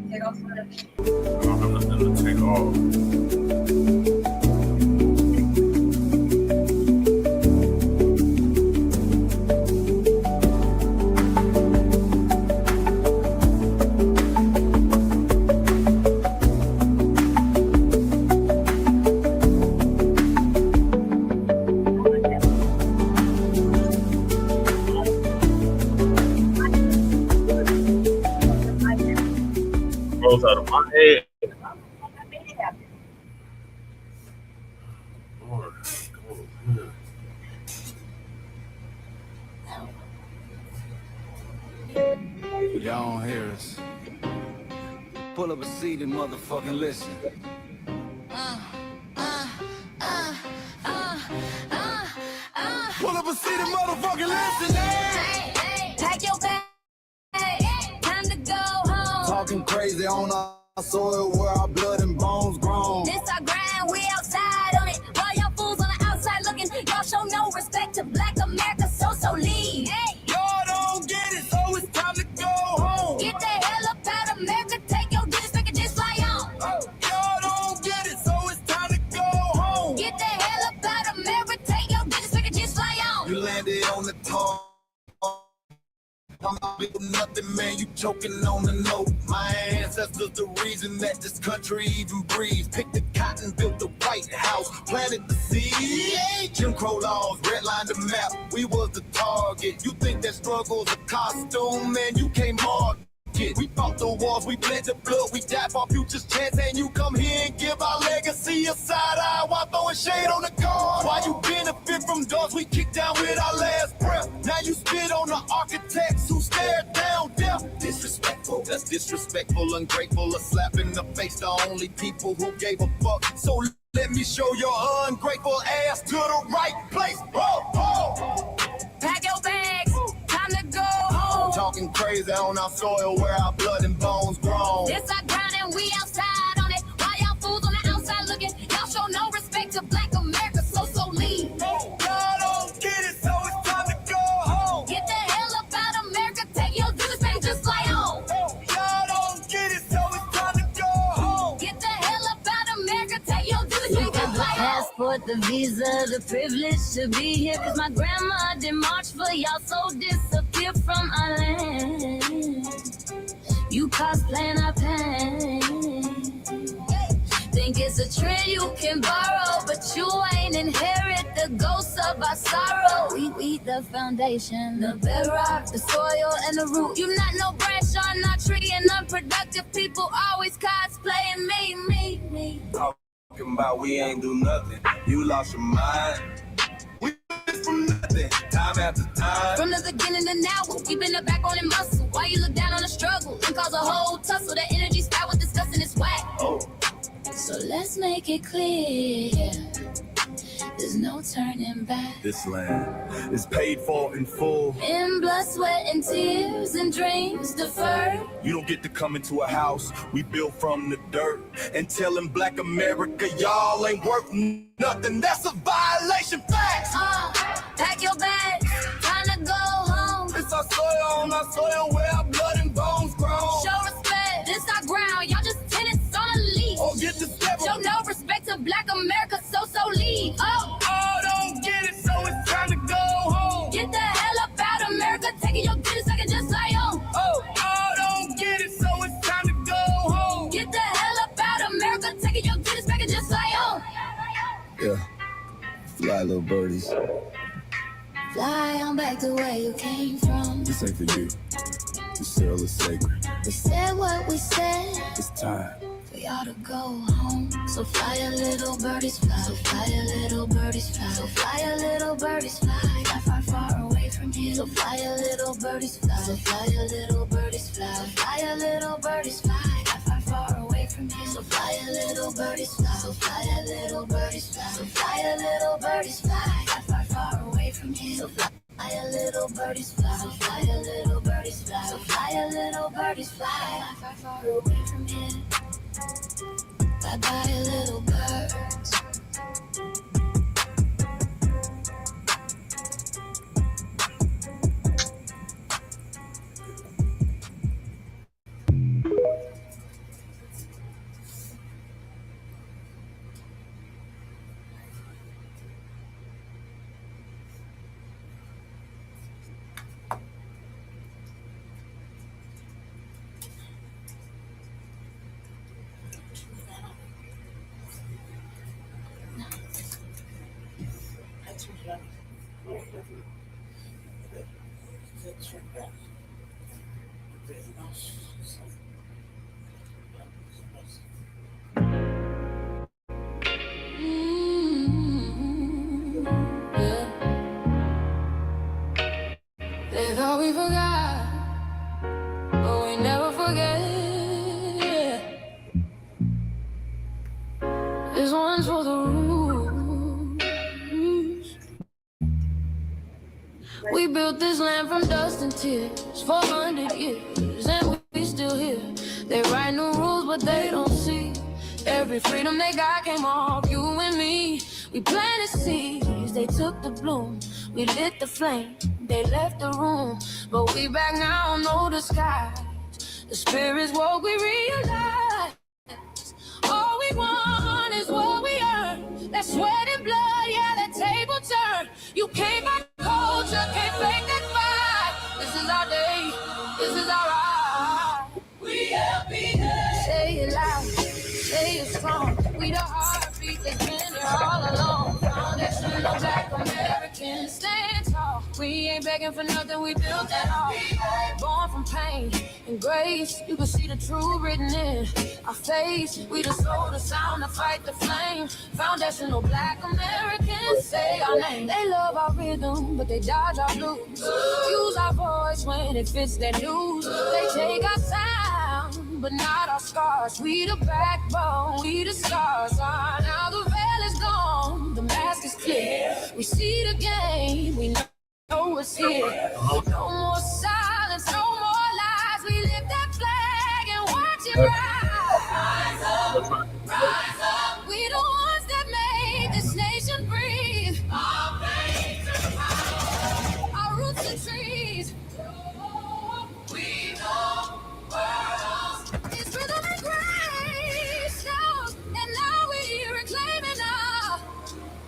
Take off for it. I don't have nothing to take off. Rolls out of my head. Lord, Y'all don't hear us. Pull up a seat and motherfucking listen. Pull up a seat and motherfucking listen. Pack your bag, time to go home. Talking crazy on our soil where our blood and bones grown. This our grind, we outside on it. While y'all fools on the outside looking, y'all show no respect to Black America, so leave. Hey. Y'all don't get it, so it's time to go home. Get the hell up out of America, take your digits, make it just fly on. Y'all don't get it, so it's time to go home. Get the hell up out of America, take your digits, make it just fly on. You landed on the top. I'm not building nothing, man, you choking on the note. My ancestors the reason that this country even breathes. Picked the cotton, built the White House, planted the seed. Jim Crow laws, redlined the map, we was the target. You think that struggle's a costume, man, you can't mark it. We fought the wars, we bled the blood, we died for our future's chance. And you come here and give our legacy a side eye while throwing shade on the guard. While you benefit from doors we kicked down with our last breath. Now you spit on the architects who stared down death. Disrespectful, that's disrespectful, ungrateful, a slap in the face. The only people who gave a fuck. So let me show your ungrateful ass to the right place. Pack your bags, time to go home. Talking crazy on our soil where our blood and bones grown. This our ground and we outside on it. While y'all fools on the outside looking, y'all show no respect to Black America, so leave. Y'all don't get it, so it's time to go home. Get the hell up out of America, take your digits, make it just fly on. Y'all don't get it, so it's time to go home. Get the hell up out of America, take your digits, make it just fly on. Passport, the visa, the privilege to be here. Cause my grandma did march for y'all, so disappear from our land. You cosplaying our pain. Think it's a trend you can borrow, but you ain't inherit the ghosts of our sorrow. We the foundation, the bedrock, the soil and the root. You not no branch on our tree, and unproductive people always cosplaying me. Talking about we ain't do nothing. You lost your mind. We did from nothing, time after time. From the beginning to now, we been the backbone and muscle. Why you look down on the struggle and cause a whole tussle? The energy style with discussing is whack. So let's make it clear, there's no turning back. This land is paid for in full. In blood, sweat, and tears, and dreams deferred. You don't get to come into a house we built from the dirt and telling Black America y'all ain't worth nothing. That's a violation. Facts. Pack your bags, time to go home. It's our soil on our soil where our blood and bones grown. Show respect, this our ground. Y'all just tenants on a leash. Oh, get the step. Show no respect to Black America, so leave. Oh, don't get it, so it's time to go home. Get the hell up out of America, taking your digits, I can just fly on. Oh, don't get it, so it's time to go home. Get the hell up out of America, taking your digits, I can just fly on. Yeah, fly little birdies. Fly on back to where you came from. This ain't for you. This cell is sacred. We said what we said. It's time for y'all to go home. So fly a little birdies fly. So fly a little birdies fly. So fly a little birdies fly. Far, far away from here. So fly a little birdies fly. So fly a little birdies fly. So fly a little birdies fly. Far, far away from here. So fly a little birdies fly. So fly a little birdies fly. So fly a little birdies fly. Far, far away from here. So fly a little birdies fly. So fly a little birdies fly. So fly a little birdies fly. Far, far away from here. Bye-bye, little birds. They thought we forgot, but we never forget. This one's for the roots. We built this land from dust and tears, 400 years, and we still here. They write new rules, but they don't see every freedom they got came off you and me. We planted seeds, they took the bloom. We lit the flame, they left the room. But we back now, no disguise. The spirit's what we realize. All we want is what we earn. That sweat and blood, yeah, that table turn. You can't buy culture, can't fake that fight. This is our day, this is our ride. We happiness. Say it loud, say it strong. We the heartbeat that's been here all along. Foundational Black Americans, stand tall. We ain't begging for nothing, we built that all. Born from pain and grace, you can see the truth written in our face. We the soul, the sound, to fight the flame. Foundational Black Americans, say our name. They love our rhythm, but they dodge our blues. Use our voice when it fits their news. They take our sound, but not our scars. We the backbone, we the scars. Now the veil is gone, the mask is clear. We see the game, we know what's here. No more silence, no more lies. We lift that flag and watch it rise up, rise up. We the ones that made this nation breathe. Our veins are power, our roots are trees. We know worlds. It's rhythm and grace now, and now we're reclaiming our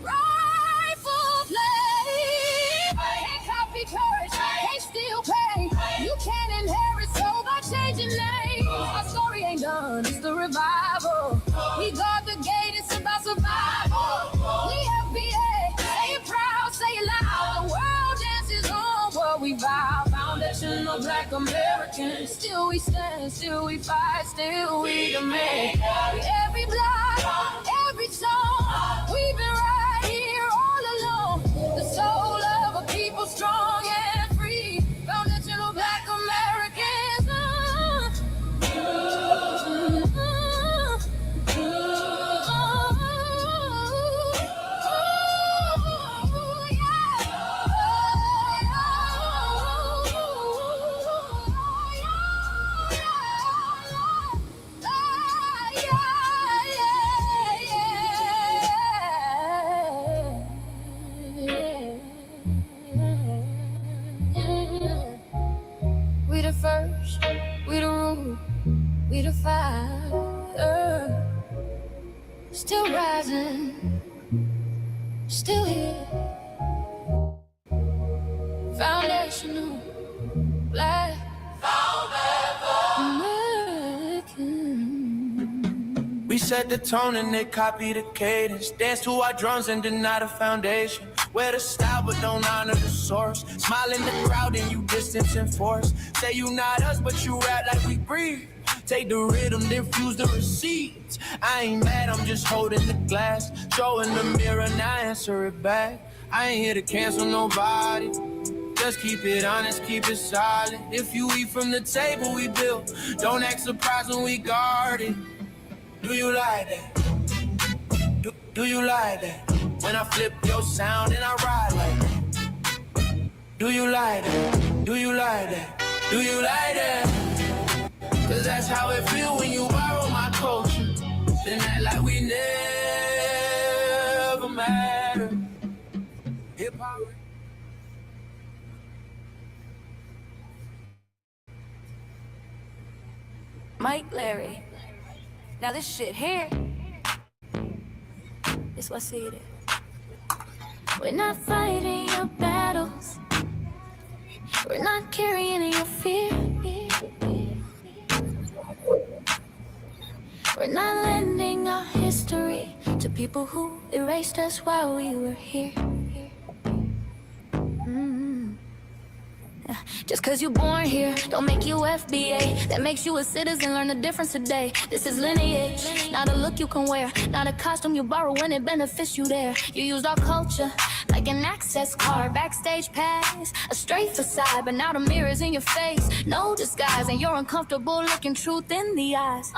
rightful place. Can't copy courage, can't steal pay. You can't inherit soul by changing names. Our story ain't done, it's the revival. We guard the gate, it's about survival. We FBA, say it proud, say it loud. The world dances on what we vow. Foundational Black Americans, still we stand, still we fight, still we demand. Every block, every song, we've been right here all along. The soul of a people strong and free. Foundational Black Americans. We the first, we the rule, we the fire. Still rising, still here. Foundational Black American. We set the tone and they copy the cadence. Dance to our drums and deny the foundation. Wear the style but don't honor the source. Smile in the crowd and you distance and force. Say you not us but you rap like we breathe. Take the rhythm, then fuse the receipts. I ain't mad, I'm just holding the glass. Showing the mirror, now answer it back. I ain't here to cancel nobody. Just keep it honest, keep it solid. If you eat from the table we built, don't act surprised when we guard it. Do you like that? Do you like that? When I flip your sound and I ride like that. Do you like that? Do you like that? Do you like that? Cause that's how it feel when you borrow my culture. Then act like we never matter. Hip hop. Mike Larry. Now this shit here, it's what see it. We're not fighting your battles. We're not carrying your fear. We're not lending our history to people who erased us while we were here. Just cause you born here, don't make you FBA. That makes you a citizen, learn the difference today. This is lineage, not a look you can wear, not a costume you borrow when it benefits you there. You used our culture like an access card, backstage pass, a straight facade, but now the mirror's in your face. No disguise, and you're uncomfortable looking truth in the eyes.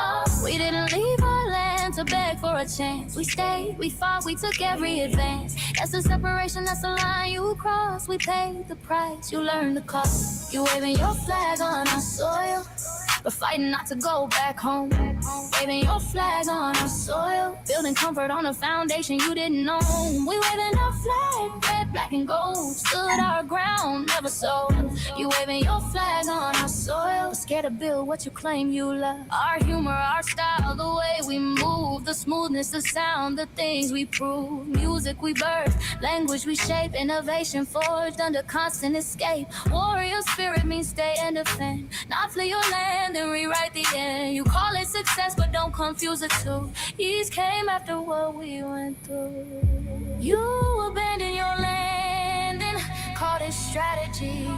We didn't leave our land to beg for a chance. We stayed, we fought, we took every advance. That's the separation, that's the line you cross. We paid the price, you learned the cost. You waving your flag on our soil, but fighting not to go back home. Waving your flag on our soil, building comfort on a foundation you didn't know. We waving our flag, red, black, and gold. Stood our ground, never sold. You waving your flag on our soil, but scared to build what you claim you love. Our humor, our style, the way we move, the smoothness, the sound, the things we prove. Music we birth, language we shape, innovation forged under constant escape. Warrior spirit means stay and defend, not flee your land and rewrite the end. You call it success, but don't confuse the two. East came after what we went through. You abandoned your land and called it strategy.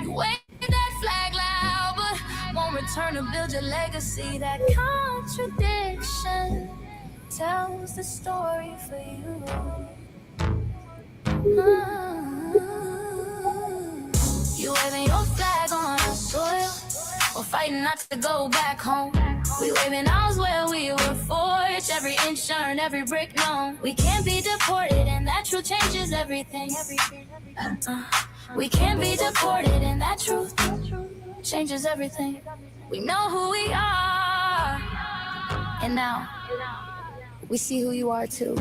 You waved that flag loud, but won't return to build your legacy. That contradiction tells the story for you. You waving your flag on our soil, we're fighting not to go back home. We waving ours where we were forged, every inch earned, every brick known. We can't be deported, and that truth changes everything. We can't be deported, and that truth changes everything. We know who we are, and now we see who you are too.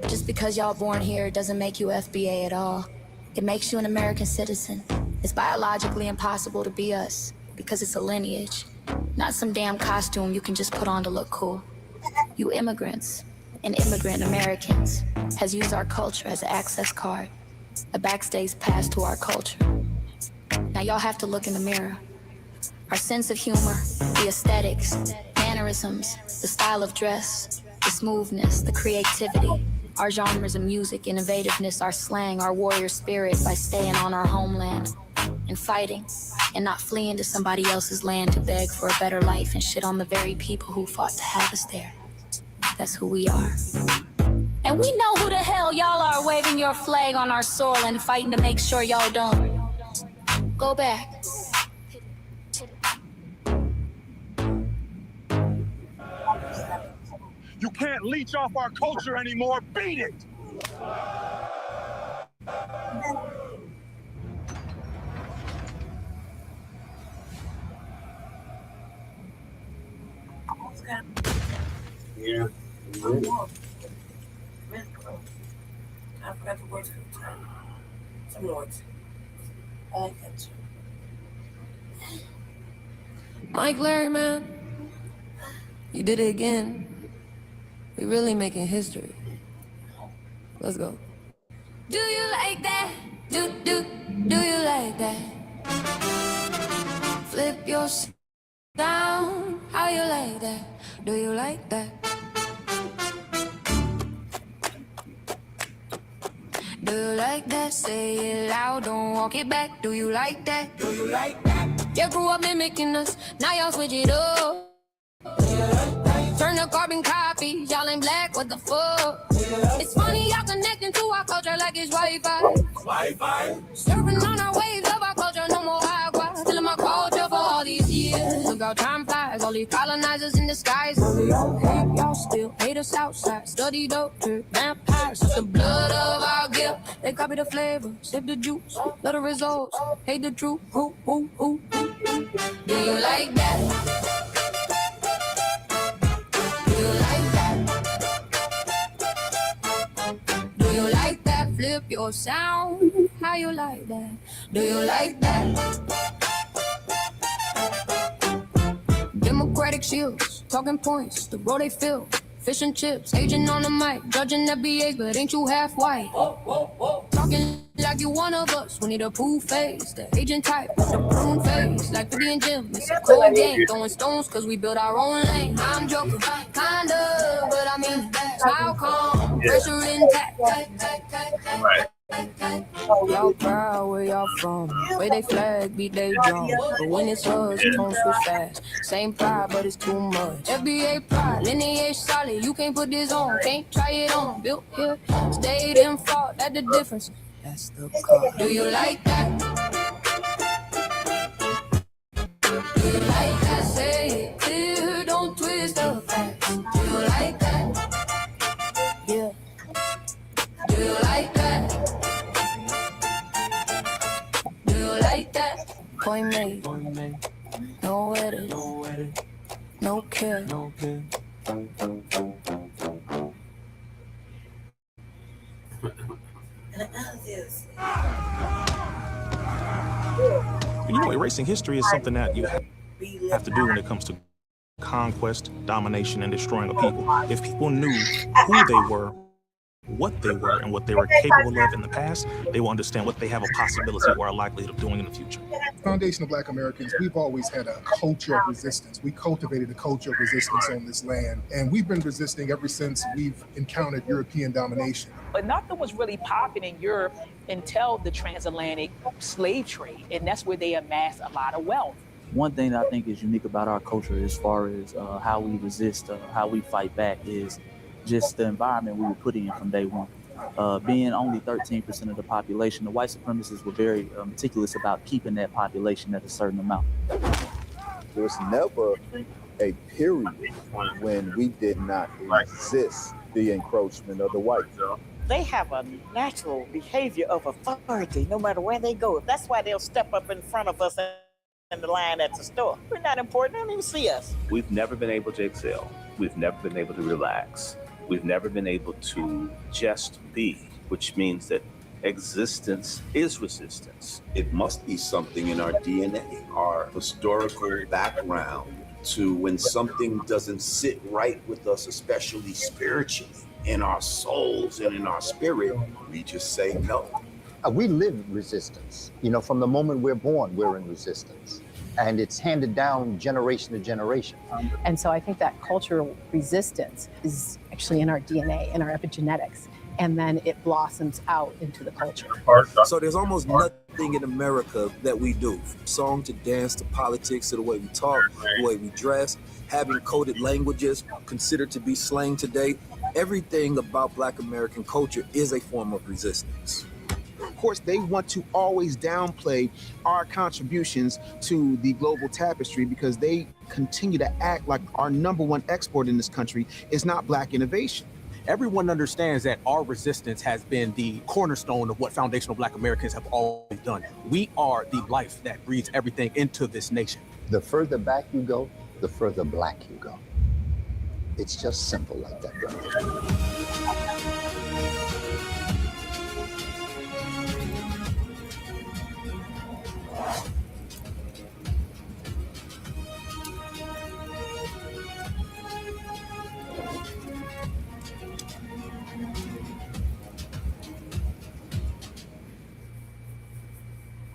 Just because y'all born here doesn't make you FBA at all. It makes you an American citizen. It's biologically impossible to be us, because it's a lineage, not some damn costume you can just put on to look cool. You immigrants and immigrant Americans has used our culture as an access card, a backstage pass to our culture. Now y'all have to look in the mirror. Our sense of humor, the aesthetics, mannerisms, the style of dress, the smoothness, the creativity, our genres of music, innovativeness, our slang, our warrior spirit by staying on our homeland and fighting and not fleeing to somebody else's land to beg for a better life and shit on the very people who fought to have us there. That's who we are. And we know who the hell y'all are, waving your flag on our soil and fighting to make sure y'all don't go back. You can't leech off our culture anymore. Beat it! Yeah. I forgot the words for the time. Some words. I like that too. Mike Larry, man. You did it again. We really making history. Let's go. Do you like that? Do you like that? Flip your down. How you like that? Do you like that? Do you like that? Say it loud, don't walk it back. Do you like that? Do you like that? You grew up mimicking us, now y'all switch it up. Turn the carbon copy, y'all ain't black, what the fuck? It's funny y'all connecting to our culture like it's Wi-Fi. Wi-Fi. Surfing on our waves of our culture, no more agua. Still in my culture for all these years. Look how time flies, all these colonizers in disguise. Y'all hate, y'all still hate us outside. Study doctor, vampires, it's the blood of our guilt. They copy the flavor, sip the juice, love the results, hate the truth. Ooh, ooh, ooh. Do you like that? Flip your sound, how you like that? Do you like that? Democratic shields, talking points, the road they fill. Fish and chips, agent on the mic, judging the BAs, but ain't you half white? Talking like you one of us, we need a proof face. The agent type, with the prune face, like 50 and Jim. It's a cold game, throwing stones, cause we built our own lane. I'm joking, kinda, but I mean, how come? Pressure intact. Y'all proud where y'all from. Where they flag, beat they drum. But when it's us, tone switch fast. Same pride, but it's too much. FBA pride, lineage solid. You can't put this on, can't try it on. Built here, stayed and fought. That's the difference. That's the car. Do you like that? Do you like that? Say it clear, don't twist the facts. Do you like that? Yeah. Do you like that? Do you like that? Point made. No edit. No care. You know, erasing history is something that you have to do when it comes to conquest, domination, and destroying a people. If people knew who they were, what they were, and what they were capable of in the past, they will understand what they have a possibility or a likelihood of doing in the future. Foundation of Black Americans, we've always had a culture of resistance. We cultivated a culture of resistance on this land, and we've been resisting ever since we've encountered European domination. But nothing was really popping in Europe until the transatlantic slave trade, and that's where they amassed a lot of wealth. One thing that I think is unique about our culture as far as how we resist, how we fight back is just the environment we were put in from day one. Being only 13% of the population, the white supremacists were very meticulous about keeping that population at a certain amount. There was never a period when we did not resist the encroachment of the whites. They have a natural behavior of authority no matter where they go. That's why they'll step up in front of us in the line at the store. We're not important, they don't even see us. We've never been able to excel. We've never been able to relax. We've never been able to just be, which means that existence is resistance. It must be something in our DNA, our historical background, to when something doesn't sit right with us, especially spiritually, in our souls and in our spirit, we just say no. We live resistance. You know, from the moment we're born, we're in resistance. And it's handed down generation to generation. And so I think that cultural resistance is actually in our DNA, in our epigenetics, and then it blossoms out into the culture. So there's almost nothing in America that we do, from song to dance to politics to the way we talk, the way we dress, having coded languages considered to be slang today. Everything about Black American culture is a form of resistance. Of course, they want to always downplay our contributions to the global tapestry because they continue to act like our number one export in this country is not Black innovation. Everyone understands that our resistance has been the cornerstone of what foundational Black Americans have always done. We are the life that breathes everything into this nation. The further back you go, the further Black you go. It's just simple like that, brother.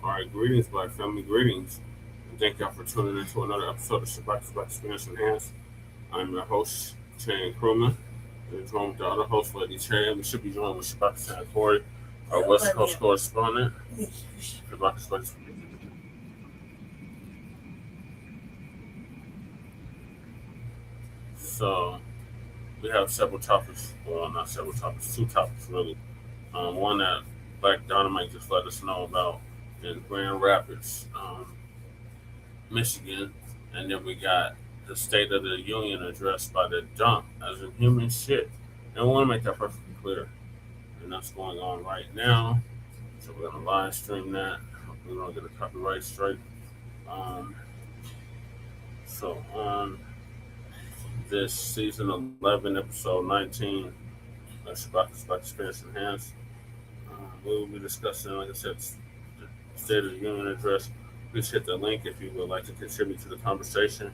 All right, greetings, Black family, greetings. And thank y'all for tuning in to another episode of Shabaka'S Blacc Experience Enhanced. I'm your host, Chan Crewman. We're joined with the other host, Lady Chan. We should be joined with Shabaka'S and Corey, our West Coast correspondent. Shabaka'S Blacc. So, we have several topics. Well, not several topics, two topics, really. One that Black Dynamite just let us know about in Grand Rapids, Michigan, and then we got the State of the Union address by the dump as in human shit. And we want to make that perfectly clear. And that's going on right now. So we're going to live stream that. Hopefully we don't get a copyright strike. So on this season 11, episode 19 of Shabaka'S Blacc Experience Enhanced, we will be discussing, like I said, the State of the Union address. Please hit the link if you would like to contribute to the conversation.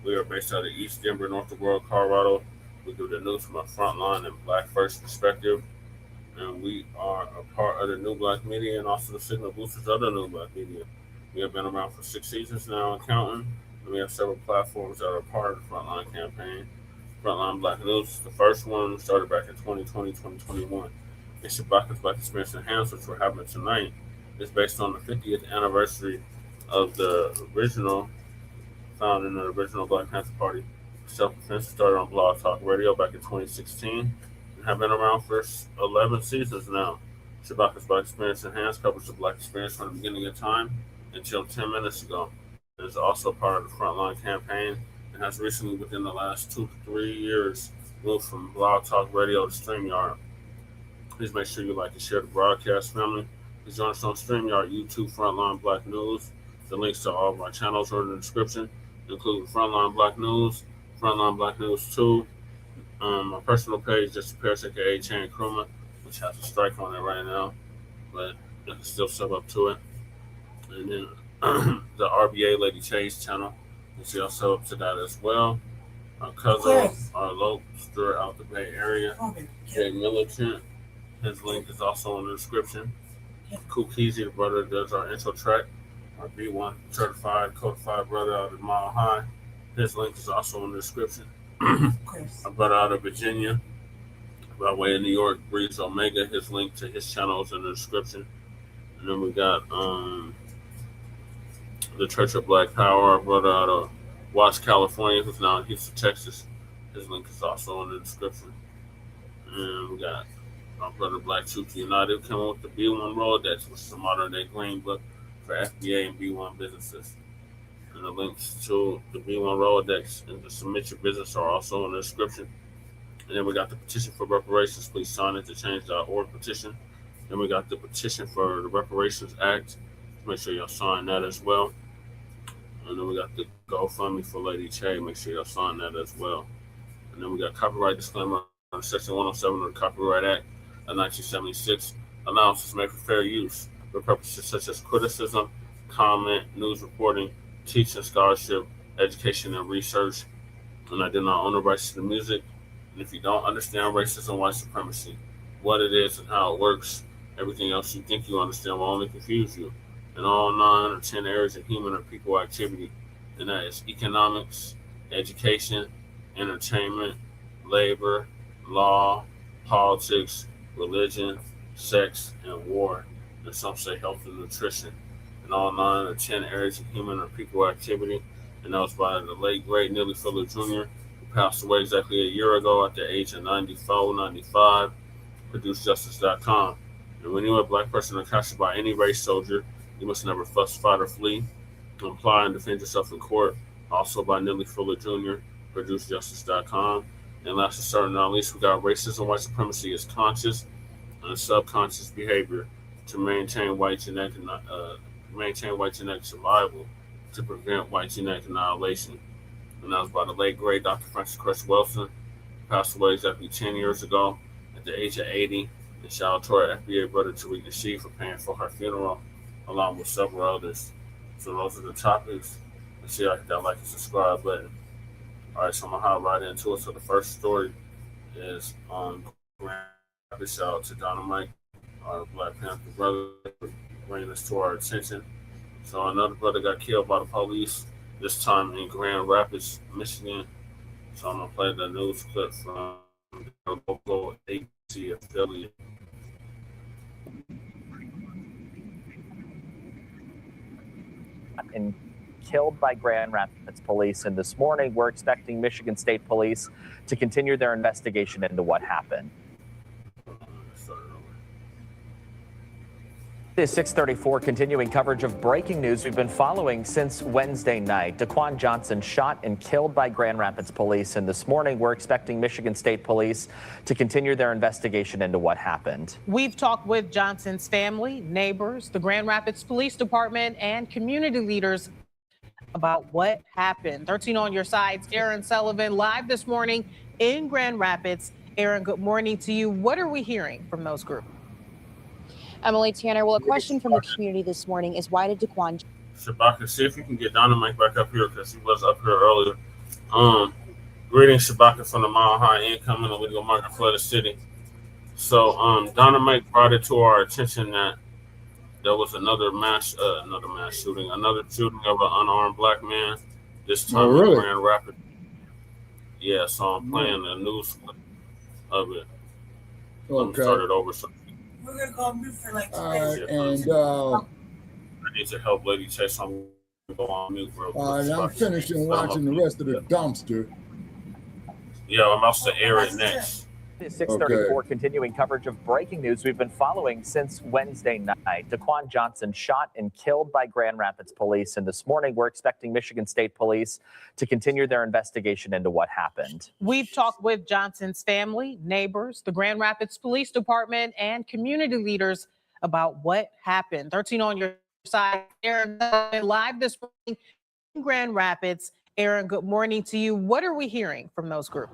We are based out of East Denver, North Aurora, Colorado. We do the news from a frontline and Black First perspective. And we are a part of the New Blacc Media and also the Signal Boosters of the New Blacc Media. We have been around for 6 seasons now and counting. And we have several platforms that are part of the Frontline campaign. Frontline Black News, the first one started back in 2020, 2021. and Shabaka'S Blacc Experience Enhanced, which we're having tonight, is based on the 50th anniversary of the original founding of the original Blacc Panther Party. Self-defense started on Blogtalk Radio back in 2016 and have been around for 11 seasons now. Shabaka'S Blacc Experience Enhanced covers the Black experience from the beginning of time until 10 minutes ago. It is also part of the Frontline campaign and has recently, within the last 2 to 3 years, moved from Blogtalk Radio to Streamyard. Please make sure you like and share the broadcast, family. Please join us on Streamyard, YouTube, Frontline Black News. The links to all of our channels are in the description, including Frontline Black News, Frontline Black News 2, my personal page, Just Paris, aka Chain Kruma, which has a strike on it right now, but I can still sub up to it. And then the RBA Lady Chase channel, you see I'll sub up to that as well. Our cousin, our local out the Bay Area, Jay Militant, his link is also in the description. Kukizi, the brother that does our intro track, our B1 certified, codified brother out of Mile High. His link is also in the description. A brother out of Virginia, by way of New York, Breeze Omega. His link to his channel is in the description. And then we got the Church of Black Power, our brother out of Watts, California, who's now in Houston, Texas. His link is also in the description. And we got our brother Black Truth United came up with the B1 Rolodex, which is a modern day green book for FBA and B1 businesses. And the links to the B1 Rolodex and to submit your business are also in the description. And then we got the petition for reparations. Please sign it to change.org petition. Then we got the petition for the Reparations Act. Make sure y'all sign that as well. And then we got the GoFundMe for Lady Che. Make sure y'all sign that as well. And then we got copyright disclaimer on Section 107 of the Copyright Act of 1976. Allowances made for fair use for purposes such as criticism, comment, news reporting, teaching, scholarship, education, and research. And I do not own the rights to the music. And if you don't understand racism, white supremacy, what it is and how it works, everything else you think you understand will only confuse you. In all 9 or 10 areas of human or people activity, and that is economics, education, entertainment, labor, law, politics, religion, sex, and war. And some say health and nutrition. In all 9 or 10 areas of human or people activity, and that was by the late, great Neely Fuller Jr., who passed away exactly a year ago at the age of 94, 95, ProduceJustice.com. And when you're a black person or captured by any race soldier, you must never fuss, fight, or flee. Apply and defend yourself in court. Also by Neely Fuller Jr., ProduceJustice.com. And last but certainly not least, we got racism, white supremacy is conscious and subconscious behavior to maintain white genetic survival, to prevent white genetic annihilation. And that was by the late great Dr. Francis Cress Wilson, who passed away exactly 10 years ago at the age of 80. And shout out to our FBA brother Tariq Nasheed for paying for her funeral, along with several others. So those are the topics. Make sure y'all hit that like and subscribe button. All right, so I'm gonna hop right into it. So the first story is on Grand Rapids. Shout out to Dynamite, our Black Panther brother, bringing this to our attention. So another brother got killed by the police, this time in Grand Rapids, Michigan. So I'm gonna play the news clip from the local ABC affiliate. And killed by Grand Rapids police, and this morning we're expecting Michigan State Police to continue their investigation into what happened. This is 6:34, continuing coverage of breaking news we've been following since Wednesday night. Daquan Johnson shot and killed by Grand Rapids police, and this morning we're expecting Michigan State Police to continue their investigation into what happened. We've talked with Johnson's family, neighbors, the Grand Rapids Police Department, and community leaders about what happened. 13 on your sides, Aaron Sullivan live this morning in Grand Rapids. Aaron, good morning to you. What are we hearing from those groups? Emily Tanner, well, a question from the community this morning is why did Daquan... Shabaka, see if you can get Dynamite back up here because he was up here earlier. Greetings, Shabaka, from the Mile High incoming illegal market flooded city. So Dynamite brought it to our attention that there was another shooting of an unarmed black man, this time in Grand Rapids. Yeah, so I'm playing the news clip of it. Let me start it over so you We're gonna go on mute for like 2 All minutes. right, and I need your help, lady. Say something. Go on mute real quick. all right, I'm finishing watching the rest of the dumpster. Yeah, I'm about to air it next. It's 6:34, continuing coverage of breaking news we've been following since Wednesday night. Daquan Johnson shot and killed by Grand Rapids police. And this morning, we're expecting Michigan State Police to continue their investigation into what happened. We've talked with Johnson's family, neighbors, the Grand Rapids Police Department, and community leaders about what happened. 13 on your side. Aaron, live this morning in Grand Rapids. Aaron, good morning to you. What are we hearing from those groups?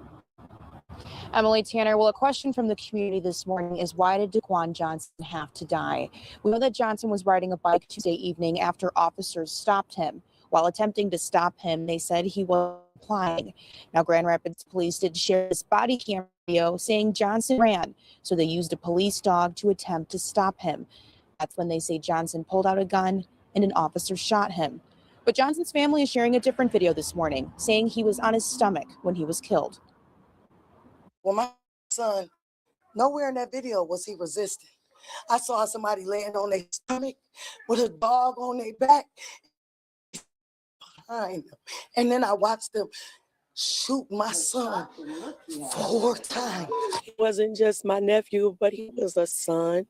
Emily Tanner, well, a question from the community this morning is why did Daquan Johnson have to die? We know that Johnson was riding a bike Tuesday evening after officers stopped him. While attempting to stop him, they said he was complying. Now, Grand Rapids police did share this body camera video saying Johnson ran, so they used a police dog to attempt to stop him. That's when they say Johnson pulled out a gun and an officer shot him. But Johnson's family is sharing a different video this morning, saying he was on his stomach when he was killed. Well, my son, nowhere in that video was he resisting. I saw somebody laying on their stomach with a dog on their back behind them. And then I watched them shoot my son 4 times. He wasn't just my nephew, but he was a son.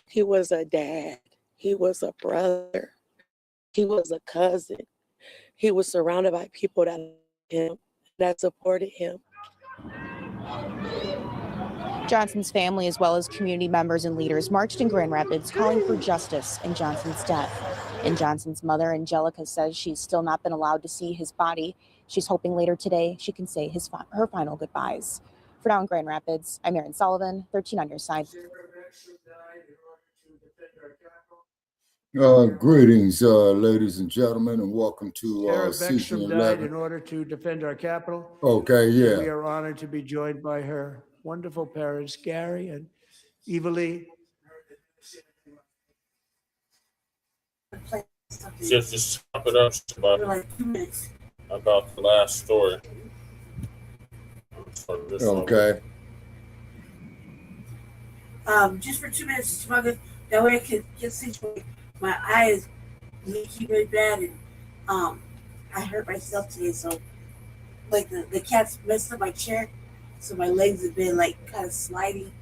He was a dad. He was a brother. He was a cousin. He was surrounded by people that supported him. Johnson's family, as well as community members and leaders, marched in Grand Rapids calling for justice in Johnson's death. And Johnson's mother, Angelica, says she's still not been allowed to see his body. She's hoping later today she can say her final goodbyes. For now in Grand Rapids, I'm Erin Sullivan, 13 on your side. Greetings, ladies and gentlemen, and welcome to season 11. Died in order to defend our capital. Okay, yeah. We are honored to be joined by her wonderful parents, Gary and Eva Lee. Just top it up about the last story. Okay. Just for 2 minutes, that way I can get situated. My eyes keep really bad, and I hurt myself today. So, like the cats messed up my chair, so my legs have been like kind of sliding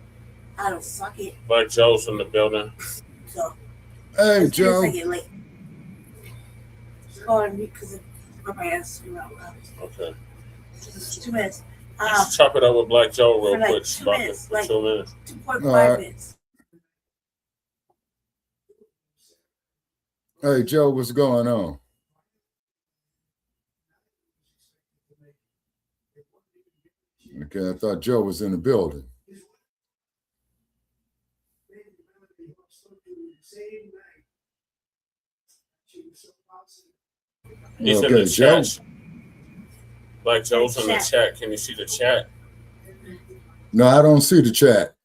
out of socket. Black Joe's in the building. So, hey Joe. I get late. Go on mute because my ass is around. Okay. Just 2 minutes. Let's chop it up with Black Joe real for quick. 2 minutes, for 2 minutes. 2.5 minutes. Hey, Joe, what's going on? Okay, I thought Joe was in the building. He's in the chat. Black Joe's in the chat. Can you see the chat? No, I don't see the chat.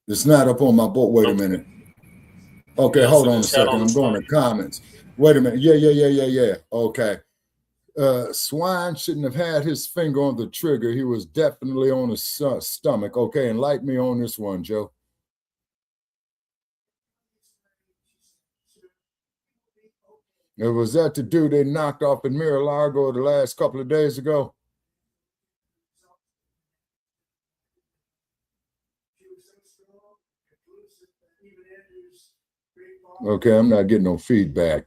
It's not up on my board. Wait a minute. Okay, hold on a second. I'm going to comments. Wait a minute. Yeah. Okay. Swine shouldn't have had his finger on the trigger. He was definitely on his stomach. Okay, enlighten me on this one, Joe. Was that the dude they knocked off in Mar-a-Lago the last couple of days ago? Okay, I'm not getting no feedback.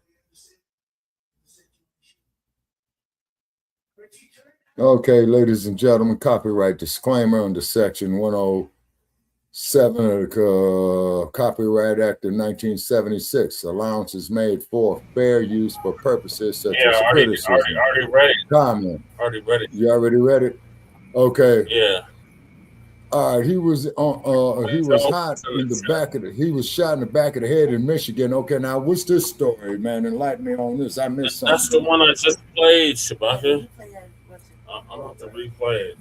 Okay, ladies and gentlemen, copyright disclaimer under Section 107 of the Copyright Act of 1976. Allowance is made for fair use for purposes such as criticism, already read it. Comment. Already read it. You already read it? Okay. Yeah. All right, he was hot in the back of he was shot in the back of the head in Michigan. Okay, now what's this story, man? Enlighten me on this. I missed something. That's the one I just played, Shabaka. I'm about to replay it.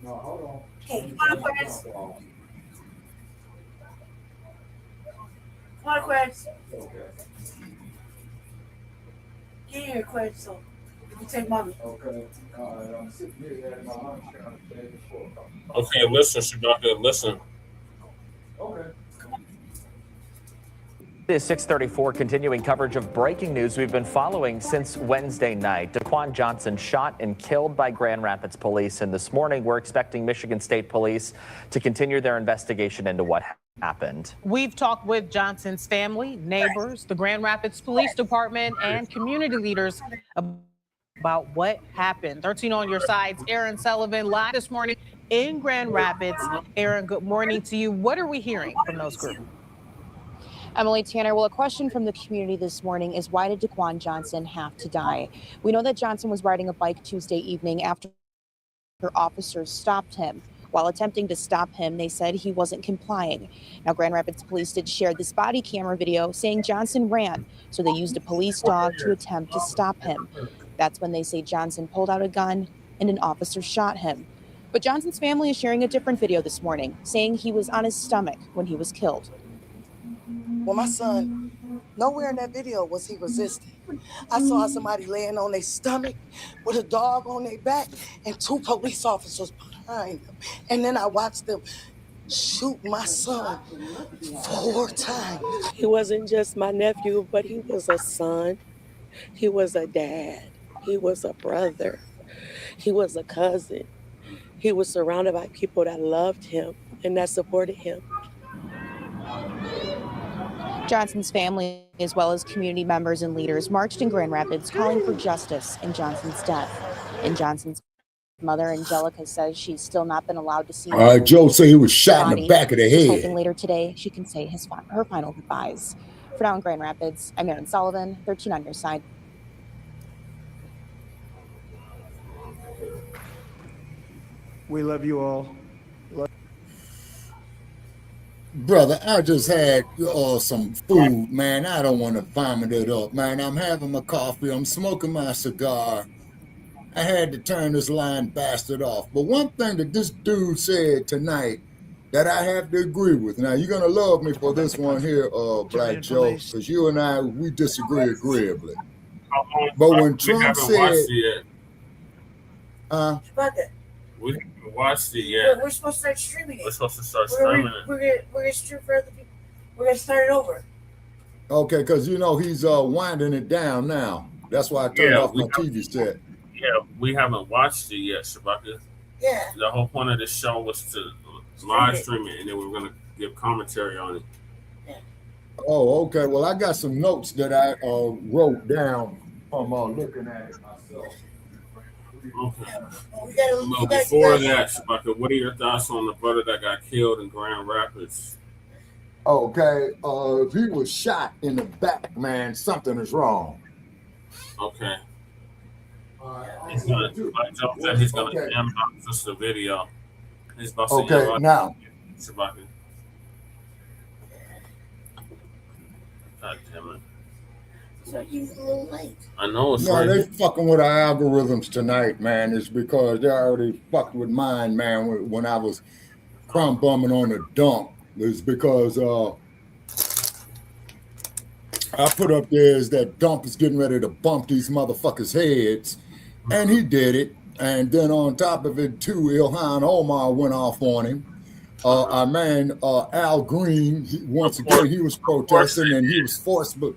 No, hold on. Okay, come on, Aquarius. Come on, Aquarius. Get here, Aquarius, so you can take mommy. Okay. I'm sitting here at my lunch counter today before. Okay, listen, Shabaka, listen. Okay. It is 6:34, continuing coverage of breaking news we've been following since Wednesday night. Daquan Johnson shot and killed by Grand Rapids police, and this morning we're expecting Michigan State Police to continue their investigation into what happened. We've talked with Johnson's family, neighbors, the Grand Rapids Police Department, and community leaders about what happened. 13 on your sides, Aaron Sullivan live this morning in Grand Rapids. Aaron, good morning to you. What are we hearing from those groups? Emily Tanner, well, a question from the community this morning is, why did Daquan Johnson have to die? We know that Johnson was riding a bike Tuesday evening after officers stopped him. While attempting to stop him, they said he wasn't complying. Now, Grand Rapids police did share this body camera video saying Johnson ran, so they used a police dog to attempt to stop him. That's when they say Johnson pulled out a gun and an officer shot him. But Johnson's family is sharing a different video this morning, saying he was on his stomach when he was killed. Well, my son, nowhere in that video was he resisting. I saw somebody laying on their stomach with a dog on their back and 2 police officers behind them. And then I watched them shoot my son 4 times. He wasn't just my nephew, but he was a son. He was a dad. He was a brother. He was a cousin. He was surrounded by people that loved him and that supported him. Johnson's family, as well as community members and leaders, marched in Grand Rapids calling for justice in Johnson's death. And Johnson's mother, Angelica, says she's still not been allowed to see. Joe said he was shot in the back of the She's head. hoping later today she can say her final goodbyes. For now in Grand Rapids, I'm Aaron Sullivan, 13 on your side. We love you all. Brother, I just had some food, man. I don't want to vomit it up, man. I'm having my coffee. I'm smoking my cigar. I had to turn this lying bastard off. But one thing that this dude said tonight that I have to agree with. Now, you're going to love me for this one here, Black Joe, because you and I, we disagree agreeably. But when Trump said... We haven't watched it yet. We're supposed to start streaming it. We're supposed to start streaming it. We're gonna stream for other people. We're gonna start it over. Okay, because you know he's winding it down now. That's why I turned off my TV set. Yeah, we haven't watched it yet, Shabaka. Yeah. The whole point of this show was to live stream it, and then we were gonna give commentary on it. Oh, okay. Well, I got some notes that I wrote down from looking at it myself. Okay. Well, before that, Shabaka, what are your thoughts on the brother that got killed in Grand Rapids? Okay, if he was shot in the back, man, something is wrong. Okay. He's gonna inbox us the video. He's about to okay, now. Shabaka. God damn it. So he's a little late. I know it's no, they fucking with our algorithms tonight, man. It's because they already fucked with mine, man, when I was crumb bumming on the dump. It's because I put up there is that dump is getting ready to bump these motherfuckers' heads, and he did it. And then on top of it, too, Ilhan Omar went off on him. Our man, Al Green, once again, he was protesting, and he was forcibly...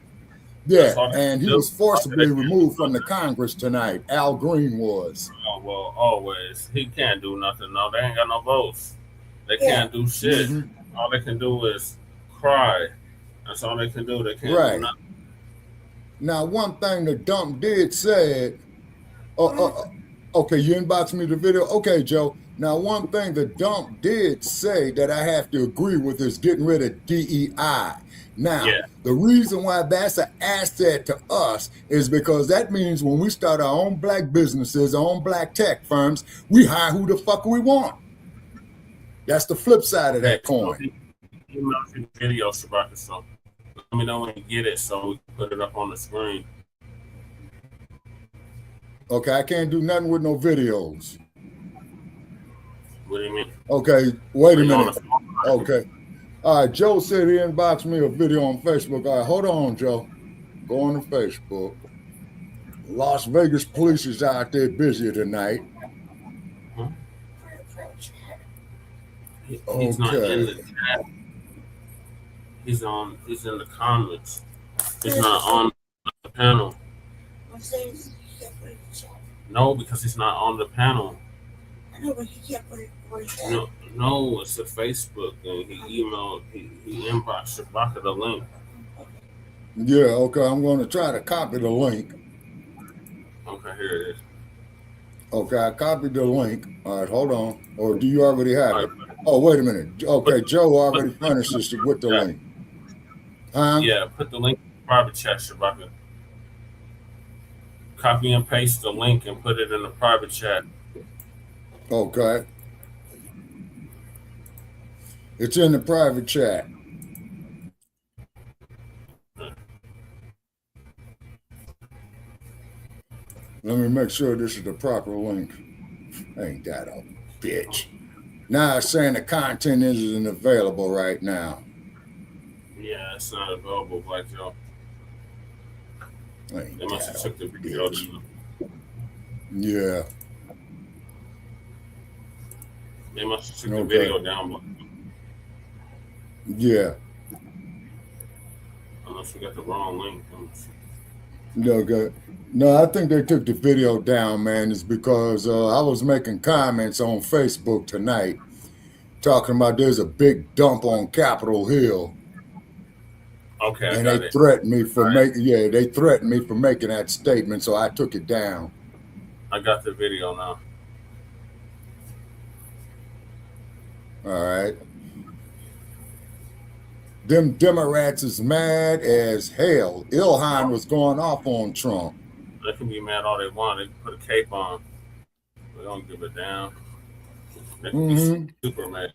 Yeah, and he was forcibly removed from the Congress tonight. Al Green was. Oh, well, always. He can't do nothing. No, they ain't got no votes. They can't do shit. Mm-hmm. All they can do is cry. That's all they can do. They can't do nothing. Now, one thing the dump did say, okay, you inboxed me the video? Okay, Joe. Now, one thing the dump did say that I have to agree with is getting rid of DEI. Now, the reason why that's an asset to us is because that means when we start our own black businesses, our own black tech firms, we hire who the fuck we want. That's the flip side of that coin. You know the video, Shabaka, so let me know when you get it so we can put it up on the screen. Okay, I can't do nothing with no videos. What do you mean? Okay, wait a minute. Okay. All right, Joe said he inboxed me a video on Facebook. All right, hold on, Joe. Go on to Facebook. Las Vegas police is out there busy tonight. He's not in the chat. He's in the comments. He's not on the panel. I'm saying he can't put it in the chat. No, because he's not on the panel. I know, but he can't put it in the chat. No, it's a Facebook, and he inboxed Shabaka the link. Yeah, okay, I'm going to try to copy the link. Okay, here it is. Okay, I copied the link. All right, hold on. Or do you already have it? Oh, wait a minute. Okay, Joe already furnished us with the link. Huh? Yeah, put the link in the private chat, Shabaka. Copy and paste the link and put it in the private chat. Okay. It's in the private chat. Let me make sure this is the proper link. Ain't that a bitch? Now it's saying the content isn't available right now. Yeah, it's not available, Black Joe. Ain't They must that have a took the video bitch. down. Yeah. They must have took the Okay. video down, Black Joe. Yeah. Unless we got the wrong link. Okay. No, I think they took the video down, man. It's because I was making comments on Facebook tonight talking about there's a big dump on Capitol Hill. Okay, And they threatened me for they threatened me for making that statement, so I took it down. I got the video now. All right. Them Democrats is mad as hell. Ilhan was going off on Trump. They can be mad all they want. They can put a cape on. They don't give a damn. They can be super mad.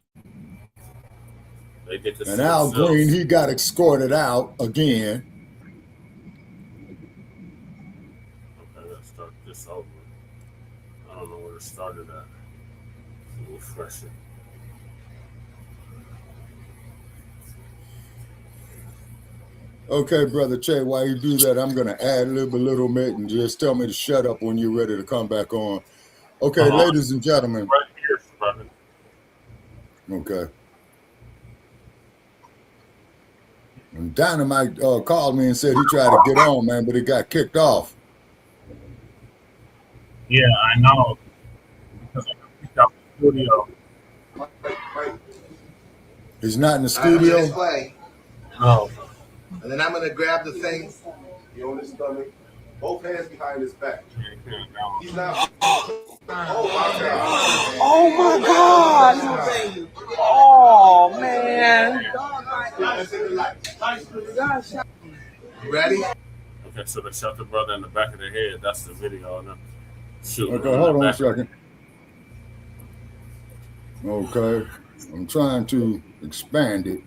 They get to And Al Green, he got escorted out again. Okay, let's start this over. I don't know where it started at. Refresh it. Okay, Brother Che, while you do that, I'm going to ad lib a little bit and just tell me to shut up when you're ready to come back on. Okay, ladies and gentlemen. Right here, brother. Okay. And Dynamite called me and said he tried to get on, man, but he got kicked off. Yeah, I know. Because I got kicked out the studio. He's not in the studio? No. And then I'm going to grab the thing. He on his stomach. Both hands behind his back. He's not. Oh, my God. Oh my God. Oh man. You ready? Okay, so they shot the brother in the back of the head. That's the video. And shooting Okay, hold on a second. Okay, I'm trying to expand it.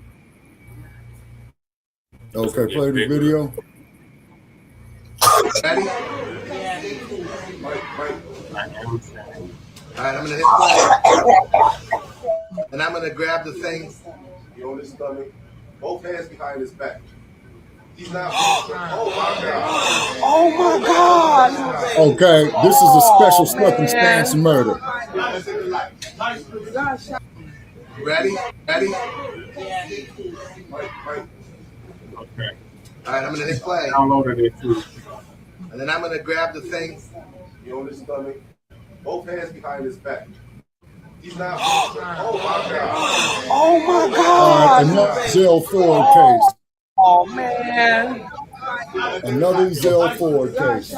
Okay, play the video. Ready? All right, I'm gonna hit play. And I'm gonna grab the thing. He on his stomach. Both hands behind his back. He's not. Oh my God. Oh my God. Okay, this is a special circumstance murder. Ready? Ready? Okay. All right, I'm gonna hit play. Downloaded it too. And then I'm gonna grab the thing. He on his stomach. Both hands behind his back. He's not. Oh my God. Oh my God. Another Zell Ford case. Oh man. Another Zell Ford case.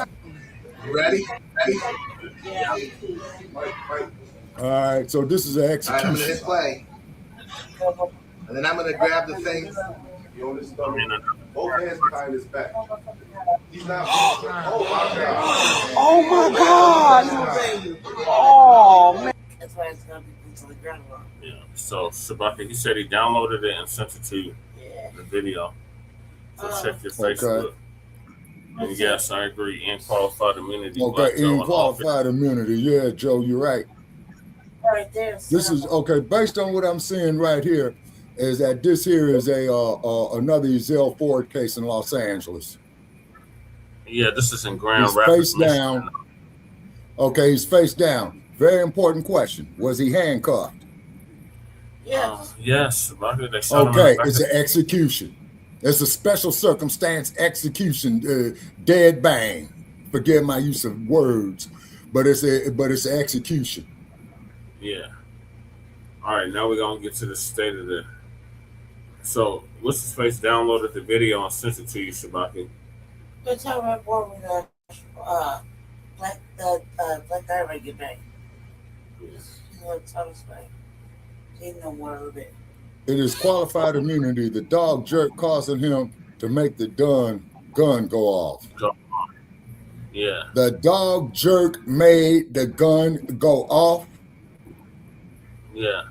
Ready? Ready? All right, so this is an All right, I'm gonna hit execution. play. And then I'm gonna grab the thing. He on his stomach. Both hands behind his back. He's not. Oh my God. Oh my God. Oh man. That's why it's gonna be put to the ground. Yeah. So Shabaka, he said he downloaded it and sent it to you. Yeah. The video. So check your Facebook. And yes, I agree. In qualified immunity. Okay, Black Joe in in office. qualified immunity. Yeah, Joe, you're right. Right there. This is okay. Based on what I'm seeing right here, is that this here is a another Zell Ford case in Los Angeles. Yeah, this is in Grand He's Rapids, face down. Okay, he's face down. Very important question. Was he handcuffed? Yes, Shabaka, they shot him in Okay, the back it's of an execution. It's a special circumstance execution, dead bang. Forgive my use of words, but it's an execution. Yeah. All right, now we're gonna get to the state of the. So, what's his face downloaded the video and sent it to you, Shabaka? That's how I born with Black Diamond get back. You know what Thomas back. He know more a little bit. It is qualified immunity. The dog jerk causing him to make the gun go off. Yeah. The dog jerk made the gun go off. Yeah.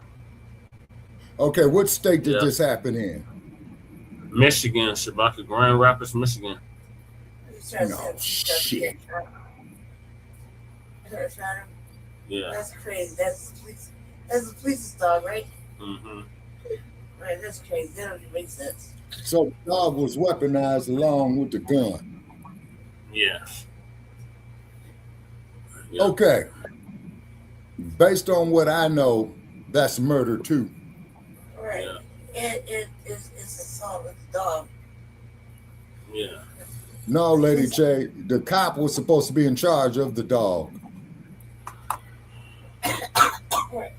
Okay, what state did this happen in? Michigan, Shabaka, Grand Rapids, Michigan. No shit. Yeah. That's crazy. That's the police's dog, right? Mm-hmm. Right, that's crazy. That don't even make sense. So the dog was weaponized along with the gun. Yeah. Okay. Based on what I know, that's murder too. Right. It's assault with the dog. Yeah. No, Lady J, the cop was supposed to be in charge of the dog. Right.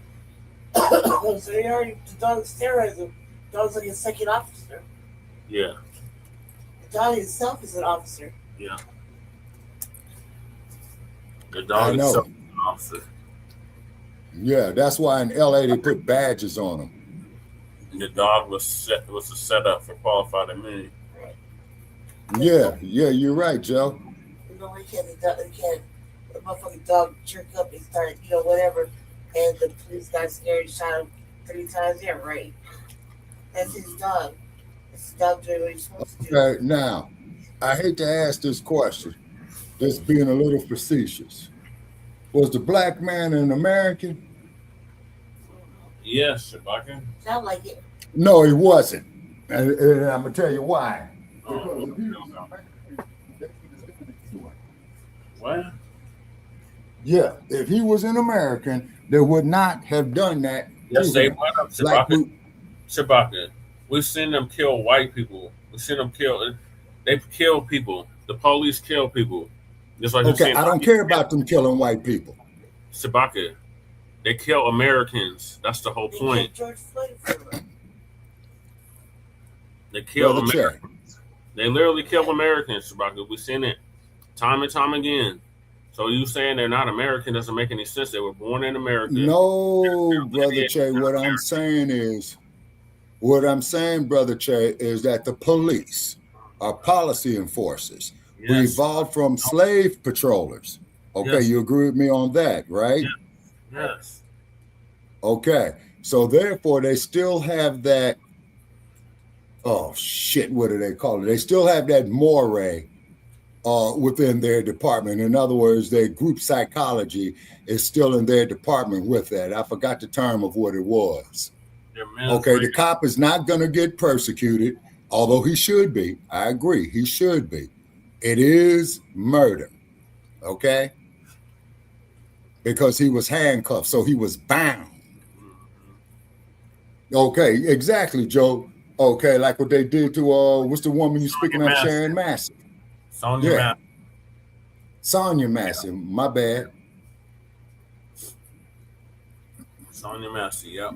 So they already, the dog steroids him. The dog's like a second officer. Yeah. The dog itself is an officer. Yeah. The dog itself is an officer. Yeah, that's why in LA they put badges on them. The dog was a setup for qualified immunity. Yeah, you're right, Joe. You know, the motherfucking dog jerk up and start, whatever, and the police got scared and shot him 3 times. Yeah, right. That's his dog. It's his dog doing what he's supposed to do. Okay, now, I hate to ask this question, just being a little facetious. Was the black man an American? Yes, Shabaka. Sound like it. No, he wasn't. And I'm going to tell you why. What? Yeah, if he was an American, they would not have done that. Yes, they would have, Shabaka. We've seen them kill white people. We've seen them kill. They kill people. The police kill people. Just like okay, I don't care about them killing white people. Shabaka, they kill Americans. That's the whole point. They kill Americans. They literally kill Americans, Shabaka. We've seen it time and time again. So you saying they're not American doesn't make any sense. They were born in America. No, Brother Che, what I'm saying, Brother Che, is that the police are policy enforcers. Yes. We evolved from slave patrollers. Okay, yes. You agree with me on that, right? Yes. Okay, so therefore they still have that, oh shit, what do they call it? They still have that moray within their department. In other words, their group psychology is still in their department with that. I forgot the term of what it was. Okay, the cop is not going to get persecuted, although he should be. I agree, he should be. It is murder, okay? Because he was handcuffed, so he was bound. Okay, exactly, Joe. Okay, like what they did to, what's the woman you speaking of, Sharon Massey? Sonia Massey, my bad. Sonia Massey, yep.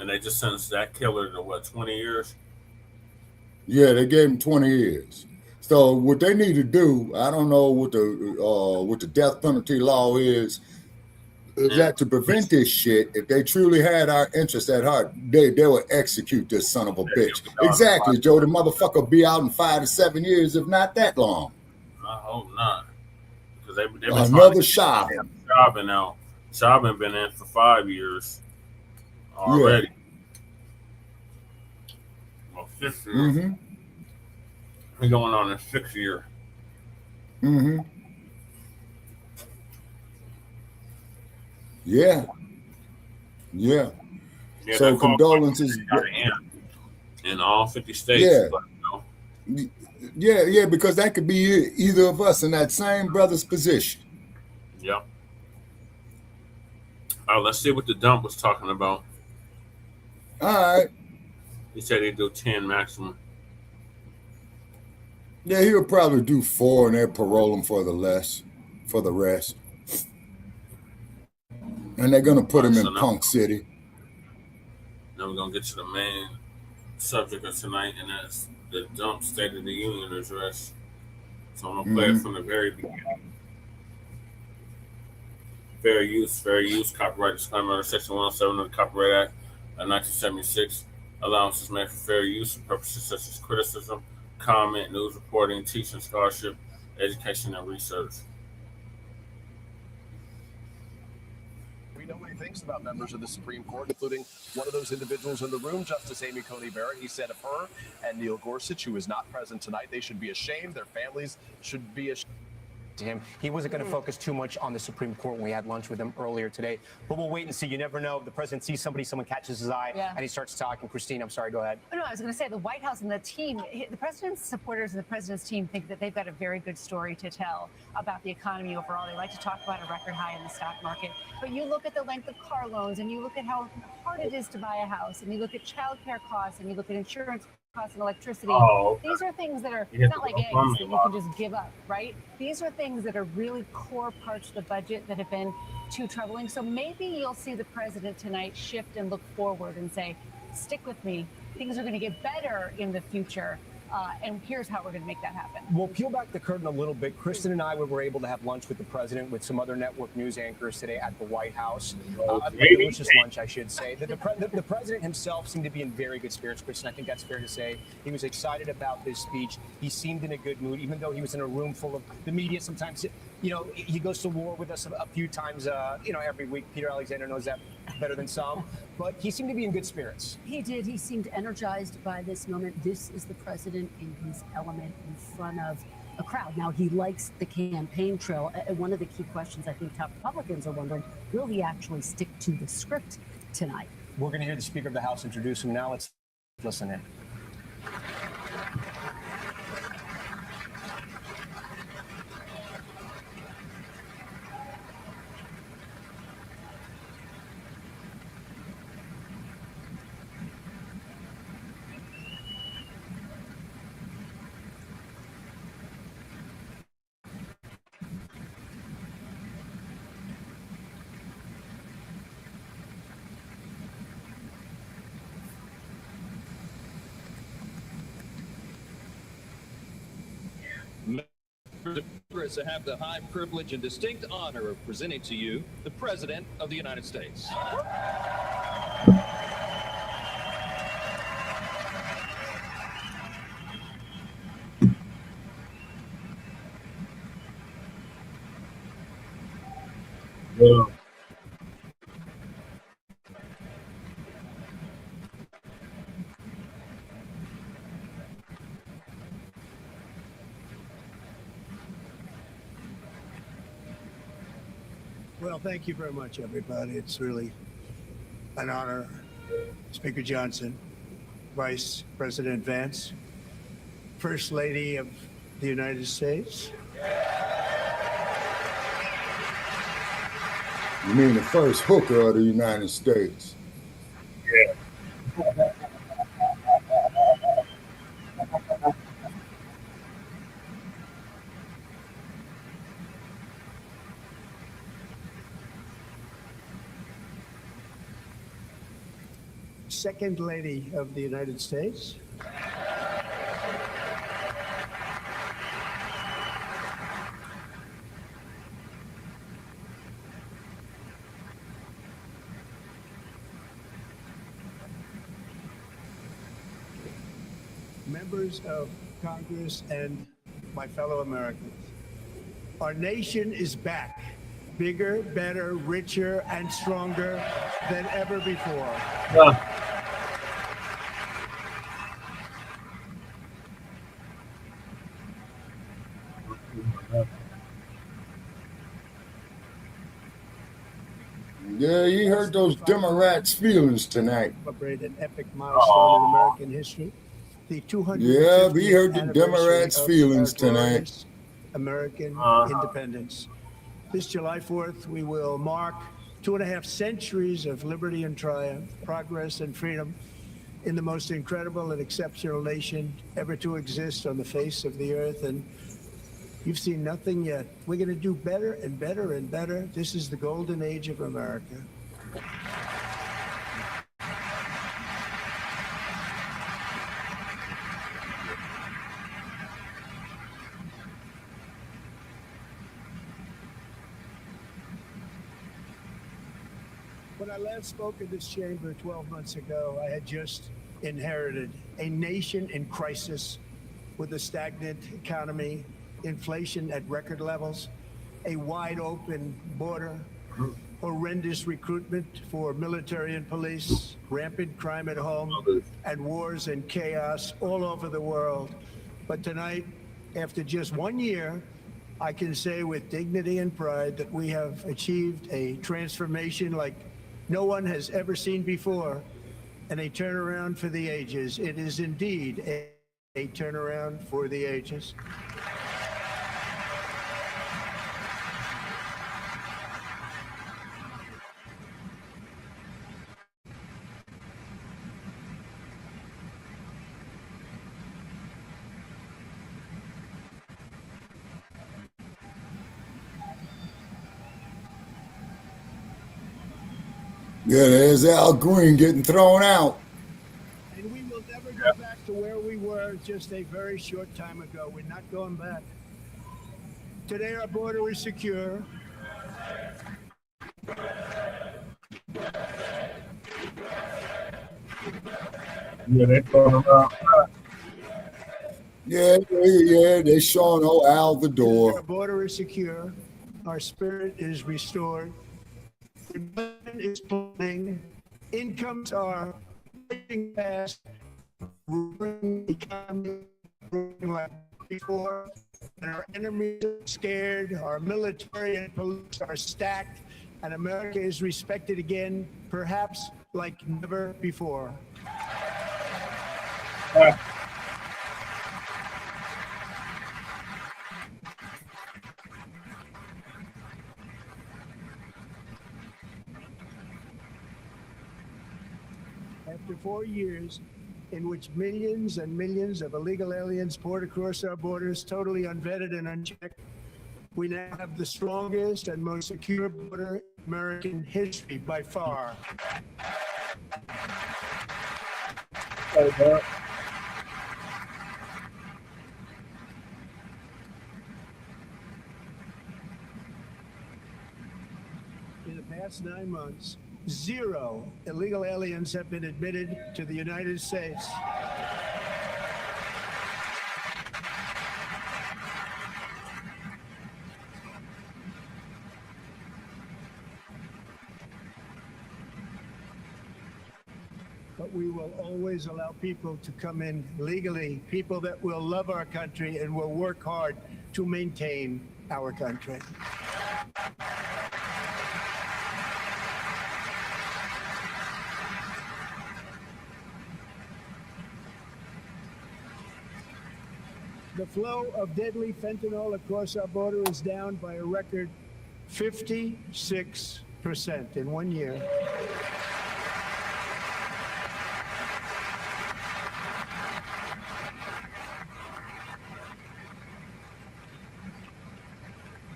And they just sentenced that killer to what, 20 years? Yeah, they gave him 20 years. So what they need to do, I don't know what the death penalty law is that to prevent this shit, if they truly had our interests at heart, they would execute this son of a bitch. Exactly, Joe. The motherfucker will be out in 5 to 7 years, if not that long. I hope not. Because they've been another Chauvin. Chauvin been in for 5 years already. Yeah. Well, 5th year. Mm-hmm. We're going on a 6th year. Mm-hmm. Yeah. Yeah. So condolences. In all 50 states. Yeah. But, Yeah, because that could be either of us in that same brother's position. Yep. All right, let's see what the dump was talking about. All right. He said he'd do 10 maximum. Yeah, he'll probably do 4 and they'll parole him for the rest. And they're gonna put him in Punk City. Now we're gonna get to the main subject of tonight, and that's the dump State of the Union address. So I'm gonna play it from the very beginning. Fair use, copyright disclaimer under Section 107 of the Copyright Act of 1976. Allowances made for fair use for purposes such as criticism, comment, news reporting, teaching, scholarship, education, and research. We know what he thinks about members of the Supreme Court, including one of those individuals in the room, Justice Amy Coney Barrett. He said of her and Neil Gorsuch, who is not present tonight, they should be ashamed. Their families should be ashamed. To him. He wasn't going to focus too much on the Supreme Court when we had lunch with him earlier today. But we'll wait and see. You never know. The president sees somebody, someone catches his eye, and he starts talking. Christine, I'm sorry, go ahead. No, I was going to say the White House and the team, the president's supporters and the president's team think that they've got a very good story to tell about the economy overall. They like to talk about a record high in the stock market. But you look at the length of car loans, and you look at how hard it is to buy a house, and you look at child care costs, and you look at insurance costs and electricity. These are things that are not like eggs that you can just give up, right? These are things that are really core parts of the budget that have been too troubling. So maybe you'll see the president tonight shift and look forward and say, stick with me. Things are going to get better in the future. And here's how we're going to make that happen. We'll peel back the curtain a little bit. Kristen and I were able to have lunch with the president with some other network news anchors today at the White House. A delicious lunch, I should say. The president himself seemed to be in very good spirits, Kristen. I think that's fair to say. He was excited about this speech. He seemed in a good mood, even though he was in a room full of the media. Sometimes, he goes to war with us a few times, every week. Peter Alexander knows that better than some. But he seemed to be in good spirits. He did. He seemed energized by this moment. This is the president in his element in front of a crowd. Now, he likes the campaign trail. One of the key questions I think top Republicans are wondering, will he actually stick to the script tonight? We're going to hear the Speaker of the House introduce him now. Let's listen in. Members have the high privilege and distinct honor of presenting to you the President of the United States. Yeah. Well, thank you very much, everybody. It's really an honor. Speaker Johnson, Vice President Vance, First Lady of the United States. You mean the first hooker of the United States? Yeah. Second Lady of the United States. Members of Congress and my fellow Americans, our nation is back, bigger, better, richer, and stronger than ever before. Yeah, you heard those Democrats' feelings tonight. Celebrate an epic milestone in American history. The 250th Yeah, we heard the anniversary Democrats' of feelings our tonight. glorious American independence. This July 4th, we will mark 2.5 centuries of liberty and triumph, progress and freedom in the most incredible and exceptional nation ever to exist on the face of the earth. And you've seen nothing yet. We're going to do better and better and better. This is the golden age of America. When I last spoke in this chamber 12 months ago, I had just inherited a nation in crisis with a stagnant economy, inflation at record levels, a wide open border, horrendous recruitment for military and police, rampant crime at home, and wars and chaos all over the world. But tonight, after just 1 year, I can say with dignity and pride that we have achieved a transformation like no one has ever seen before, and a turnaround for the ages. It is indeed a turnaround for the ages. Yeah, there's Al Green getting thrown out. And we will never go back to where we were just a very short time ago. We're not going back. Today our border is secure. Yeah, they throwing him out. Yeah, they're showing Al the door. Our border is secure. Our spirit is restored. Employment is plummeting. Incomes are rising fast. Ruling economy growing like before. And our enemies are scared. Our military and police are stacked. And America is respected again, perhaps like never before. After 4 years in which millions and millions of illegal aliens poured across our borders, totally unvetted and unchecked, we now have the strongest and most secure border in American history by far. In the past 9 months, 0 illegal aliens have been admitted to the United States. But we will always allow people to come in legally, people that will love our country and will work hard to maintain our country. The flow of deadly fentanyl across our border is down by a record 56% in 1 year.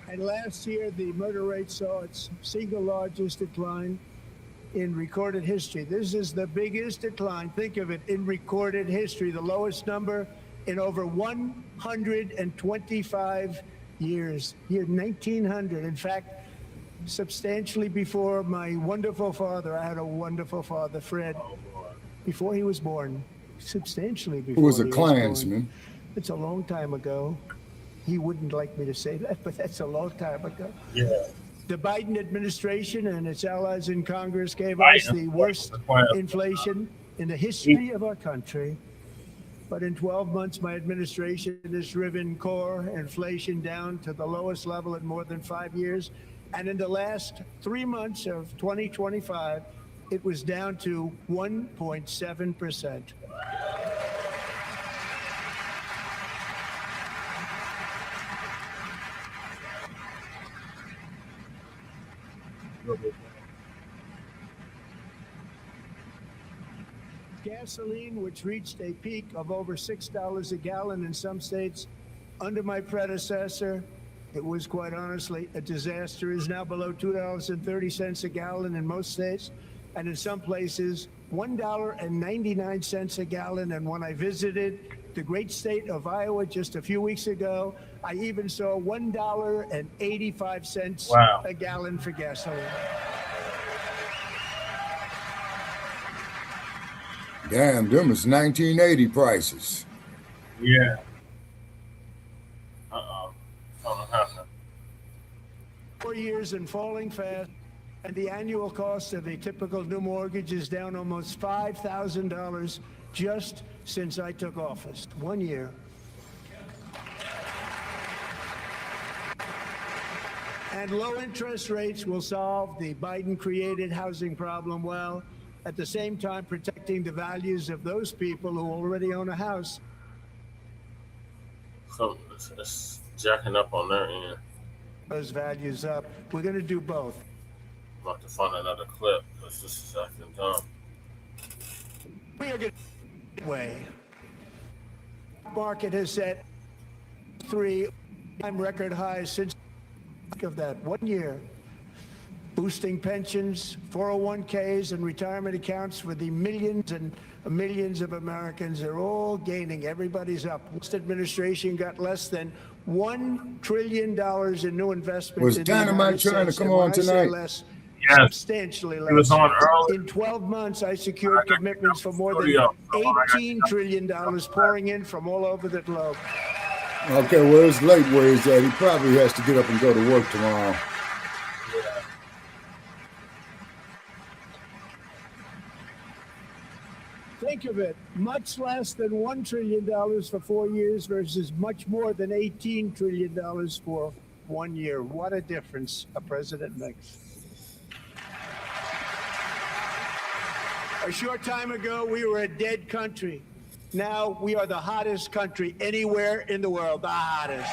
And last year, the murder rate saw its single largest decline in recorded history. This is the biggest decline, think of it, in recorded history, the lowest number in over 125 years, year 1900. In fact, substantially before my wonderful father, I had a wonderful father, Fred, before he was born, substantially before He was a born. Klansman. It's a long time ago. He wouldn't like me to say that, but that's a long time ago. Yeah. The Biden administration and its allies in Congress gave us the worst inflation in the history of our country. But in 12 months, my administration has driven core inflation down to the lowest level in more than 5 years. And in the last 3 months of 2025, it was down to 1.7%. Gasoline, which reached a peak of over $6 a gallon in some states under my predecessor, it was quite honestly a disaster, is now below $2.30 a gallon in most states, and in some places $1.99 a gallon. And when I visited the great state of Iowa just a few weeks ago, I even saw $1.85 a gallon for gasoline. Damn, them is 1980 prices. Yeah. Something happened. 4 years and falling fast, and the annual cost of a typical new mortgage is down almost $5,000 just since I took office. 1 year. And low interest rates will solve the Biden-created housing problem well, at the same time protecting the values of those people who already own a house. So it's jacking up on their end. Those values up. We're going to do both. I'm about to find another clip because this is acting dumb. We are going to way. Market has set 3-time record highs since of that 1 year, boosting pensions, 401ks, and retirement accounts for the millions and millions of Americans. They're all gaining. Everybody's up. This administration got less than $1 trillion in new investments. Was Dynamite trying to come on tonight? Less, yes. Substantially less. He was on early. In 12 months, I secured commitments for more than $18 trillion pouring in from all over the globe. Okay, well, it's late where he's at. He probably has to get up and go to work tomorrow. Think of it, much less than $1 trillion for 4 years versus much more than $18 trillion for 1 year. What a difference a president makes. A short time ago, we were a dead country. Now we are the hottest country anywhere in the world, the hottest.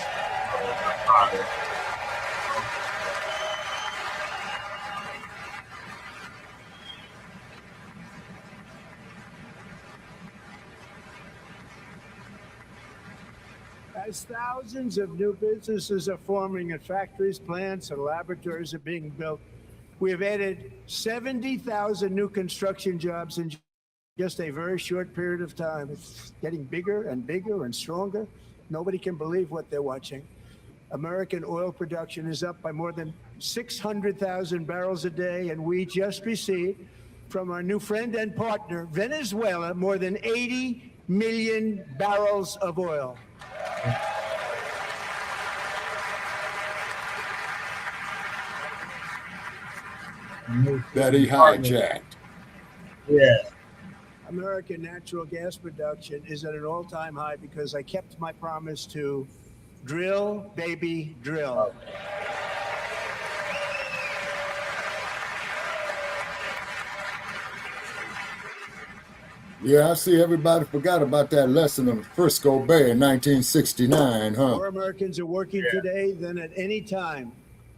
As thousands of new businesses are forming at factories, plants, and laboratories are being built, we have added 70,000 new construction jobs in just a very short period of time. It's getting bigger and bigger and stronger. Nobody can believe what they're watching. American oil production is up by more than 600,000 barrels a day, and we just received from our new friend and partner, Venezuela, more than 80 million barrels of oil. That he hijacked. Yeah. American natural gas production is at an all-time high because I kept my promise to drill, baby, drill. Yeah, I see everybody forgot about that lesson in Frisco Bay in 1969, huh? More Americans are working today than at any time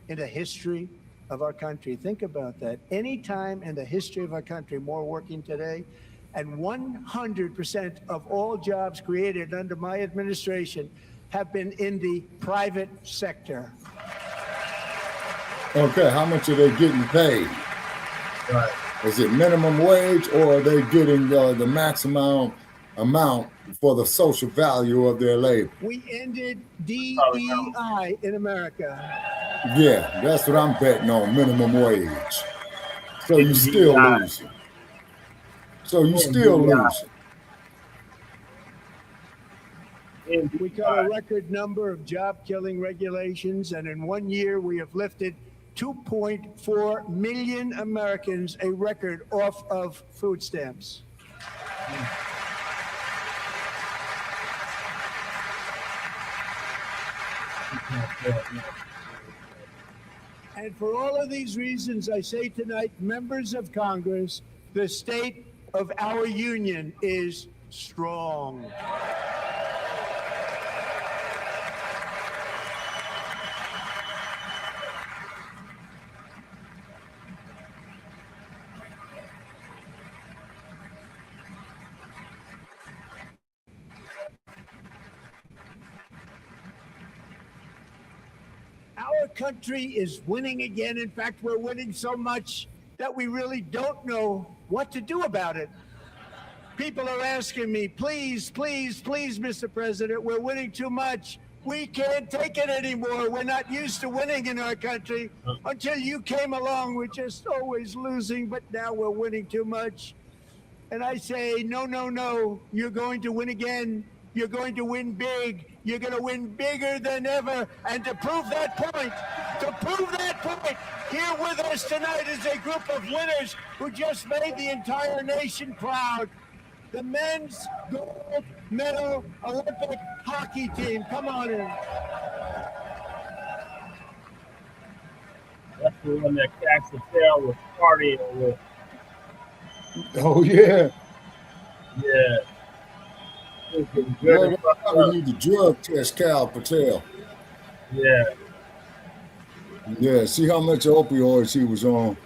in the history of our country. Think about that. Any time in the history of our country, more working today. And 100% of all jobs created under my administration have been in the private sector. Okay, how much are they getting paid? Right. Is it minimum wage, or are they getting the maximum amount for the social value of their labor? We ended DEI in America. Yeah, that's what I'm betting on, minimum wage. So you still losing. So you still losing. We got a record number of job-killing regulations, and in 1 year we have lifted 2.4 million Americans, a record, off of food stamps. And for all of these reasons, I say tonight, members of Congress, the state of our union is strong. country is winning again. In fact, we're winning so much that we really don't know what to do about it. People are asking me, please, please, please, Mr. President, we're winning too much. We can't take it anymore. We're not used to winning in our country. Until you came along, we're just always losing, but now we're winning too much. And I say, no, no, no, you're going to win again. You're going to win big. You're going to win bigger than ever. And to prove that point, here with us tonight is a group of winners who just made the entire nation proud. The men's gold medal Olympic hockey team. Come on in. That's the one that Caxatel was partying with. Oh, yeah. Yeah. No, we need to drug test Cal Patel. Yeah. Yeah, see how much opioids he was on.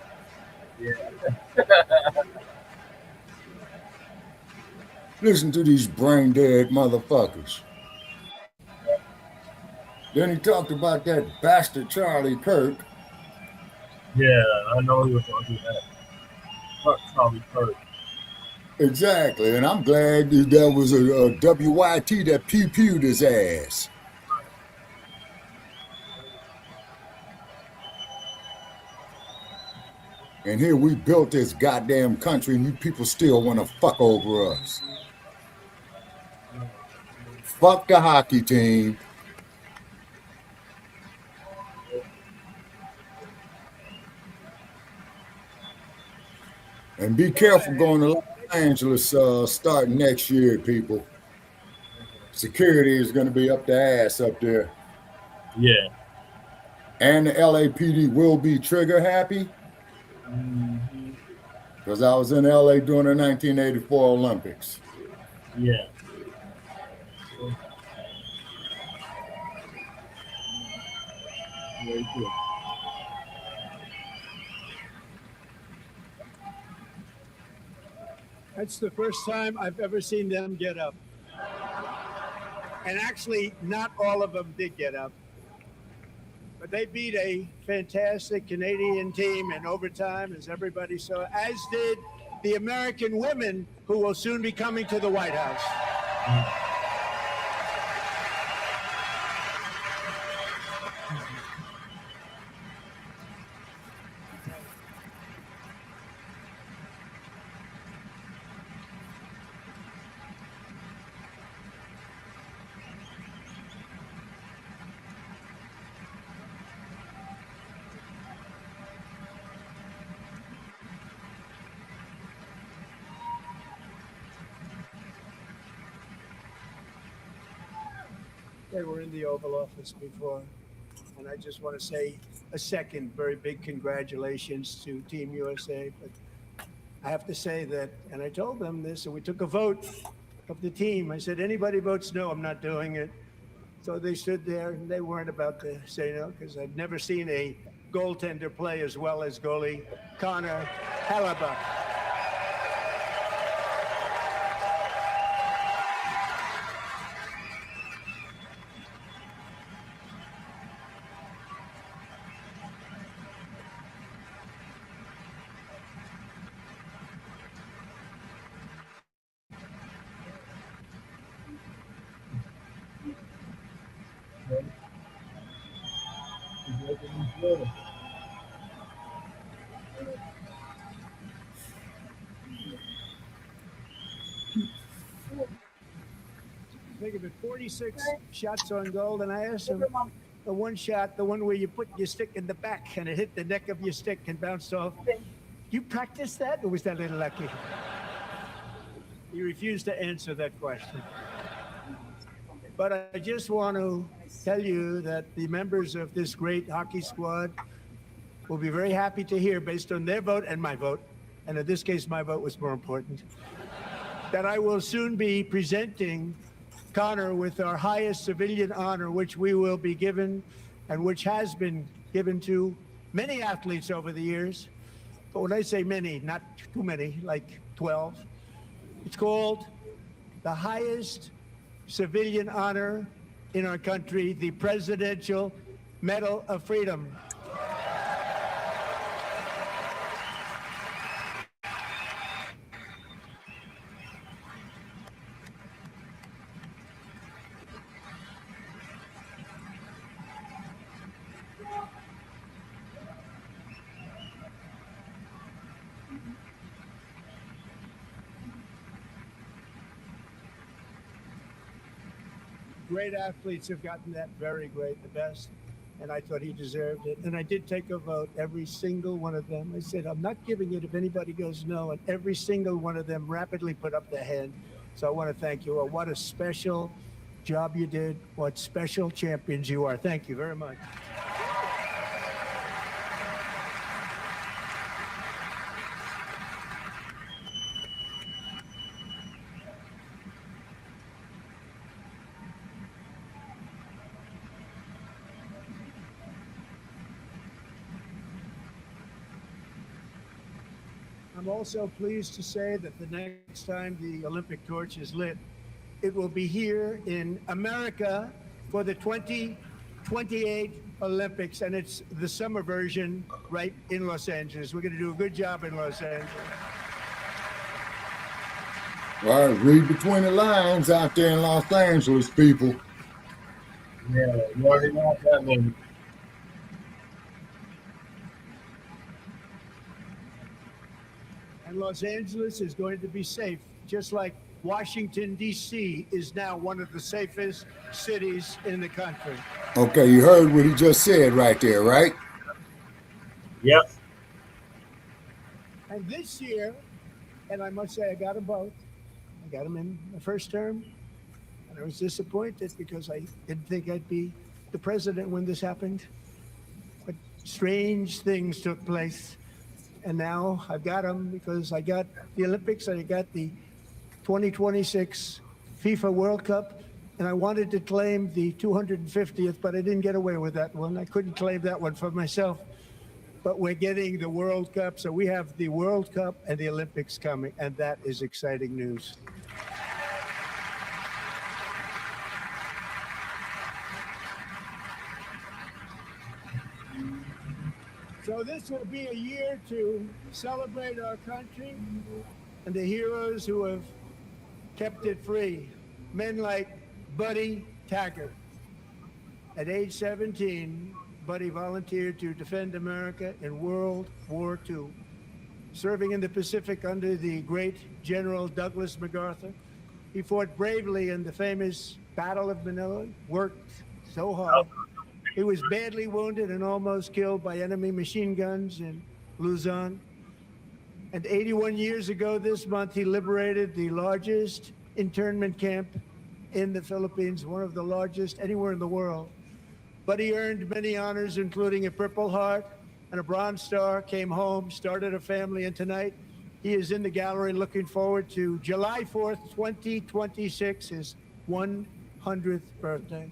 Yeah. Listen to these brain dead motherfuckers. Then he talked about that bastard Charlie Kirk. Yeah, I know he was going to do that. Fuck Charlie Kirk. Exactly, and I'm glad that was a WYT that pew-pewed his ass. And here we built this goddamn country, and you people still want to fuck over us. Fuck the hockey team. And be careful going to Los Angeles starting next year, people. Security is going to be up the ass up there. Yeah. And the LAPD will be trigger happy. Because I was in LA during the 1984 Olympics. Yeah. Very good. That's the first time I've ever seen them get up. And actually, not all of them did get up. But they beat a fantastic Canadian team in overtime, as everybody saw, as did the American women who will soon be coming to the White House. They were in the Oval Office before, and I just want to say a second very big congratulations to Team USA. But I have to say that, and I told them this, and we took a vote of the team. I said, anybody votes no, I'm not doing it. So they stood there, and they weren't about to say no, because I've never seen a goaltender play as well as goalie Connor Hellebuck. Think of it, 46 shots on goal, and I asked him, the one shot, the one where you put your stick in the back and it hit the neck of your stick and bounced off. You practiced that, or was that a little lucky? He refused to answer that question. But I just want to tell you that the members of this great hockey squad will be very happy to hear, based on their vote and my vote, and in this case, my vote was more important, that I will soon be presenting Connor with our highest civilian honor, which we will be given and which has been given to many athletes over the years. But when I say many, not too many, like 12, it's called the highest civilian honor in our country, the Presidential Medal of Freedom. Great athletes have gotten that, very great, the best, and I thought he deserved it. And I did take a vote, every single one of them. I said, I'm not giving it if anybody goes no, and every single one of them rapidly put up their hand. So I want to thank you. Well, what a special job you did. What special champions you are. Thank you very much. I'm also pleased to say that the next time the Olympic torch is lit, it will be here in America for the 2028 Olympics, and it's the summer version right in Los Angeles. We're going to do a good job in Los Angeles. All right, read between the lines out there in Los Angeles, people. Yeah, you already know what that means. And Los Angeles is going to be safe, just like Washington, D.C. is now one of the safest cities in the country. Okay, you heard what he just said right there, right? Yep. And this year, and I must say I got them both. I got them in the first term, and I was disappointed because I didn't think I'd be the president when this happened. But strange things took place. And now I've got them because I got the Olympics and I got the 2026 FIFA World Cup. And I wanted to claim the 250th, but I didn't get away with that one. I couldn't claim that one for myself. But we're getting the World Cup. So we have the World Cup and the Olympics coming. And that is exciting news. So this will be a year to celebrate our country and the heroes who have kept it free. Men like Buddy Taggart. At age 17, Buddy volunteered to defend America in World War II, serving in the Pacific under the great General Douglas MacArthur. He fought bravely in the famous Battle of Manila, worked so hard. He was badly wounded and almost killed by enemy machine guns in Luzon. And 81 years ago this month, he liberated the largest internment camp in the Philippines, one of the largest anywhere in the world. But he earned many honors, including a Purple Heart and a Bronze Star, came home, started a family, and tonight he is in the gallery looking forward to July 4th, 2026, his 100th birthday.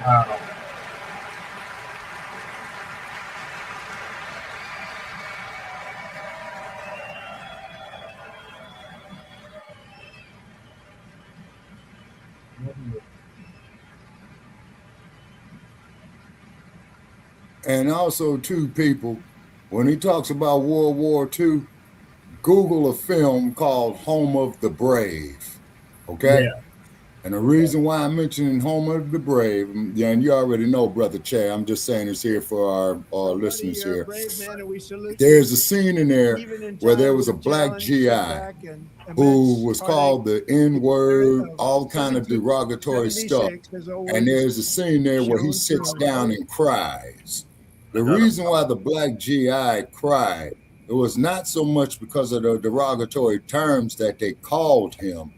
Wow. And also, too, people, when he talks about World War II, Google a film called Home of the Brave, okay? Yeah. And the reason why I'm mentioning Home of the Brave, and you already know, Brother Che, I'm just saying this here for our listeners here. There's a scene in there where there was a black GI who was called the N-word, all kind of derogatory stuff. And there's a scene there where he sits down and cries. The reason why the black GI cried, it was not so much because of the derogatory terms that they called him.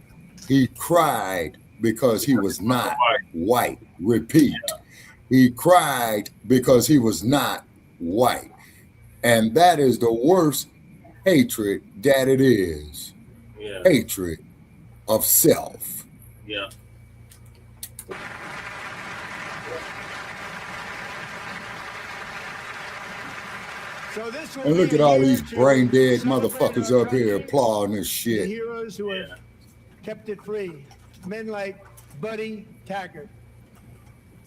He cried because he was not white. Repeat. He cried because he was not white. And that is the worst hatred that it is. Yeah. Hatred of self. Yeah. So this will And look be at a all year these to brain dead celebrate motherfuckers our up here country, applauding this the shit. heroes who have kept it free. Men like Buddy Taggart.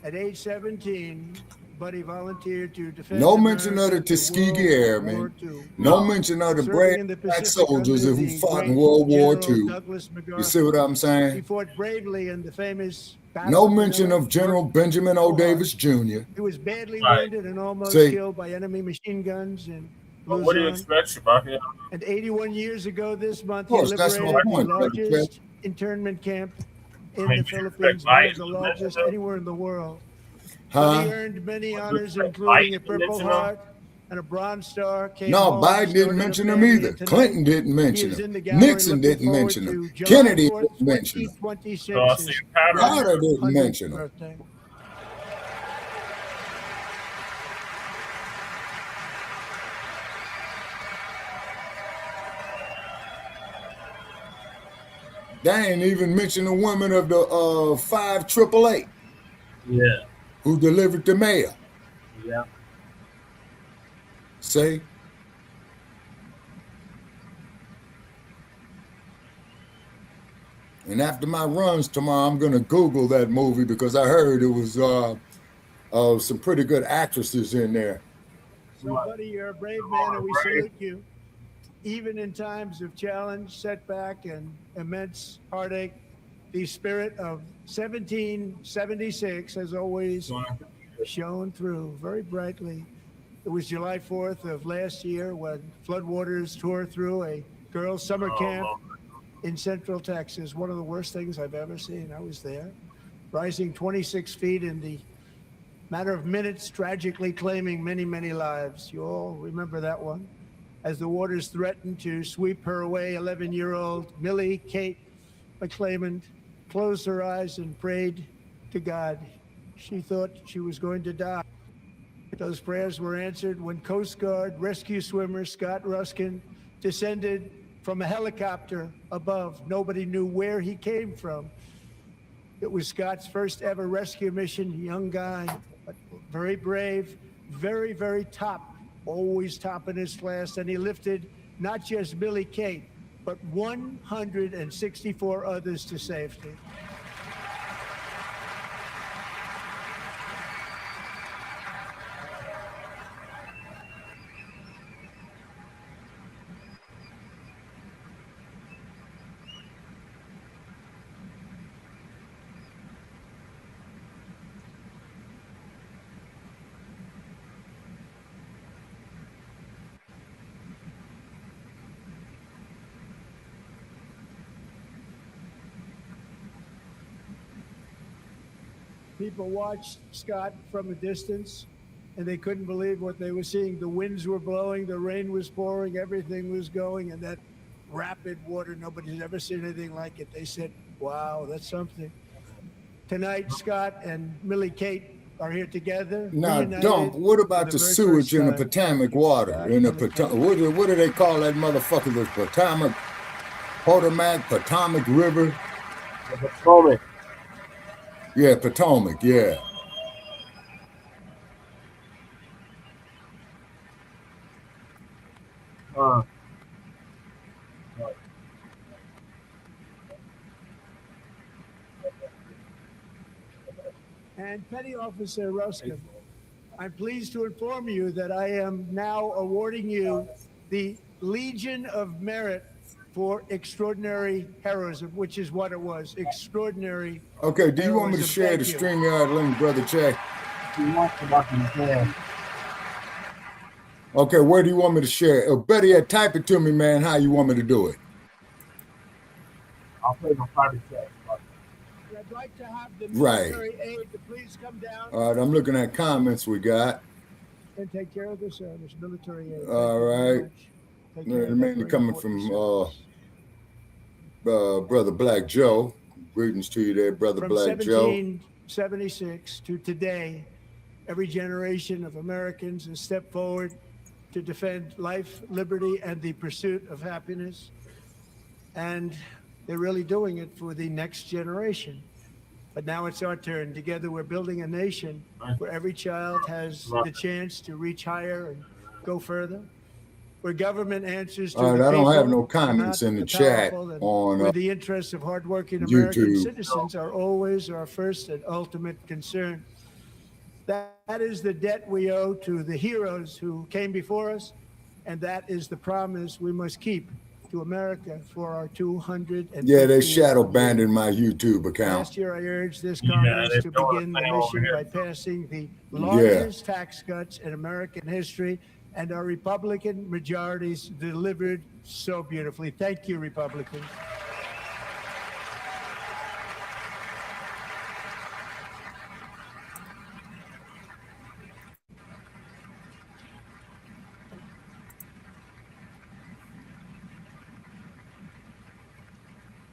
At age 17, Buddy volunteered to defend No mention of the America Tuskegee in World War Airmen. II. No mention of the Serving brave in the black Pacific soldiers under who the fought in great World War General II. Douglas You see what I'm He saying? fought bravely in the famous Battle No of mention Manila. of General Benjamin O. Davis Jr. He was badly Right. wounded and almost See. killed by enemy machine guns in But what do you Luzon. expect, Shabaka? And 81 years ago this month, Of he course, that's my liberated the point, brother largest internment camp in I mean, the do you expect Philippines, one of the Biden to largest mention them? anywhere in the world. Huh? He earned many Do you honors, expect including a Biden to Purple mention them? Heart and a Bronze Star. Came No, home, Biden didn't started a mention them family, either. and tonight Clinton didn't he mention is in them. the gallery Nixon looking didn't forward mention them. to July Kennedy 4th, didn't mention them. 2026, So I see his a pattern. Carter didn't 100th mention them. birthday. They ain't even mention the women of the 5888 Yeah. who delivered the mail. Yeah. See? And after my runs tomorrow, I'm going to Google that movie because I heard it was some pretty good actresses in there. So, buddy, you're a brave man, and we salute you. Even in times of challenge, setback, and immense heartache, the spirit of 1776 has always shone through very brightly. It was July 4th of last year when floodwaters tore through a girls' summer camp in Central Texas. One of the worst things I've ever seen. I was there, rising 26 feet in the matter of minutes, tragically claiming many, many lives. You all remember that one. As the waters threatened to sweep her away, 11-year-old Millie Kate McClelland closed her eyes and prayed to God. She thought she was going to die. Those prayers were answered when Coast Guard rescue swimmer Scott Ruskin descended from a helicopter above. Nobody knew where he came from. It was Scott's first ever rescue mission. Young guy, but very brave, very, very top, always top in his class. And he lifted not just Millie Kate, but 164 others to safety. People watched Scott from a distance, and they couldn't believe what they were seeing. The winds were blowing, the rain was pouring, everything was going, and that rapid water, nobody's ever seen anything like it. They said, wow, that's something. Tonight, Scott and Millie Kate are here together. Now, reunited dump. What about for the very sewage first in the time. Potomac water? In the Potomac, what do they call that motherfucker? The Potomac River. Potomac. Yeah, Potomac. Yeah. And Petty Officer Ruskin, I'm pleased to inform you that I am now awarding you the Legion of Merit for extraordinary heroism, which is what it was, extraordinary. Okay, do you want me to heroism. share the Thank you. StreamYard link, Brother Che? Okay, where do you want me to share it? Or better yet, type it to me, man, how you want me to do it. I'll play my private chat. I'd like to have the Right. military aid to please come down All right, I'm looking at comments we got. and take care of the service, military aid. All right. Mainly coming from Brother Black Joe. Greetings to you there, Brother From Black Joe. 1776 to today, every generation of Americans has stepped forward to defend life, liberty, and the pursuit of happiness. And they're really doing it for the next generation. But now it's our turn. Together, we're building a nation where every child has the chance to reach higher and go further. Where government answers to All right, the I don't have people, no comments not in the chat powerful, and on where the interests of hardworking American YouTube. citizens are always our first and ultimate concern. That is the debt we owe to the heroes who came before us, and that is the promise we must keep to America for our 200. Yeah, they shadow banned in my YouTube account. Last year, I urged this Congress to begin the mission by passing the largest tax cuts in American history, and our Republican majorities delivered so beautifully. Thank you, Republicans.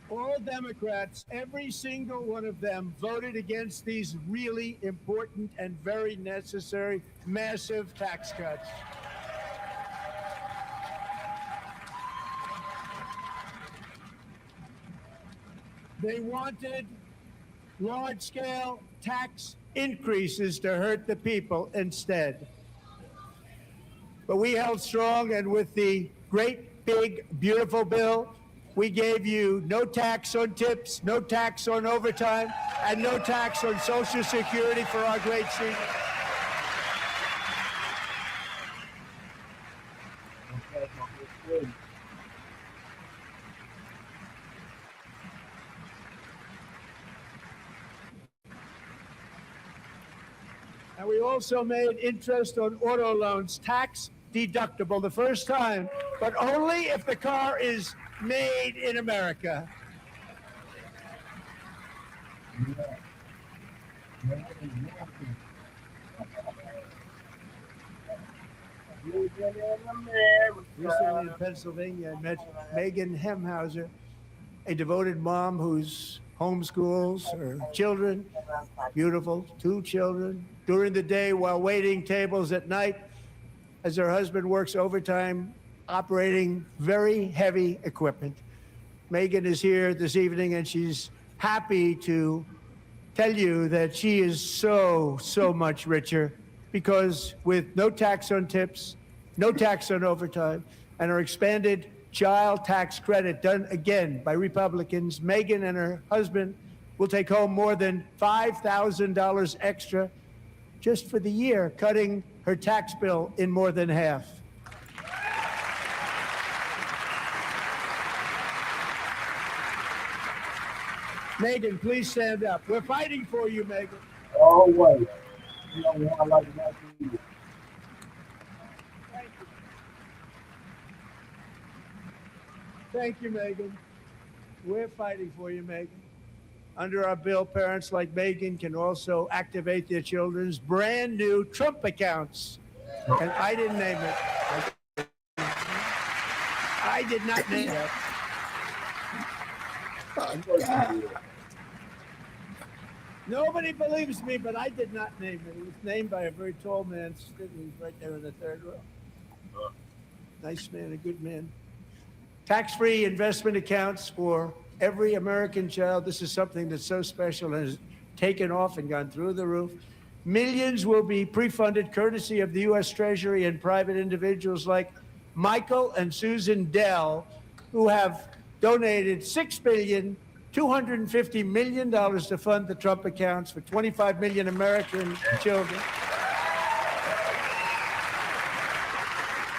All Democrats, every single one of them, voted against these really important and very necessary massive tax cuts. They wanted large-scale tax increases to hurt the people instead. But we held strong, and with the great, big, beautiful bill, we gave you no tax on tips, no tax on overtime, and no tax on Social Security for our great seniors. And we also made interest on auto loans tax deductible the first time, but only if the car is made in America. Recently in Pennsylvania, I met Megan Hemhauser, a devoted mom who's homeschools her children, beautiful, 2 children, during the day while waiting tables at night as her husband works overtime operating very heavy equipment. Megan is here this evening, and she's happy to tell you that she is so much richer because with no tax on tips, no tax on overtime, and her expanded child tax credit done again by Republicans, Megan and her husband will take home more than $5,000 extra just for the year, cutting her tax bill in more than half. Megan, please stand up. We're fighting for you, Megan. Always. You know, I like that for you. Thank you, Megan. We're fighting for you, Megan. Under our bill, parents like Megan can also activate their children's brand new Trump accounts. And I didn't name it. I did not name it. Nobody believes me, but I did not name it. It was named by a very tall man sitting right there in the third row. Nice man, a good man. Tax-free investment accounts for every American child. This is something that's so special and has taken off and gone through the roof. Millions will be pre-funded courtesy of the U.S. Treasury and private individuals like Michael and Susan Dell, who have donated $6.25 billion to fund the Trump accounts for 25 million American children.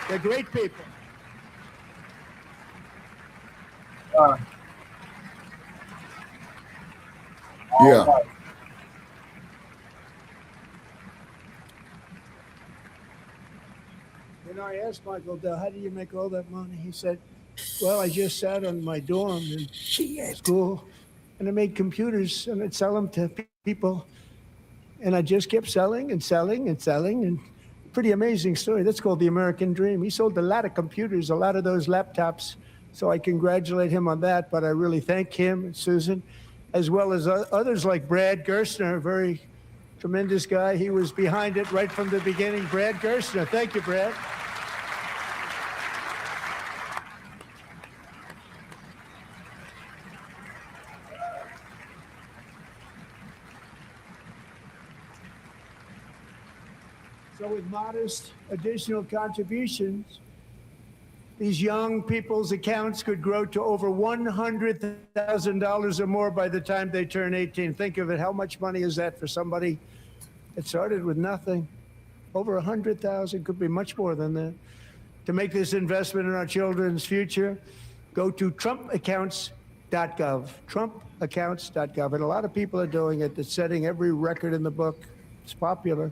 They're great people. Yeah. You know, I asked Michael Dell, how do you make all that money? He said, well, I just sat on my dorm in school and I made computers and I'd sell them to people. And I just kept selling and selling and selling. And pretty amazing story. That's called the American dream. He sold a lot of computers, a lot of those laptops. So I congratulate him on that. But I really thank him and Susan, as well as others like Brad Gerstner, a very tremendous guy. He was behind it right from the beginning. Brad Gerstner. Thank you, Brad. So with modest additional contributions, these young people's accounts could grow to over $100,000 or more by the time they turn 18. Think of it. How much money is that for somebody It started with nothing. Over 100,000, could be much more than that. To make this investment in our children's future, go to trumpaccounts.gov, trumpaccounts.gov. And a lot of people are doing it. It's setting every record in the book. It's popular.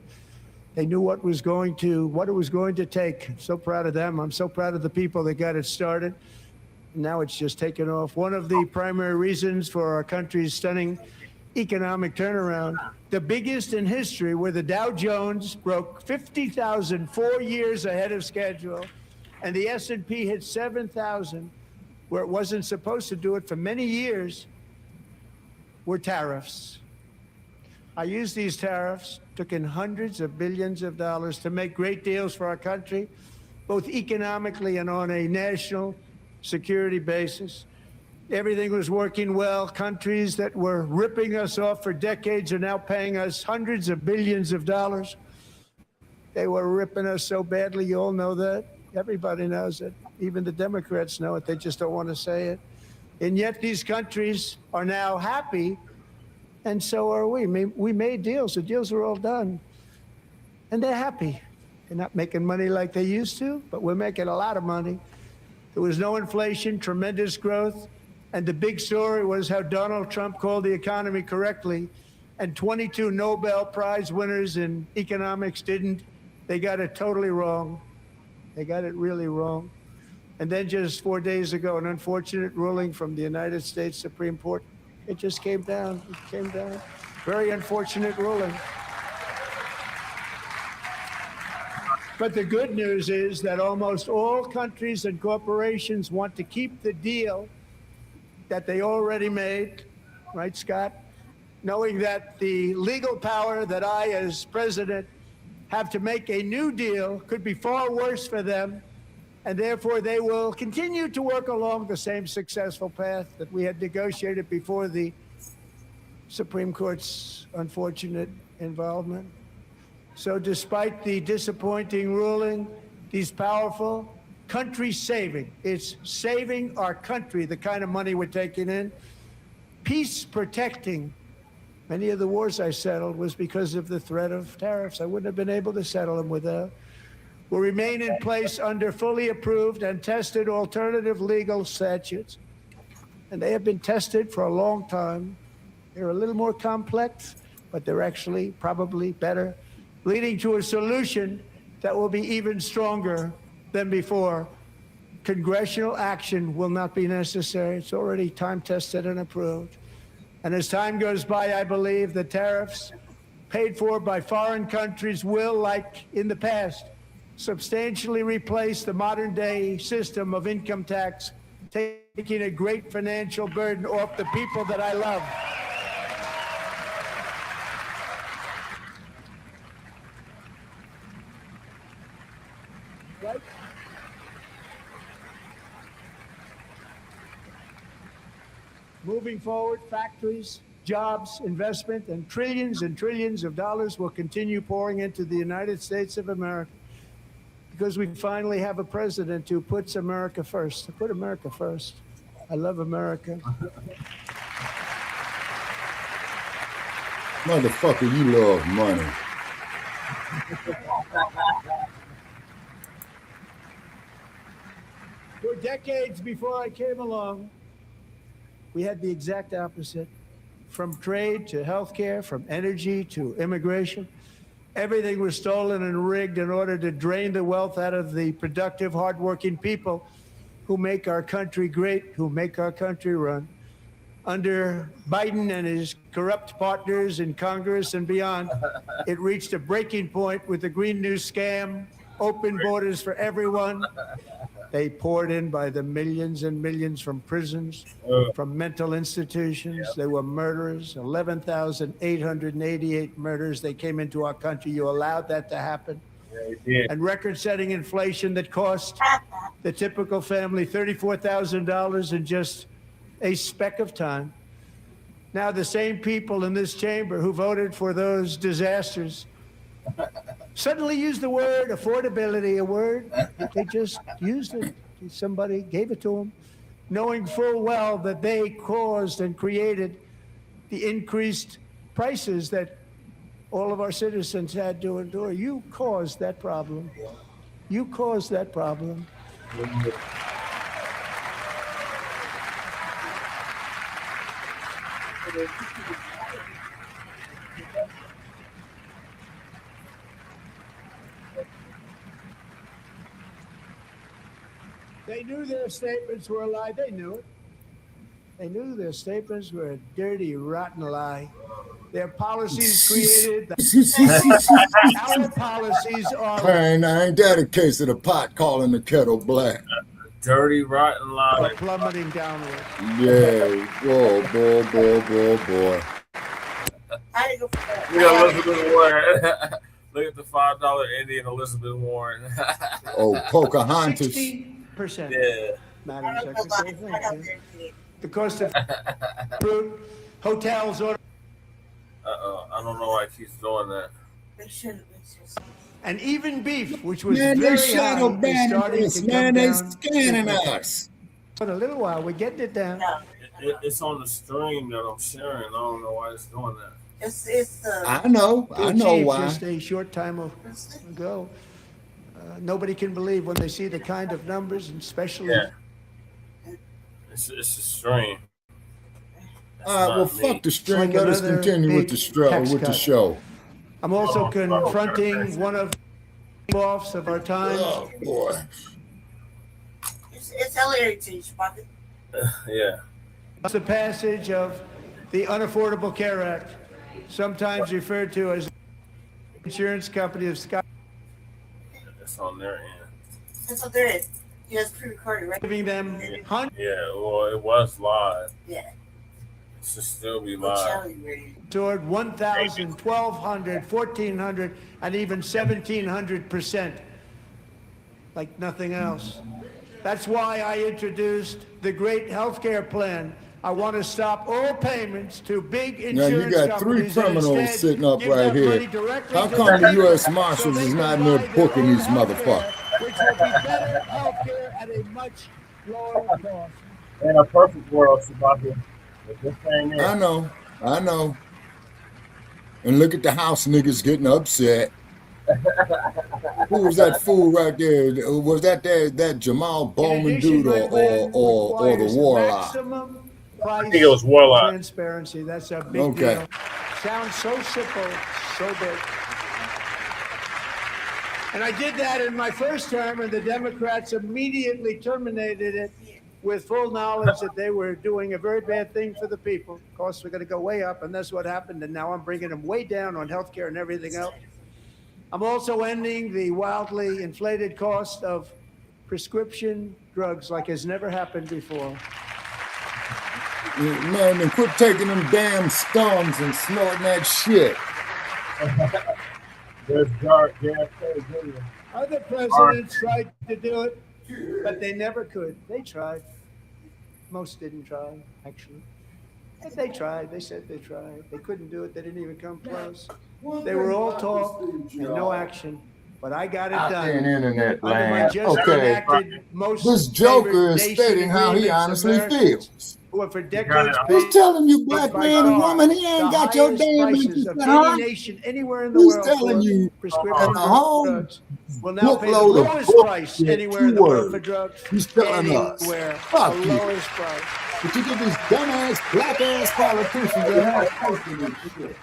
They knew what it was going to take. I'm so proud of them. I'm so proud of the people that got it started. Now it's just taken off. One of the primary reasons for our country's stunning economic turnaround, the biggest in history, where the Dow Jones broke 50,000 4 years ahead of schedule, and the S&P hit 7,000, where it wasn't supposed to do it for many years, were tariffs. I used these tariffs, took in hundreds of billions of dollars to make great deals for our country, both economically and on a national security basis. Everything was working well. Countries that were ripping us off for decades are now paying us hundreds of billions of dollars. They were ripping us so badly, you all know that. Everybody knows it. Even the Democrats know it. They just don't want to say it. And yet these countries are now happy, and so are we. We made deals. The deals are all done. And they're happy. They're not making money like they used to, but we're making a lot of money. There was no inflation, tremendous growth. And the big story was how Donald Trump called the economy correctly, and 22 Nobel Prize winners in economics didn't. They got it totally wrong. They got it really wrong. And then just 4 days ago, an unfortunate ruling from the United States Supreme Court. It just came down. It came down. Very unfortunate ruling. But the good news is that almost all countries and corporations want to keep the deal that they already made, right, Scott? Knowing that the legal power that I, as president, have to make a new deal could be far worse for them, and therefore they will continue to work along the same successful path that we had negotiated before the Supreme Court's unfortunate involvement. So despite the disappointing ruling, these powerful country saving, it's saving our country, the kind of money we're taking in, peace protecting. Many of the wars I settled was because of the threat of tariffs. I wouldn't have been able to settle them without. Will remain in place under fully approved and tested alternative legal statutes. And they have been tested for a long time. They're a little more complex, but they're actually probably better, leading to a solution that will be even stronger than before. Congressional action will not be necessary. It's already time tested and approved. And as time goes by, I believe the tariffs paid for by foreign countries will, like in the past, substantially replace the modern day system of income tax, taking a great financial burden off the people that I love. Right? Moving forward, factories, jobs, investment, and trillions of dollars will continue pouring into the United States of America because we finally have a president who puts America first. Put America first. I love America. Motherfucker, you love money. For decades before I came along, we had the exact opposite. From trade to healthcare, from energy to immigration, everything was stolen and rigged in order to drain the wealth out of the productive, hardworking people who make our country great, who make our country run. Under Biden and his corrupt partners in Congress and beyond, it reached a breaking point with the Green New scam, open borders for everyone. They poured in by the millions and millions from prisons, from mental institutions. They were murderers, 11,888 murders. They came into our country. You allowed that to happen. And record-setting inflation that cost the typical family $34,000 in just a speck of time. Now the same people in this chamber who voted for those disasters suddenly used the word affordability, a word they just used it. Somebody gave it to them, knowing full well that they caused and created the increased prices that all of our citizens had to endure. You caused that problem. You caused that problem. They knew their statements were a lie. They knew it. They knew their statements were a dirty, rotten lie. Their policies created our policies are. Man, ain't that a case of the pot calling the kettle black? Dirty, rotten lie. Plummeting downward. Yeah, boy. You know, Elizabeth Warren. Look at the $5 Indian Elizabeth Warren. Oh, Pocahontas. 60%. Yeah. Madam Secretary, thank you. The cost of fruit, hotels, or. I don't know why he keeps doing that. And even beef, which was Man, very they shadow high, is banning starting us, to man. come They down. scanning us. In a little while, we're getting it down. It's on the stream that I'm sharing. I don't know why it's doing that. I know why. Just a short time ago. Nobody can believe when they see the kind of numbers, and especially. Yeah. It's a stream. All right, well, fuck the stream. Let us continue with the show. I'm also confronting one of the offs of our time. Oh, boy. It's hilarious to you, Shabaka. Yeah. It's the passage of the Unaffordable Care Act, sometimes referred to as the insurance company of Scott. It's on their end. That's what there is. Yeah, it's pre-recorded, right? Giving them hundreds. Yeah, well, it was live. Yeah. It should still be live. Toward 1,000, 1,200, 1,400, and even 1,700%, like nothing else. That's why I introduced the great healthcare plan. I want to stop all payments to big Now insurance you got three companies and criminals instead sitting up give right that money here. directly How to come the people U.S. so Marshals they is can not in there buy their booking own these healthcare, motherfuckers? which will be better healthcare at a much lower cost. In a perfect world, Shabaka, if this ain't it. I know. And look at the house niggas getting upset. Who was that fool right there? Was that Jamal Bowman dude or the Warlock? I think it was Warlock. Transparency, that's a big deal. Sounds so simple, so big. And I did that in my first term, and the Democrats immediately terminated it with full knowledge that they were doing a very bad thing for the people. Of course, we're going to go way up, and that's what happened. And now I'm bringing them way down on health care and everything else. I'm also ending the wildly inflated cost of prescription drugs like has never happened before. Man, then quit taking them damn stones and snorting that shit. There's JFK Jr. Other presidents tried to do it, but they never could. They tried. Most didn't try, actually. But they tried. They said they tried. They couldn't do it. They didn't even come close. They were all talk and no action. But I got it done. In internet Under my land. just Okay. enacted most This Joker favored is nation stating how he agreements, honestly Americans feels. Who have for decades He's paid telling you, by black man and far woman, he ain't the got your highest damn prices interest of at any heart. nation anywhere in the He's world telling for you prescription a whole drugs will now pay the bookload of lowest price bullshit, anywhere in the world for 2 drugs. He's telling us. Anywhere, Fuck the you. lowest price. But you get these dumbass, black ass politicians that have faith in this shit.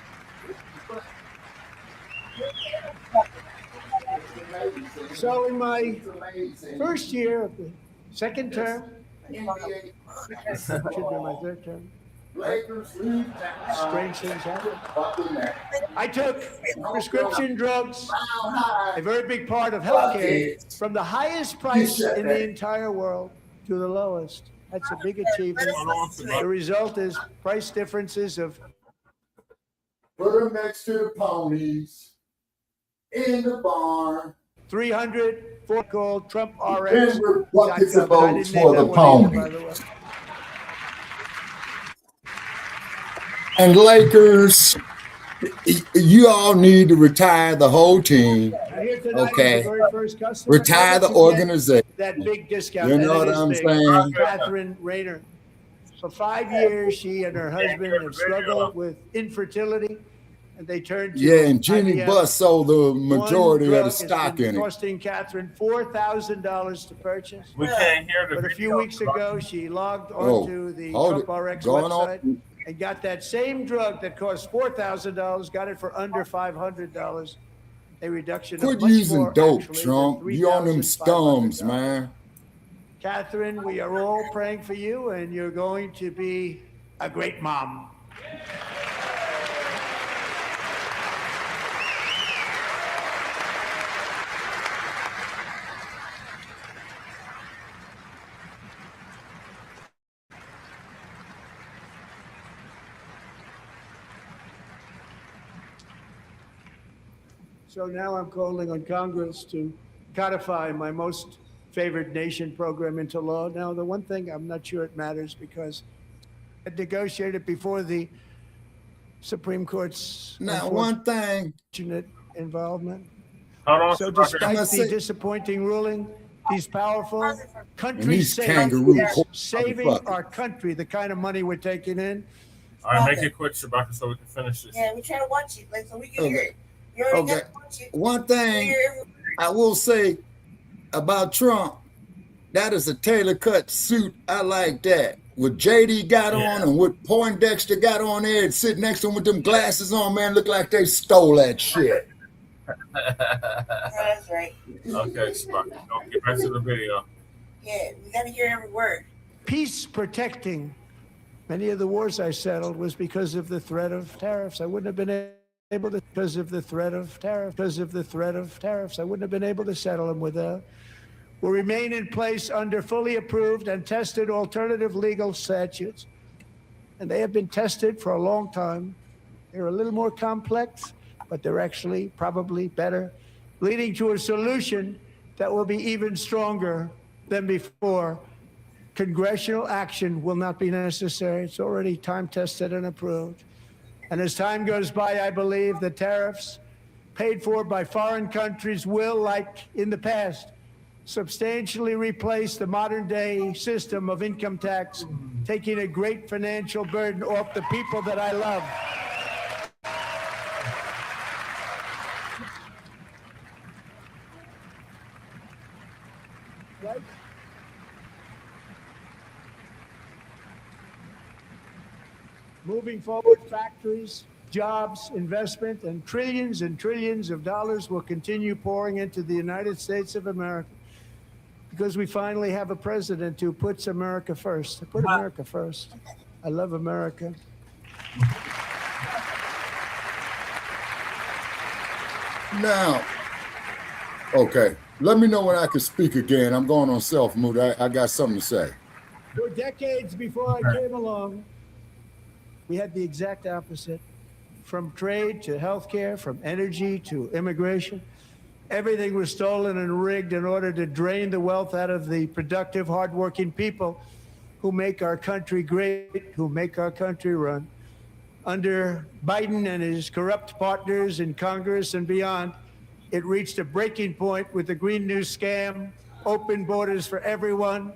So in my first year of the second term, should be my third term. Strange things happen. I took prescription drugs, a very big part of healthcare, from the highest price in the entire world to the lowest. That's a big achievement. The result is price differences of. Put them next to the ponies in the barn. 300 for called Trump RX. Denver buckets of votes for the pony. And Lakers, you all need to retire the whole team. Okay. Retire the organization. That big discount. You know what I'm saying? Catherine Rayner. For 5 years, she and her husband have struggled with infertility. and they turned to Yeah, and Jimmy IBM. Buss sold the majority One of the drug stock has been in it. costing Catherine $4,000 to purchase. We can't hear the But a few video. weeks ago, she logged Oh, onto the hold Trump it. RX Going website on. and got that same drug that cost $4,000, got it for under $500. A reduction Quit of much using more, dope, actually, than Trump. You on them $3,500. stums, man. Catherine, we are all praying for you, and you're going to be a great mom. So now I'm calling on Congress to codify my most favored nation program into law. Now, the one thing I'm not sure it matters because I negotiated before the Supreme Court's Now, one thing. unfortunate involvement. Hold on, So Shabaka. despite the say- disappointing ruling, these powerful And country these saving, kangaroo court saving motherfuckers. our country, the kind of money we're taking in. All right, make it quick, Shabaka, so we can finish this. Yeah, we try to watch it, like, so we can hear it. You already Okay. got to watch it. One thing I will say about Trump, that is a tailor cut suit. I like that. What JD got on and what Poindexter got on there and sitting next to him with them glasses on, man, look like they stole that shit. That's right. Okay, Shabaka. Don't get back to the video. Yeah, we got to hear every word. Peace protecting many of the wars I settled was because of the threat of tariffs. I wouldn't have been able to, because of the threat of tariffs, I wouldn't have been able to settle them without. Will remain in place under fully approved and tested alternative legal statutes. And they have been tested for a long time. They're a little more complex, but they're actually probably better, leading to a solution that will be even stronger than before. Congressional action will not be necessary. It's already time tested and approved. And as time goes by, I believe the tariffs paid for by foreign countries will, like in the past, substantially replace the modern day system of income tax, taking a great financial burden off the people that I love. Right? Moving forward, factories, jobs, investment, and trillions of dollars will continue pouring into the United States of America because we finally have a president who puts America first. I put America first. I love America. Now, okay, let me know when I can speak again. I'm going on self-mood. I got something to say. For decades before I came along, we had the exact opposite. From trade to healthcare, from energy to immigration, everything was stolen and rigged in order to drain the wealth out of the productive, hardworking people who make our country great, who make our country run. Under Biden and his corrupt partners in Congress and beyond, it reached a breaking point with the Green New scam, open borders for everyone.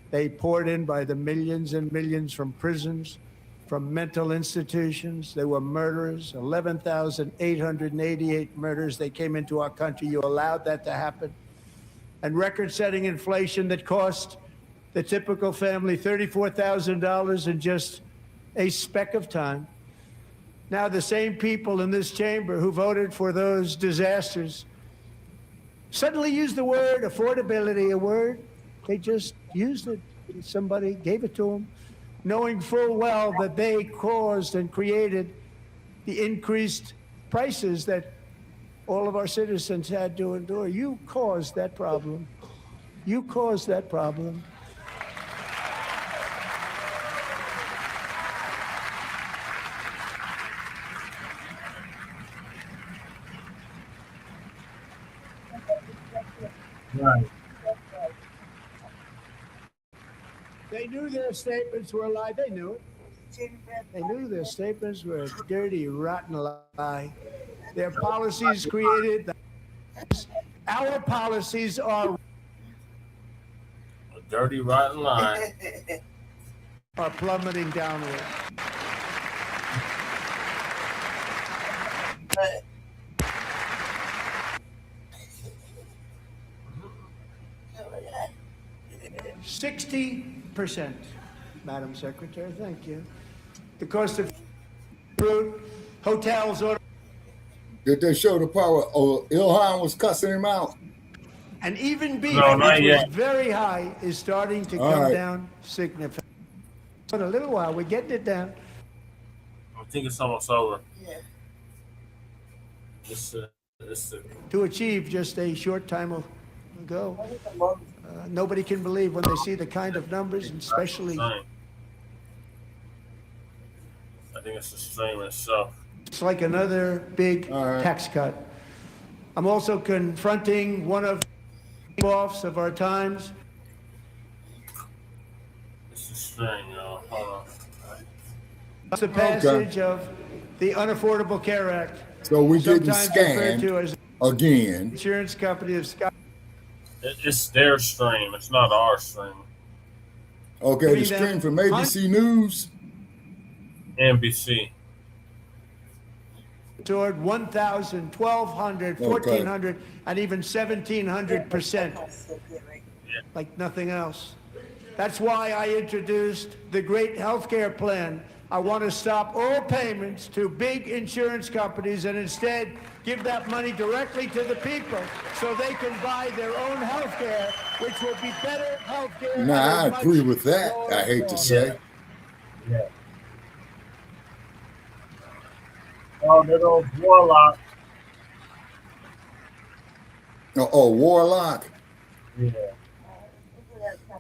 They poured in by the millions and millions from prisons, from mental institutions. They were murderers, 11,888 murders. They came into our country. You allowed that to happen. And record-setting inflation that cost the typical family $34,000 in just a speck of time. Now the same people in this chamber who voted for those disasters suddenly used the word affordability, a word. They just used it. Somebody gave it to them, knowing full well that they caused and created the increased prices that all of our citizens had to endure. You caused that problem. You caused that problem. Right. They knew their statements were a lie. They knew it. They knew their statements were a dirty, rotten lie. Their policies created. Our policies are A dirty, rotten lie. are plummeting downward. 60%, Madam Secretary. Thank you. The cost of fruit, hotels, Did they show the power? Oh, Ilhan was cussing him out. and even beef, No, not which yet. was very high, is starting to All come right. down significantly. In a little while, we're getting it down. I think it's almost over. Yeah. It's To achieve just a short time ago. Nobody can believe when they see the kind of numbers, and especially. I think it's the same itself. It's like another big tax cut. I'm also confronting one of the offs of our times. It's the same, y'all. Hold on. The passage of the Unaffordable Care Act. So we getting sometimes referred to scammed as again. insurance company of Scott. It's their stream. It's not our stream. Okay, the stream from ABC News. NBC. Toward 1,000, 1,200, 1,400, and even 1,700%. Like nothing else. That's why I introduced the great healthcare plan. I want to stop all payments to big insurance companies and instead give that money directly to the people so they can buy their own healthcare, which will be better healthcare. Nah, I agree with that. I hate to say. Yeah. Oh, there goes Warlock. Oh, Warlock. Yeah.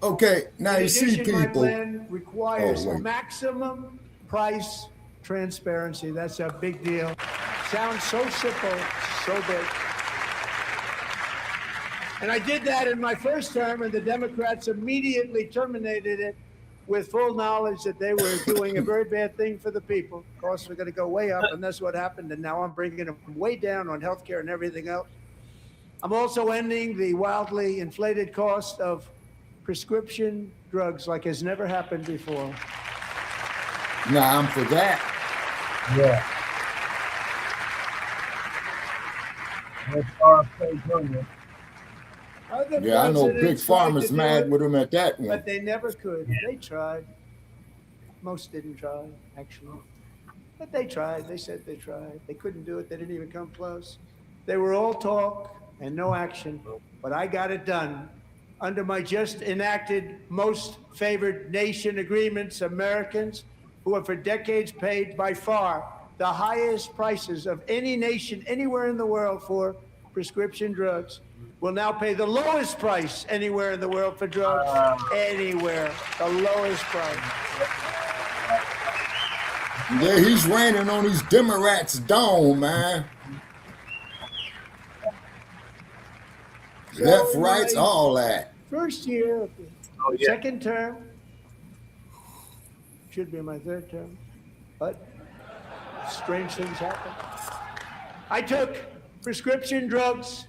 Okay, now In you see addition, my people. plan requires Oh, wait. maximum price transparency. That's a big deal. Sounds so simple, so big. And I did that in my first term, and the Democrats immediately terminated it with full knowledge that they were doing a very bad thing for the people. Costs were going to go way up, and that's what happened. And now I'm bringing them way down on healthcare and everything else. I'm also ending the wildly inflated cost of prescription drugs like has never happened before. Nah, I'm for that. Yeah. That's RFK Jr. Other Yeah, I know Big presidents tried Pharma's to do mad it, with him at that one. but they never could. They tried. Most didn't try, actually. But they tried. They said they tried. They couldn't do it. They didn't even come close. They were all talk and no action. But I got it done. Under my just enacted most favored nation agreements, Americans who have for decades paid by far the highest prices of any nation anywhere in the world for prescription drugs will now pay the lowest price anywhere in the world for drugs. Anywhere. The lowest price. Yeah, he's raining on these Democrats' dome, man. Left, rights, all that. First year of the second term, should be my third term, but strange things happen. I took prescription drugs,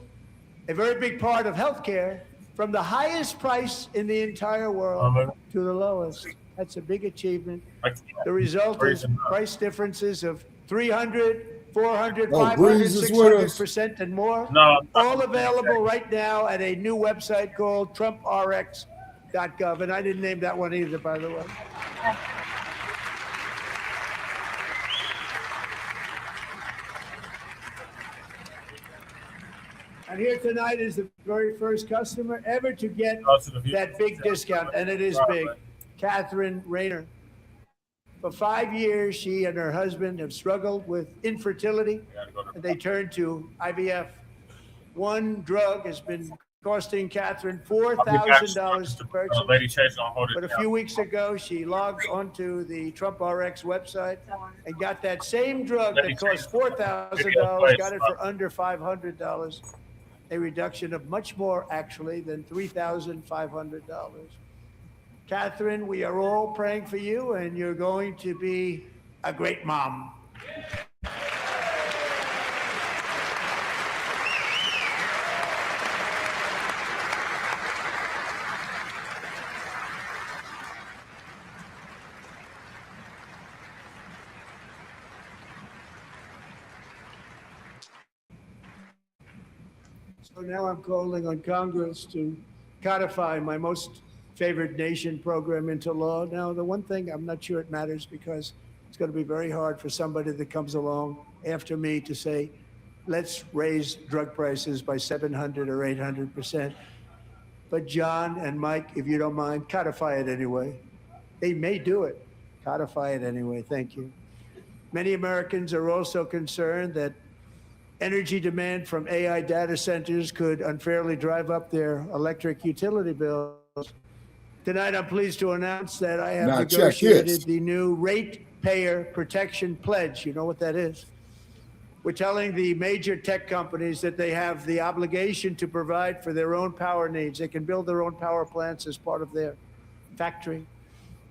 a very big part of healthcare, from the highest price in the entire world to the lowest. That's a big achievement. The result is price differences of 300, 400, 500, 600% and more. All available right now at a new website called TrumpRx.gov. And I didn't name that one either, by the way. And here tonight is the very first customer ever to get that big discount, and it is big. Catherine Rayner. For 5 years, she and her husband have struggled with infertility, and they turned to IVF. One drug has been costing Catherine $4,000 to purchase. But a few weeks ago, she logged onto the Trump RX website and got that same drug that cost $4,000, got it for under $500, a reduction of much more, actually, than $3,500. Catherine, we are all praying for you, and you're going to be a great mom. So now I'm calling on Congress to codify my most favored nation program into law. Now, the one thing I'm not sure it matters because it's going to be very hard for somebody that comes along after me to say, let's raise drug prices by 700 or 800%. But John and Mike, if you don't mind, codify it anyway. They may do it. Codify it anyway. Thank you. Many Americans are also concerned that energy demand from AI data centers could unfairly drive up their electric utility bills. Tonight, I'm pleased to announce that I have negotiated the new Ratepayer Protection Pledge. You know what that is? We're telling the major tech companies that they have the obligation to provide for their own power needs. They can build their own power plants as part of their factory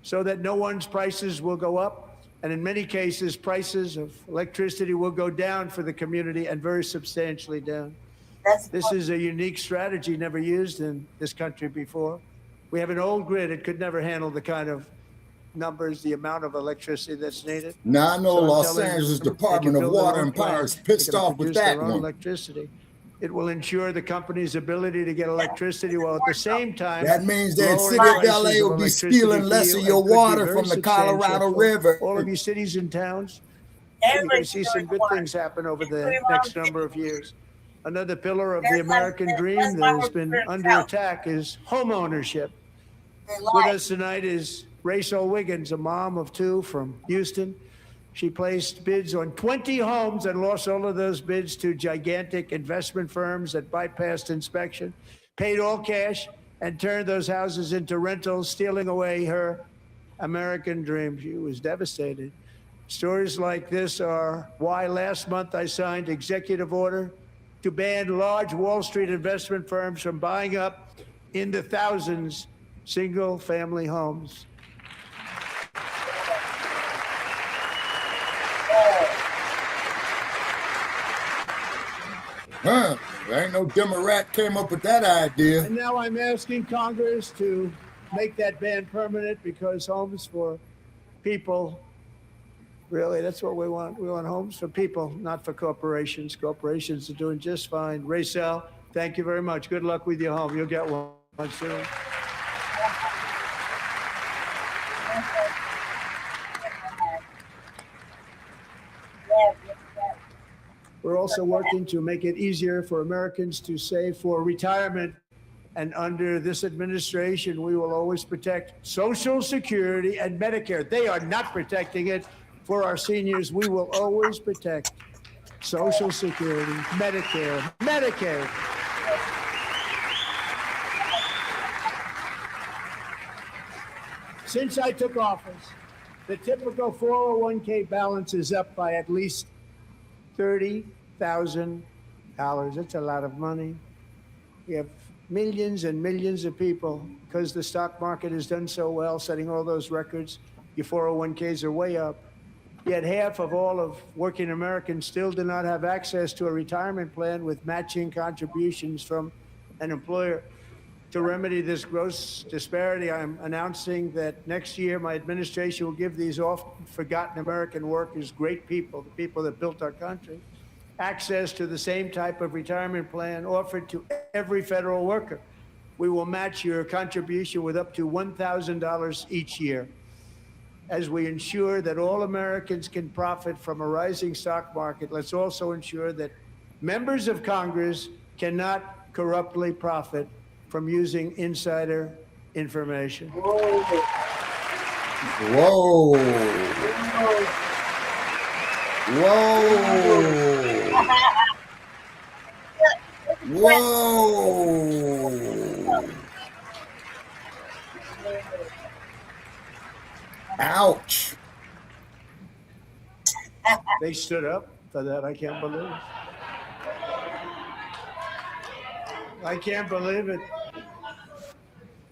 so that no one's prices will go up. And in many cases, prices of electricity will go down for the community and very substantially down. This is a unique strategy never used in this country before. We have an old grid. It could never handle the kind of numbers, the amount of electricity that's needed. Now I know So I'm Los telling Angeles them Department they can of build their Water own and Power plants. is pissed They can off with produce that their own one. electricity. It will ensure the company's ability to get electricity while at the same time. That means that lowering city of prices LA will be electricity stealing for less you of and your could be water very from the substantial Colorado for River. all of you cities and towns. You're going to see some good things happen over the next number of years. Another pillar of the American dream that has been under attack is home ownership. With us tonight is Rachel Wiggins, a mom of two from Houston. She placed bids on 20 homes and lost all of those bids to gigantic investment firms that bypassed inspection, paid all cash, and turned those houses into rentals, stealing away her American dream. She was devastated. Stories like this are why last month I signed executive order to ban large Wall Street investment firms from buying up in the thousands single-family homes. Huh? There ain't no Democrat came up with that idea. And now I'm asking Congress to make that ban permanent because homes for people, really, that's what we want. We want homes for people, not for corporations. Corporations are doing just fine. Racel, thank you very much. Good luck with your home. You'll get one soon. We're also working to make it easier for Americans to save for retirement. And under this administration, we will always protect Social Security and Medicare. They are not protecting it for our seniors. We will always protect Social Security, Medicare, Medicaid. Since I took office, the typical 401k balance is up by at least $30,000. That's a lot of money. We have millions and millions of people, because the stock market has done so well, setting all those records. Your 401ks are way up. Yet half of all of working Americans still do not have access to a retirement plan with matching contributions from an employer. To remedy this gross disparity, I'm announcing that next year my administration will give these often forgotten American workers, great people, the people that built our country, access to the same type of retirement plan offered to every federal worker. We will match your contribution with up to $1,000 each year. As we ensure that all Americans can profit from a rising stock market, let's also ensure that members of Congress cannot corruptly profit from using insider information. Whoa. Whoa. Ouch. They stood up for that. I can't believe it. I can't believe it.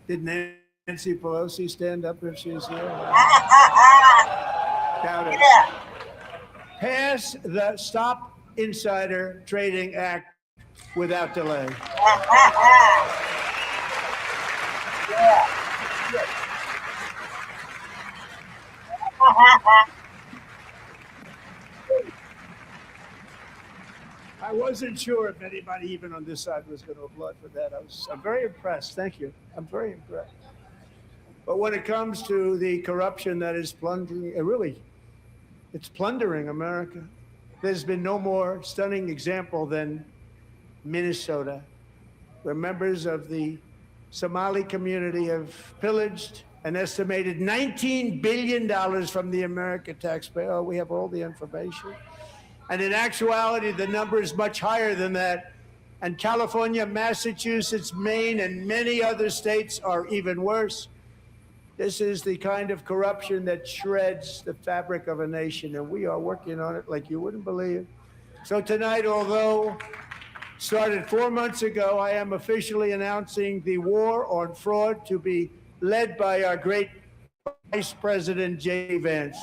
Did Nancy Pelosi stand up if she was here? Doubt it. Pass the Stop Insider Trading Act without delay. I wasn't sure if anybody even on this side was going to applaud for that. I'm very impressed. Thank you. I'm very impressed. But when it comes to the corruption that is plundering, it's plundering America. There's been no more stunning example than Minnesota, where members of the Somali community have pillaged an estimated $19 billion from the American taxpayer. Oh, we have all the information. And in actuality, the number is much higher than that. And California, Massachusetts, Maine, and many other states are even worse. This is the kind of corruption that shreds the fabric of a nation, and we are working on it like you wouldn't believe. So tonight, although started 4 months ago, I am officially announcing the war on fraud to be led by our great Vice President J.D. Vance.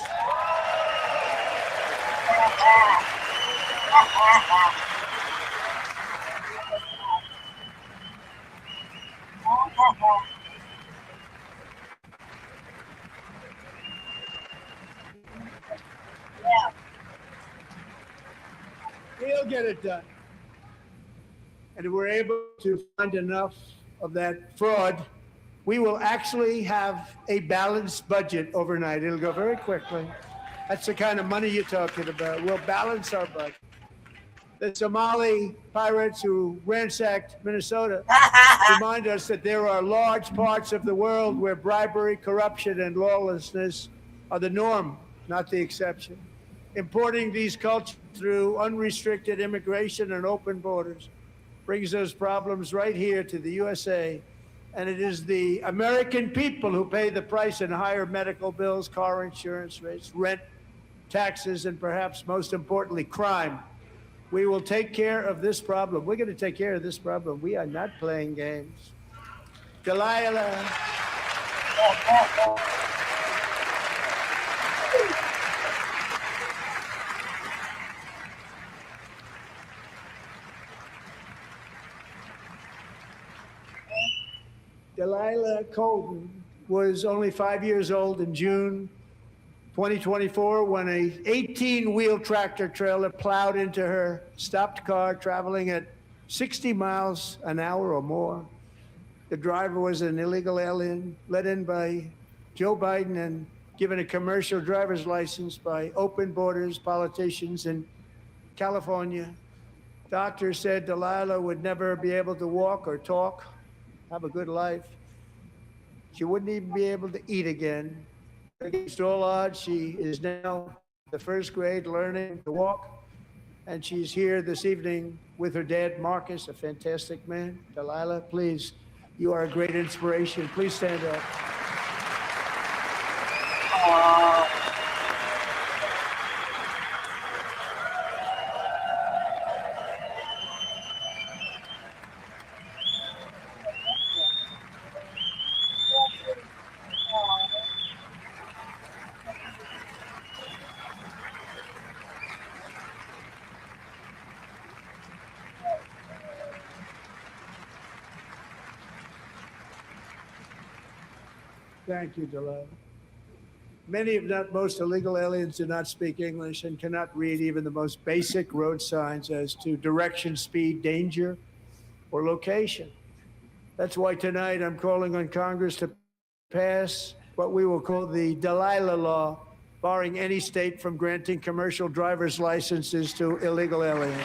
We'll get it done. And if we're able to find enough of that fraud, we will actually have a balanced budget overnight. It'll go very quickly. That's the kind of money you're talking about. We'll balance our budget. The Somali pirates who ransacked Minnesota remind us that there are large parts of the world where bribery, corruption, and lawlessness are the norm, not the exception. Importing these cultures through unrestricted immigration and open borders brings those problems right here to the USA. And it is the American people who pay the price in higher medical bills, car insurance rates, rent, taxes, and perhaps most importantly, crime. We will take care of this problem. We're going to take care of this problem. We are not playing games. Delilah. Delilah Colton was only 5 years old in June 2024 when a 18-wheel tractor trailer plowed into her stopped car traveling at 60 miles an hour or more. The driver was an illegal alien let in by Joe Biden and given a commercial driver's license by open borders politicians in California. Doctors said Delilah would never be able to walk or talk, have a good life. She wouldn't even be able to eat again. Against all odds, she is now the first grade learning to walk, and she's here this evening with her dad, Marcus, a fantastic man. Delilah, please, you are a great inspiration. Please stand up. Thank you, Delilah. Many, if not most, illegal aliens do not speak English and cannot read even the most basic road signs as to direction, speed, danger, or location. That's why tonight I'm calling on Congress to pass what we will call the Delilah Law, barring any state from granting commercial driver's licenses to illegal aliens.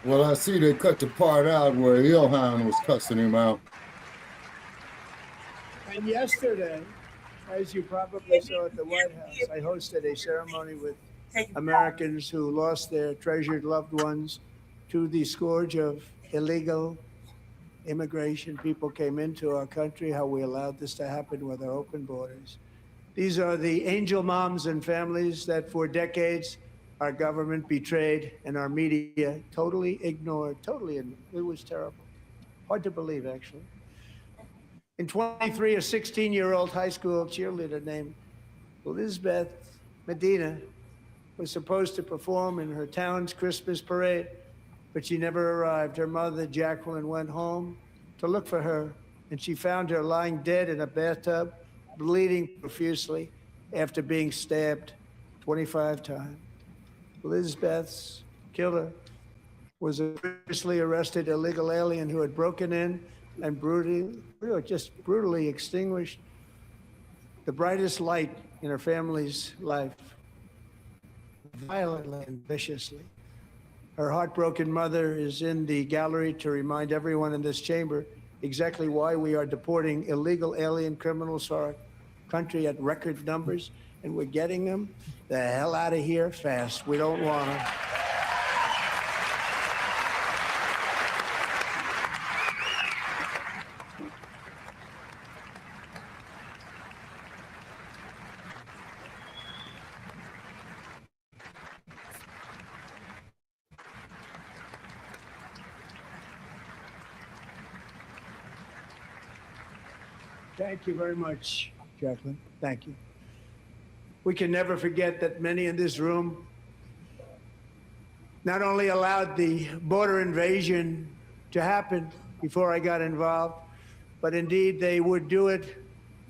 Well, I see they cut the part out where Ilhan was cussing him out. And yesterday, as you probably saw at the White House, I hosted a ceremony with Americans who lost their treasured loved ones to the scourge of illegal immigration. People came into our country, how we allowed this to happen with our open borders. These are the angel moms and families that for decades our government betrayed and our media totally ignored. It was terrible. Hard to believe, actually. In 23, a 16-year-old high school cheerleader named Elizabeth Medina was supposed to perform in her town's Christmas parade, but she never arrived. Her mother, Jacqueline, went home to look for her, and she found her lying dead in a bathtub, bleeding profusely after being stabbed 25 times. Elizabeth's killer was a previously arrested illegal alien who had broken in and brutally extinguished the brightest light in her family's life, violently and viciously. Her heartbroken mother is in the gallery to remind everyone in this chamber exactly why we are deporting illegal alien criminals to our country at record numbers, and we're getting them the hell out of here fast. We don't want them. Thank you very much, Jacqueline. Thank you. We can never forget that many in this room not only allowed the border invasion to happen before I got involved, but indeed they would do it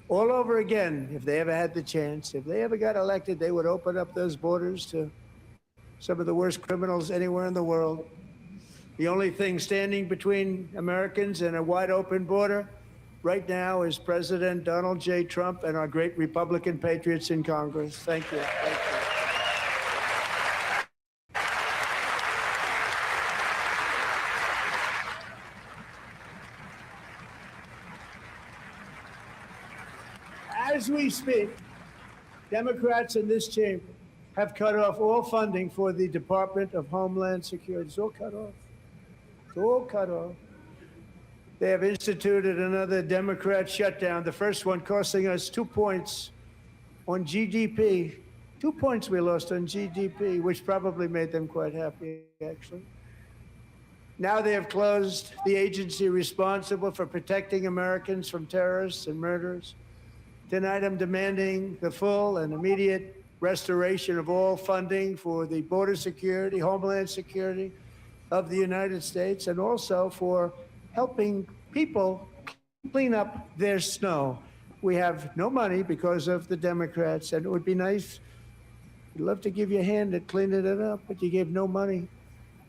all over again if they ever had the chance. If they ever got elected, they would open up those borders to some of the worst criminals anywhere in the world. The only thing standing between Americans and a wide open border right now is President Donald J. Trump and our great Republican patriots in Congress. Thank you. Thank you. As we speak, Democrats in this chamber have cut off all funding for the Department of Homeland Security. It's all cut off. It's all cut off. They have instituted another Democrat shutdown, the first one costing us 2 points on GDP. 2 points we lost on GDP, which probably made them quite happy, actually. Now they have closed the agency responsible for protecting Americans from terrorists and murderers. Tonight I'm demanding the full and immediate restoration of all funding for the border security, Homeland Security of the United States, and also for helping people clean up their snow. We have no money because of the Democrats, and it would be nice, we'd love to give you a hand at cleaning it up, but you gave no money.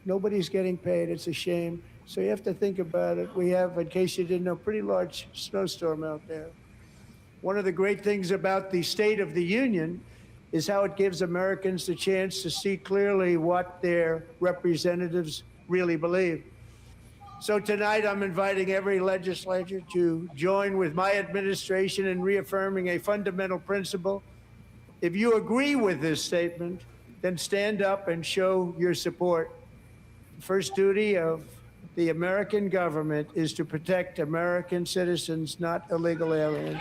Nobody's getting paid. It's a shame. So you have to think about it. We have, in case you didn't know, pretty large snowstorm out there. One of the great things about the State of the Union is how it gives Americans the chance to see clearly what their representatives really believe. So tonight, I'm inviting every legislator to join with my administration in reaffirming a fundamental principle. If you agree with this statement, then stand up and show your support. The first duty of the American government is to protect American citizens, not illegal aliens.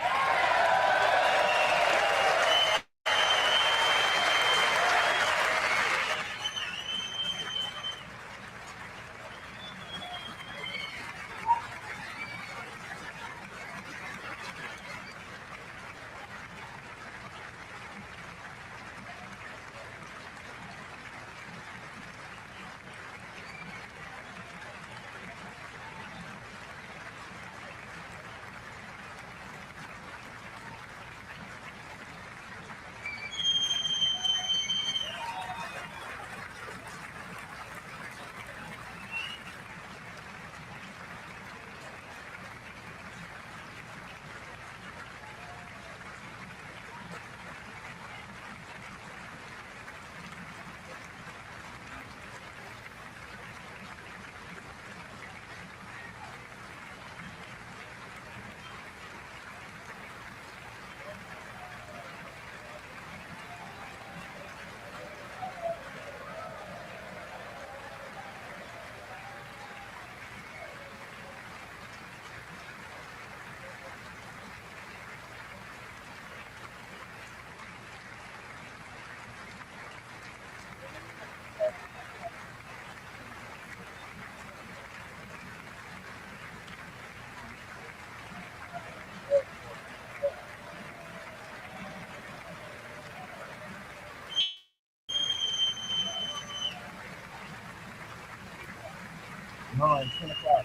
Nine, 10 o'clock.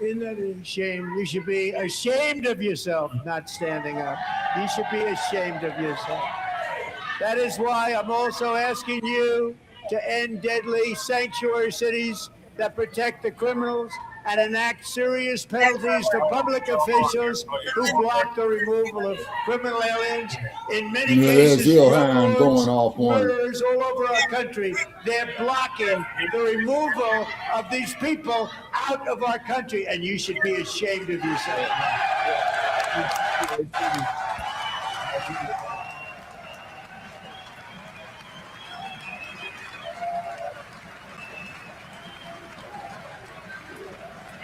Isn't that a shame? You should be ashamed of yourself not standing up. You should be ashamed of yourself. That is why I'm also asking you to end deadly sanctuary cities that protect the criminals and enact serious penalties for public officials who block the removal of criminal aliens. In many cases, murderers all over our country, they're blocking the removal of these people out of our country, and you should be ashamed of yourself.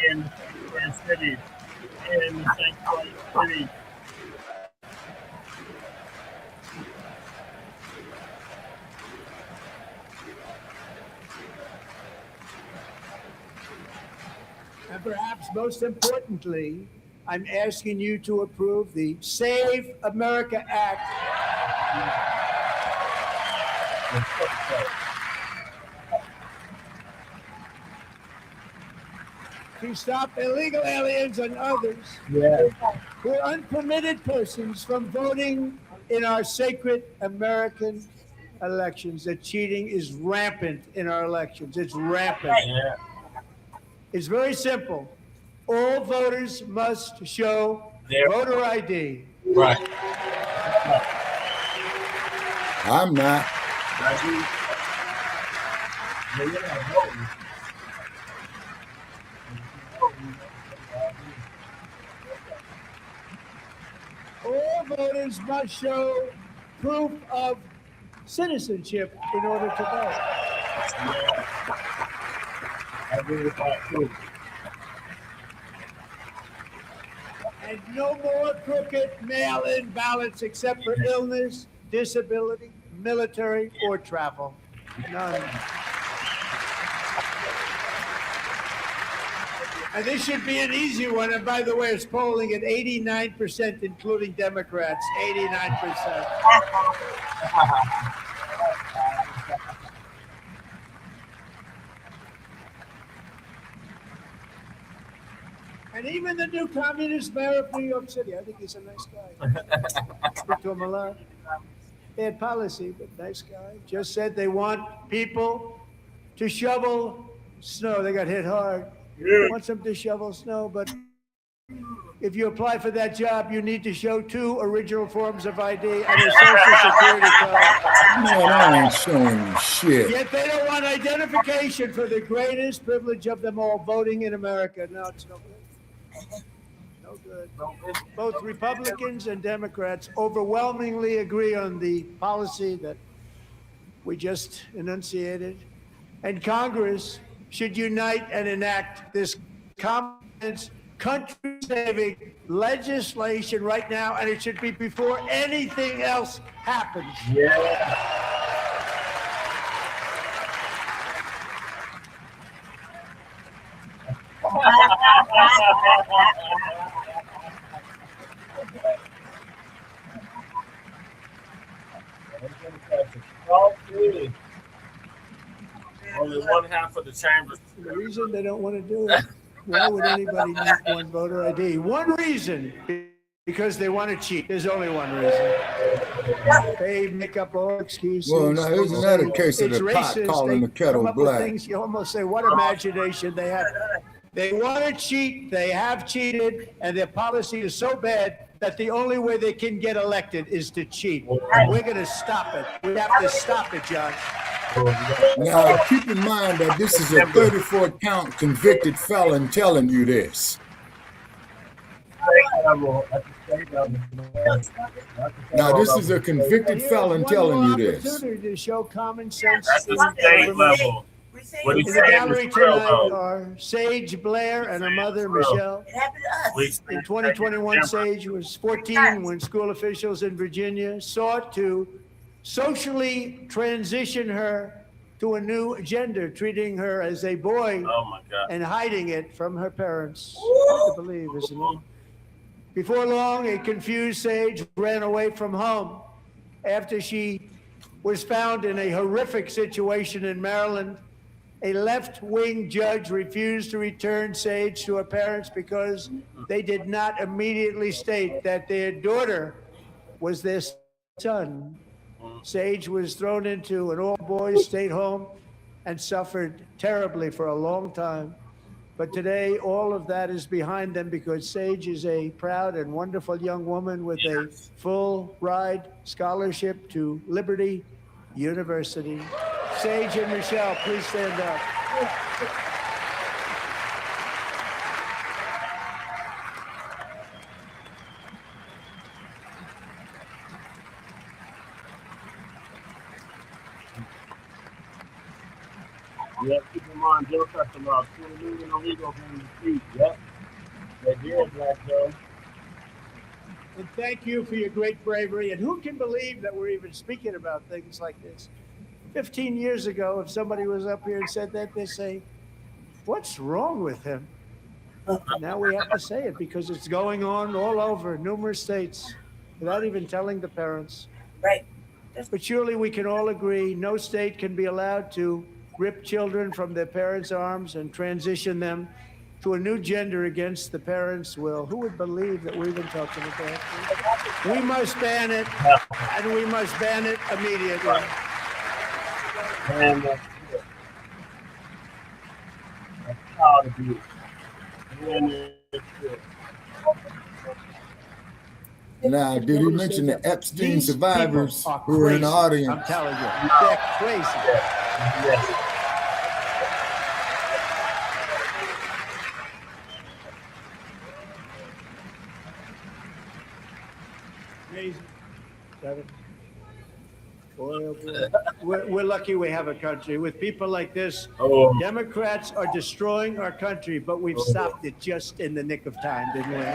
In cities, in sanctuary cities. And perhaps most importantly, I'm asking you to approve the Save America Act. To stop illegal aliens and others who are unpermitted persons from voting in our sacred American elections. The cheating is rampant in our elections. It's rampant. Yeah. It's very simple. All voters must show voter ID. Right. I'm not. All voters must show proof of citizenship in order to vote. I agree with that too. And no more crooked mail-in ballots except for illness, disability, military, or travel. None. And this should be an easy one. And by the way, it's polling at 89%, including Democrats. 89%. And even the new communist mayor of New York City, I think he's a nice guy. Speak to him a lot. Bad policy, but nice guy. Just said they want people to shovel snow. They got hit hard. They want them to shovel snow, but if you apply for that job, you need to show 2 original forms of ID and a social security card. Man, I ain't showing you shit. Yet they don't want identification for the greatest privilege of them all, voting in America. No, it's no good. No good. Both Republicans and Democrats overwhelmingly agree on the policy that we just enunciated. And Congress should unite and enact this country-saving legislation right now, and it should be before anything else happens. Yeah. Only one half of the chambers. The reason they don't want to do it, why would anybody need one voter ID? One reason, because they want to cheat. There's only one reason. They make up all excuses. Well, now, isn't that a case of the pot calling the kettle black? Things you almost say, what imagination they have. They want to cheat, they have cheated, and their policy is so bad that the only way they can get elected is to cheat. And we're going to stop it. We have to stop it, John. Now, keep in mind that this is a 34-count convicted felon telling you this. Now, this is a convicted felon telling you this. Opportunity to show common sense. That's the state level. What In the gallery tonight are Sage Blair and her mother, Michelle. In 2021, Sage was 14 when school officials in Virginia sought to socially transition her to a new gender, treating her as a boy and hiding it from her parents. Hard to believe, isn't it? Before long, a confused Sage ran away from home after she was found in a horrific situation in Maryland A left-wing judge refused to return Sage to her parents because they did not immediately state that their daughter was their son. Sage was thrown into an all-boys state home and suffered terribly for a long time. But today, all of that is behind them because Sage is a proud and wonderful young woman with a full ride scholarship to Liberty University. Sage and Michelle, please stand up. Yeah, keep in mind, Democrats about 20 million illegals in the streets. Yep. They did, Black Joe. And thank you for your great bravery. And who can believe that we're even speaking about things like this? 15 years ago, if somebody was up here and said that, they'd say, what's wrong with him? Now we have to say it because it's going on all over numerous states without even telling the parents. Right. But surely we can all agree no state can be allowed to rip children from their parents' arms and transition them to a new gender against the parents' will. Who would believe that we're even talking about that? We must ban it, and we must ban it immediately. And that's child abuse. Now, did he mention the Epstein survivors who were in the audience? I'm telling you, they're crazy. Yes. Amazing. Boy, oh boy. We're lucky we have a country. With people like this, Democrats are destroying our country, but we've stopped it just in the nick of time, didn't we?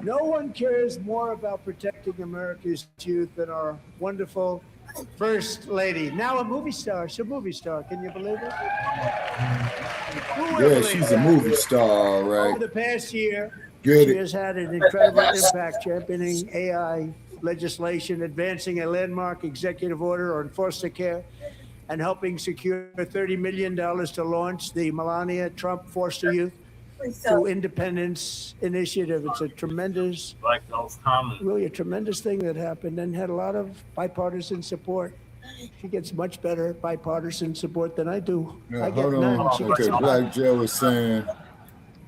No one cares more about protecting America's youth than our wonderful First Lady. Now a movie star. She's a movie star. Can you believe it? Yeah, she's a movie star, right? Over the past year, Get she it. has had an incredible impact championing AI legislation, advancing a landmark executive order on foster care, and helping secure $30 million to launch the Melania Trump Foster Youth to Independence Initiative. It's a tremendous, Like those comments. really a tremendous thing that happened and had a lot of bipartisan support. She gets much better bipartisan support than I do. Yeah, I get hold none. on. She Okay, gets Black Joe is saying.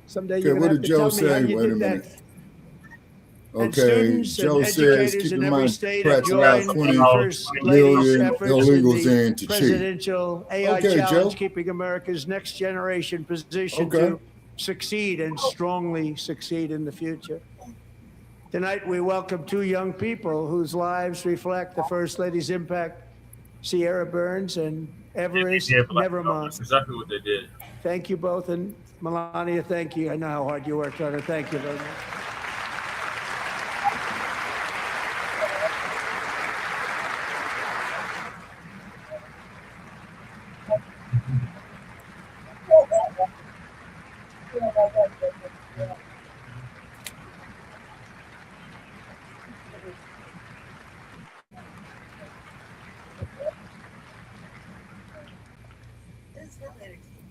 Someday Okay, you're what gonna did have Joe to tell me how say? you Wait a did minute. that. Okay, students and Joe says educators keep in in every mind state Democrats have allow joined 20 the First Lady's million efforts illegals in in the to cheat. presidential AI Okay, challenge, Joe. keeping America's next generation positioned Okay. to succeed and strongly succeed in the future. Tonight, we welcome two young people whose lives reflect the First Lady's impact, Sierra Burns and Everest Nevermont. That's exactly what they did. Thank you both, and Melania, thank you. I know how hard you worked on it. Thank you very much.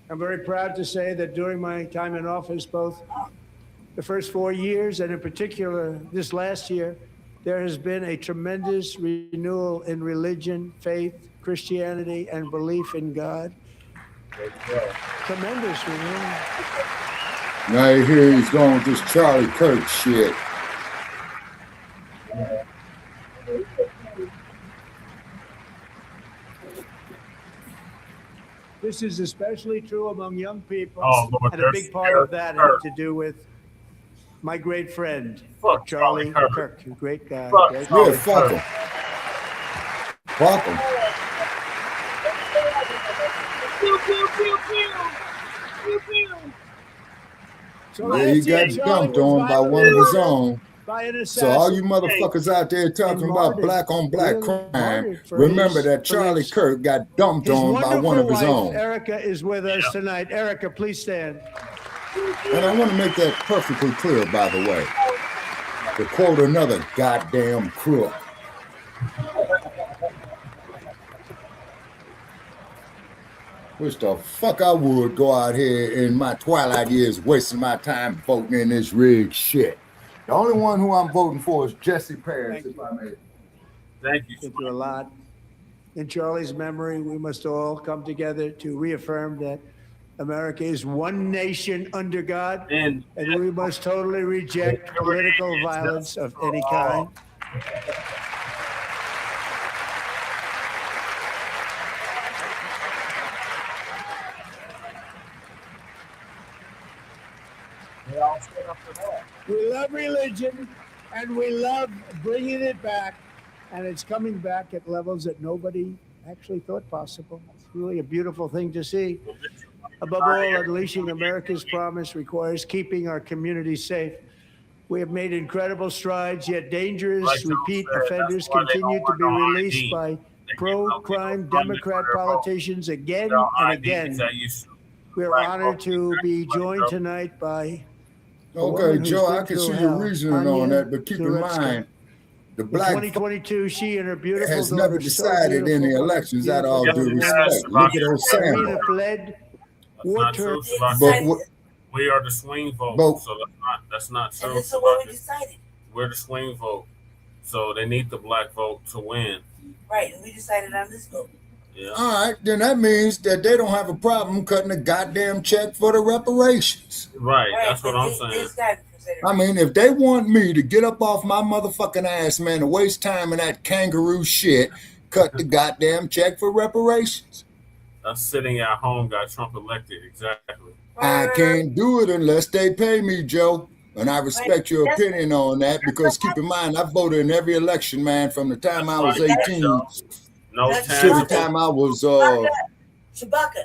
I'm very proud to say that during my time in office, both the first 4 years and in particular this last year, there has been a tremendous renewal in religion, faith, Christianity, and belief in God. Tremendous renewal. Now I hear he's going with this Charlie Kirk shit. This is especially true among young people, Oh, Lord, and a big part of that had to do with my great friend, Charlie Kirk, a great guy. Great Yeah, guy. fuck him. Fuck him. So Yeah, he got dumped on by one of his own. by an So all assassin. you motherfuckers out there talking about black on black crime, remember that Charlie Kirk got dumped His on by one of his wonderful own. wife, Erica, is with us tonight. Erica, please stand. And I want to make that perfectly clear, by the way. To quote another goddamn crook. Which the fuck I would go out here in my twilight years wasting my time voting in this rigged shit. The only one who I'm voting for is Jesse Paris, if I may. Thank you. Thank you a lot. In Charlie's memory, we must all come together to reaffirm that America is one nation under God, and we must totally reject political violence of any kind. We love religion, and we love bringing it back, and it's coming back at levels that nobody actually thought possible. It's really a beautiful thing to see. Above all, unleashing America's promise requires keeping our communities safe. We have made incredible strides, yet dangerous repeat offenders continue to be released by pro-crime Democrat politicians again and again. We are honored to be joined tonight by Okay, Joe, I can see your reasoning on that, but keep in mind, the black 2022, she and her beautiful has never decided in the elections, out of all due respect. Look at Osama. Not true, Shabaka. We are the swing vote, so that's not true. And so what we decided. We're the swing vote, so they need the black vote to win. Right, and we decided on this vote. Yeah. All right, then that means that they don't have a problem cutting a goddamn check for the reparations. Right, that's what I'm saying. I mean, if they want me to get up off my motherfucking ass, man, to waste time in that kangaroo shit, cut the goddamn check for reparations. Us sitting at home got Trump elected, exactly. I can't do it unless they pay me, Joe. And I respect your opinion on that because keep in mind, I voted in every election, man, from the time I was 18 to the time I was Shabaka.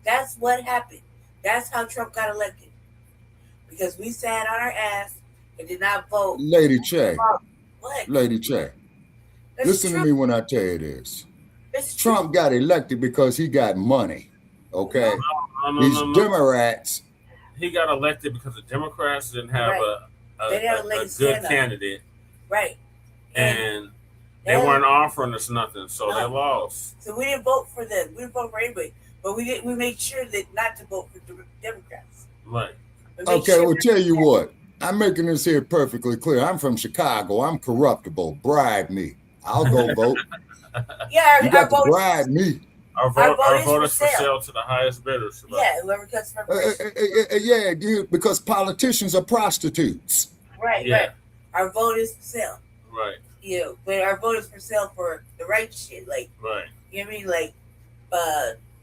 That's what happened. That's how Trump got elected. Because we sat on our ass and did not vote. Lady Che. What? Lady Che. Listen to me when I tell you this. Trump got elected because he got money. Okay? These Democrats. He got elected because the Democrats didn't have a good candidate. Right. And they weren't offering us nothing, so they lost. So we didn't vote for them. We didn't vote for anybody. But we made sure that not to vote for Democrats. Right. Okay, well, tell you what. I'm making this here perfectly clear. I'm from Chicago. I'm corruptible. Bribe me. I'll go vote. Yeah, you got to bribe me. Our vote is for sale to the highest bidders. Yeah, whoever cuts for yeah, dude, because politicians are prostitutes. Right, right. Our vote is for sale. Right. You know, but our vote is for sale for the right shit. Like, right. You know what I mean? Like,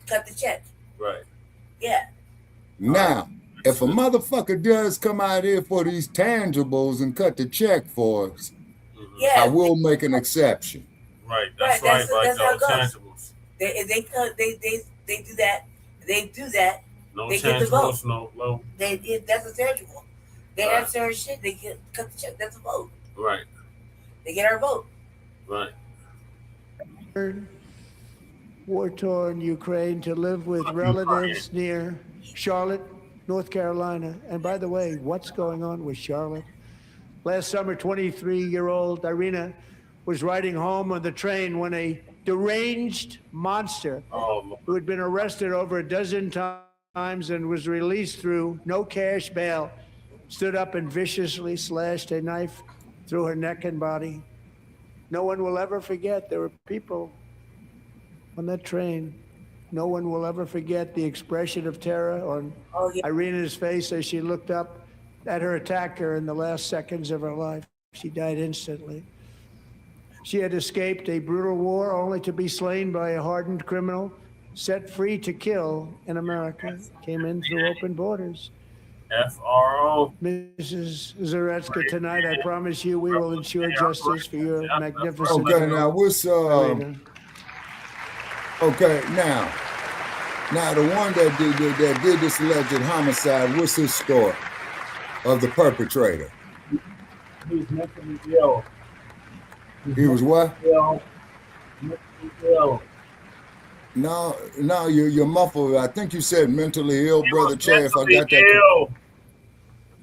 cut the check. Right. Yeah. Now, if a motherfucker does come out here for these tangibles and cut the check for us, I will make an exception. Right. That's right. Like those tangibles. They do that. They do that. No they get the vote. Tangibles, no low. That's a tangible. They have certain shit. They cut the check. That's a vote. Right. They get our vote. Right. War-torn Ukraine to live with relatives near Charlotte, North Carolina. And by the way, what's going on with Charlotte? Last summer, 23-year-old Irina was riding home on the train when a deranged monster who had been arrested over a dozen times and was released through no cash bail stood up and viciously slashed a knife through her neck and body. No one will ever forget there were people on that train. No one will ever forget the expression of terror on Irina's face as she looked up at her attacker in the last seconds of her life. She died instantly. She had escaped a brutal war only to be slain by a hardened criminal, set free to kill in America, came in through open borders. FRO. Mrs. Zaretsky, tonight I promise you we will ensure justice for your magnificent. Okay, now what's okay, now the one that did this alleged homicide, what's his story of the perpetrator? He's mentally ill. He was what? Mentally ill. No, you're muffled. I think you said mentally ill, brother Che. If I got that. ill.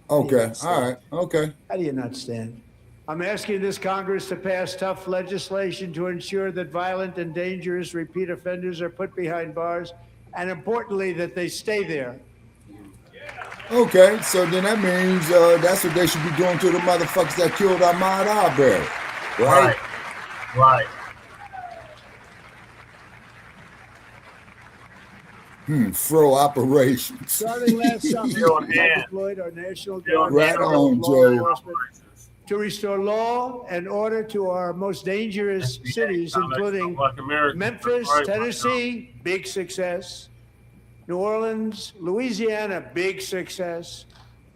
Okay. All right. Okay. How do you not stand? I'm asking this Congress to pass tough legislation to ensure that violent and dangerous repeat offenders are put behind bars, and importantly, that they stay there. Okay. So then that means that's what they should be doing to the motherfuckers that killed Ahmaud Arbery, right? Right. Fro operations. Starting last summer, I deployed our National Guard Right on, Joe. to restore law and order to our most dangerous cities, including Memphis, Tennessee, big success, New Orleans, Louisiana, big success,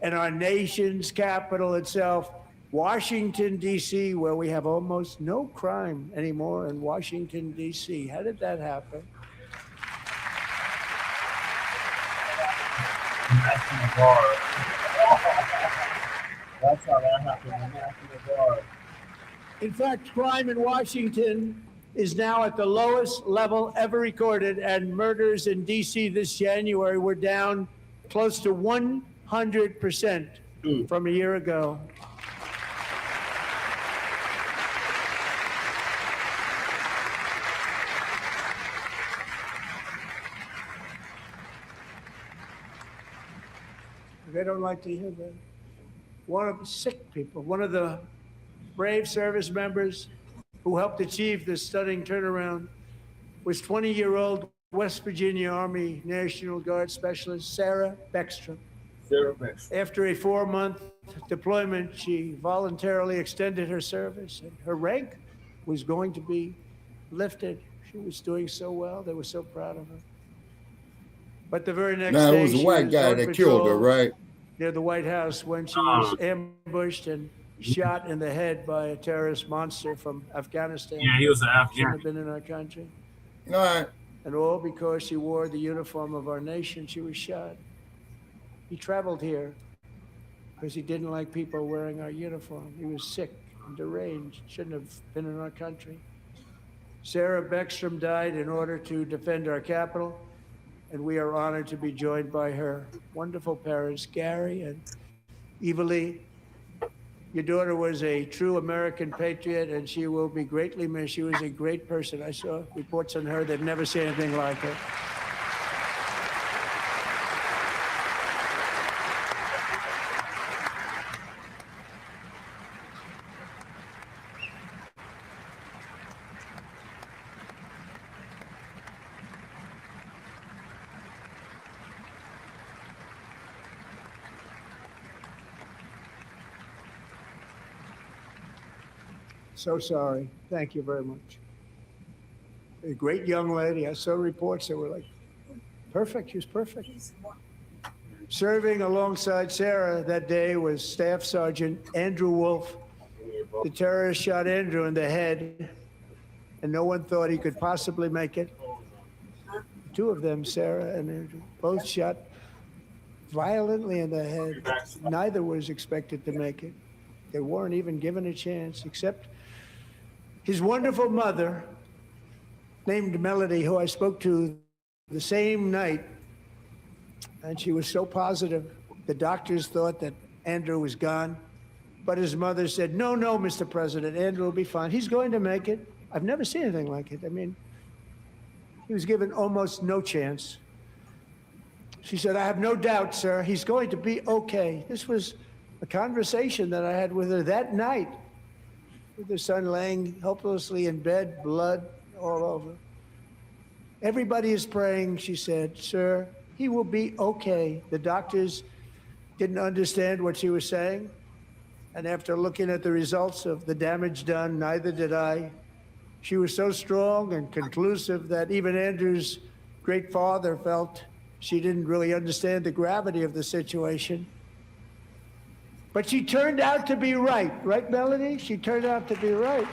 and our nation's capital itself, Washington, D.C., where we have almost no crime anymore in Washington, D.C. How did that happen? National Guard. That's how that happened. The National Guard. In fact, crime in Washington is now at the lowest level ever recorded, and murders in D.C. this January were down close to 100% from a year ago. They don't like to hear that. One of the sick people, one of the brave service members who helped achieve this stunning turnaround was 20-year-old West Virginia Army National Guard Specialist Sarah Beckstrom. After a 4-month deployment, she voluntarily extended her service, and her rank was going to be lifted. She was doing so well. They were so proud of her. But the very next Now, day, it was a she white guy on that killed her, patrol right? near the White House when she was ambushed and shot in the head by a terrorist monster from Afghanistan. Yeah, he was an Afghan. Shouldn't have been in our country. All right. And all because she wore the uniform of our nation, she was shot. He traveled here because he didn't like people wearing our uniform. He was sick and deranged, shouldn't have been in our country. Sarah Beckstrom died in order to defend our capital, and we are honored to be joined by her wonderful parents, Gary and Eva Lee. Your daughter was a true American patriot, and she will be greatly missed. She was a great person. I saw reports on her. They've never seen anything like her. So sorry. Thank you very much. A great young lady. I saw reports that were like, perfect. She was perfect. Serving alongside Sarah that day was Staff Sergeant Andrew Wolf. The terrorist shot Andrew in the head, and no one thought he could possibly make it. Two of them, Sarah and Andrew, both shot violently in the head. Neither was expected to make it. They weren't even given a chance, except his wonderful mother, named Melody, who I spoke to the same night, and she was so positive. The doctors thought that Andrew was gone, but his mother said, no, Mr. President, Andrew will be fine. He's going to make it. I've never seen anything like it. I mean, he was given almost no chance. She said, I have no doubt, sir, he's going to be okay. This was a conversation that I had with her that night, with her son laying helplessly in bed, blood all over. Everybody is praying, she said, sir, he will be okay. The doctors didn't understand what she was saying. And after looking at the results of the damage done, neither did I. She was so strong and conclusive that even Andrew's great father felt she didn't really understand the gravity of the situation. But she turned out to be right. Right, Melody? She turned out to be right.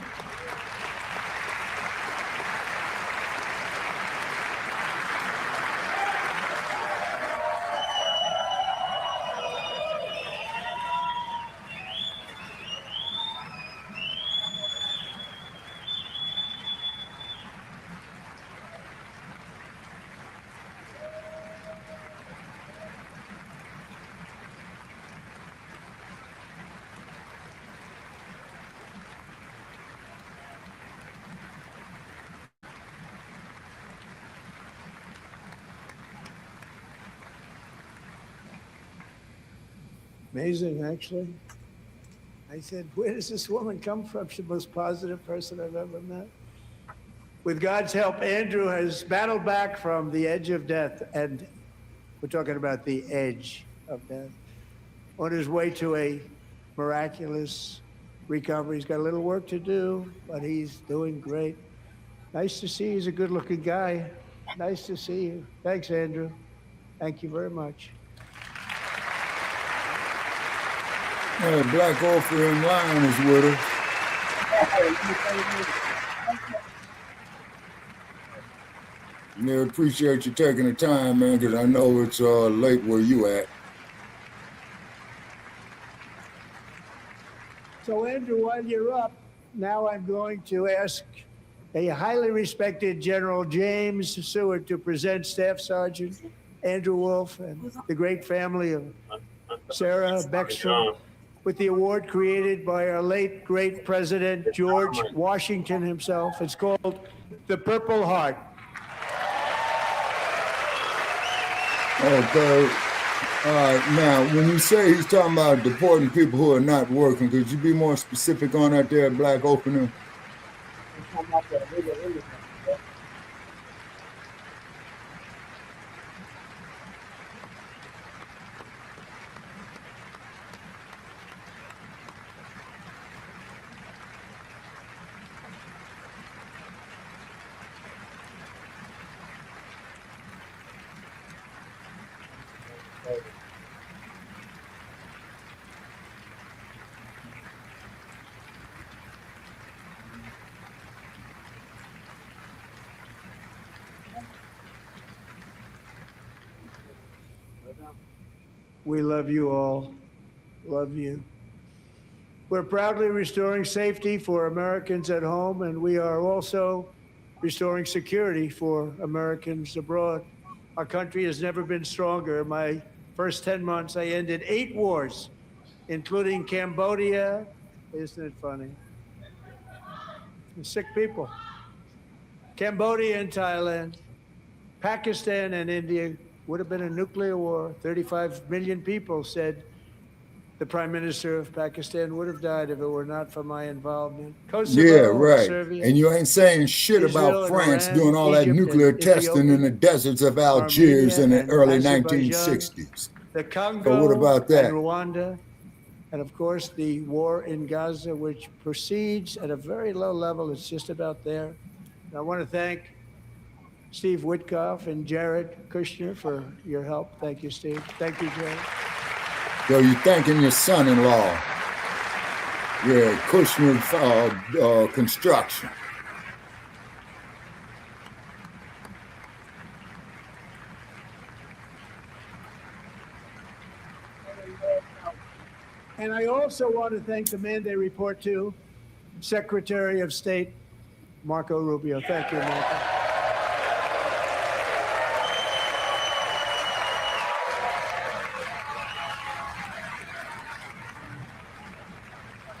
Amazing, actually. I said, where does this woman come from? She's the most positive person I've ever met. With God's help, Andrew has battled back from the edge of death, and we're talking about the edge of death, on his way to a miraculous recovery. He's got a little work to do, but he's doing great. Nice to see you. He's a good-looking guy. Nice to see you. Thanks, Andrew. Thank you very much. Blacc Offer in line is with us. Yeah, appreciate you taking the time, man, because I know it's late where you at. So, Andrew, while you're up, now I'm going to ask a highly respected General James Seward to present Staff Sergeant Andrew Wolf and the great family of Sarah Beckstrom with the award created by our late, great President George Washington himself. It's called the Purple Heart. Okay. Now, when you say he's talking about deporting people who are not working, could you be more specific on that there, Blacc Opener? We love you all. Love you. We're proudly restoring safety for Americans at home, and we are also restoring security for Americans abroad. Our country has never been stronger. In my first 10 months, I ended 8 wars, including Cambodia. Isn't it funny? Sick people. Cambodia and Thailand, Pakistan and India. Would have been a nuclear war. 35 million people said the Prime Minister of Pakistan would have died if it were not for my involvement. Kosovo, yeah, right. Serbia, and you ain't saying shit Israel about France Iran, doing all Egypt that nuclear and testing Ethiopia, in the deserts of Algiers in the and early Azerbaijan, 1960s. the Congo, So what about that? and Rwanda, and of course the war in Gaza, which proceeds at a very low level. It's just about there. And I want to thank Steve Witkoff and Jared Kushner for your help. Thank you, Steve. Thank you, Jared. So you're thanking your son-in-law. Yeah, Kushner Construction. And I also want to thank the man they report to, Secretary of State Marco Rubio. Thank you, Marco.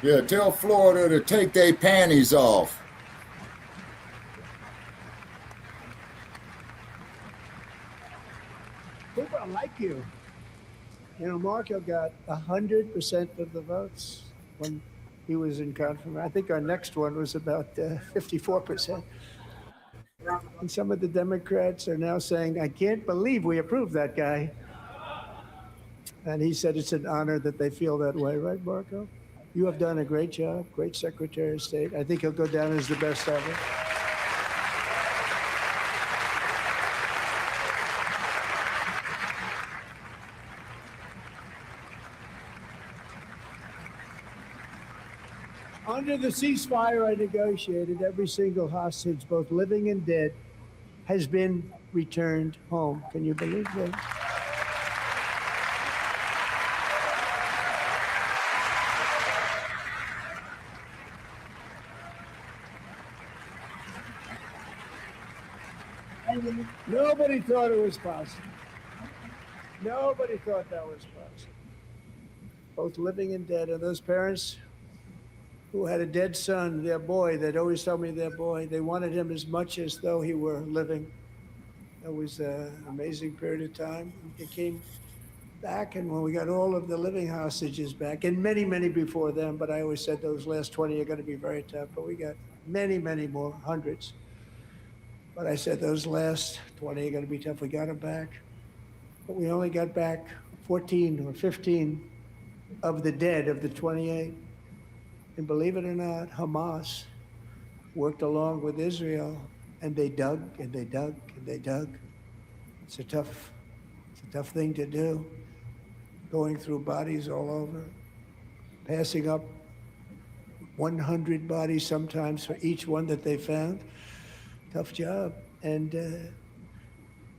Yeah, tell Florida to take their panties off. People like you. You know, Marco got 100% of the votes when he was in confirmation. I think our next one was about 54%. And some of the Democrats are now saying, I can't believe we approved that guy. And he said it's an honor that they feel that way, right, Marco? You have done a great job, great Secretary of State. I think he'll go down as the best ever. Under the ceasefire I negotiated, every single hostage, both living and dead, has been returned home. Can you believe that? Nobody thought it was possible. Nobody thought that was possible. Both living and dead. And those parents who had a dead son, their boy, they'd always tell me their boy, they wanted him as much as though he were living. It was an amazing period of time. It became back, and when we got all of the living hostages back, and many, many before them, but I always said those last 20 are going to be very tough, but we got many, many more, hundreds. But I said those last 20 are going to be tough. We got them back, but we only got back 14 or 15 of the dead of the 28. And believe it or not, Hamas worked along with Israel, and they dug and they dug and they dug. It's a tough thing to do, going through bodies all over, passing up 100 bodies sometimes for each one that they found. Tough job. And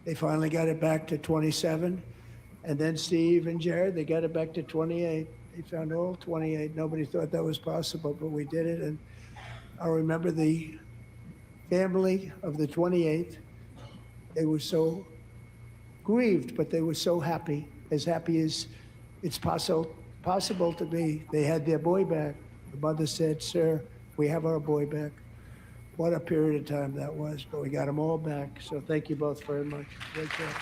they finally got it back to 27. And then Steve and Jared, they got it back to 28. They found all 28. Nobody thought that was possible, but we did it. And I remember the family of the 28th. They were so grieved, but they were so happy as it's possible to be. They had their boy back. The mother said, "Sir, we have our boy back." What a period of time that was, but we got them all back. So thank you both very much. Great job.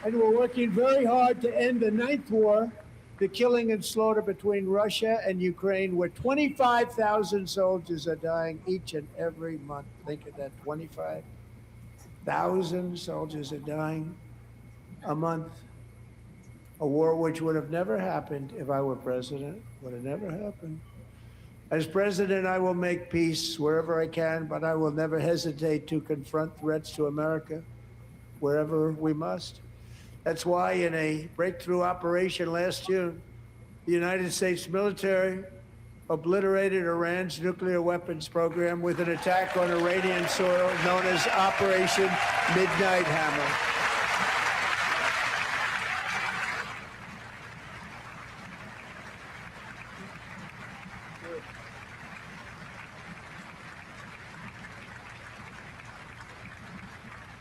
And we're working very hard to end the 9th war, the killing and slaughter between Russia and Ukraine, where 25,000 soldiers are dying each and every month. Think of that, 25,000 soldiers are dying a month. A war which would have never happened if I were president, would have never happened. As president, I will make peace wherever I can, but I will never hesitate to confront threats to America wherever we must. That's why in a breakthrough operation last June, the United States military obliterated Iran's nuclear weapons program with an attack on Iranian soil known as Operation Midnight Hammer.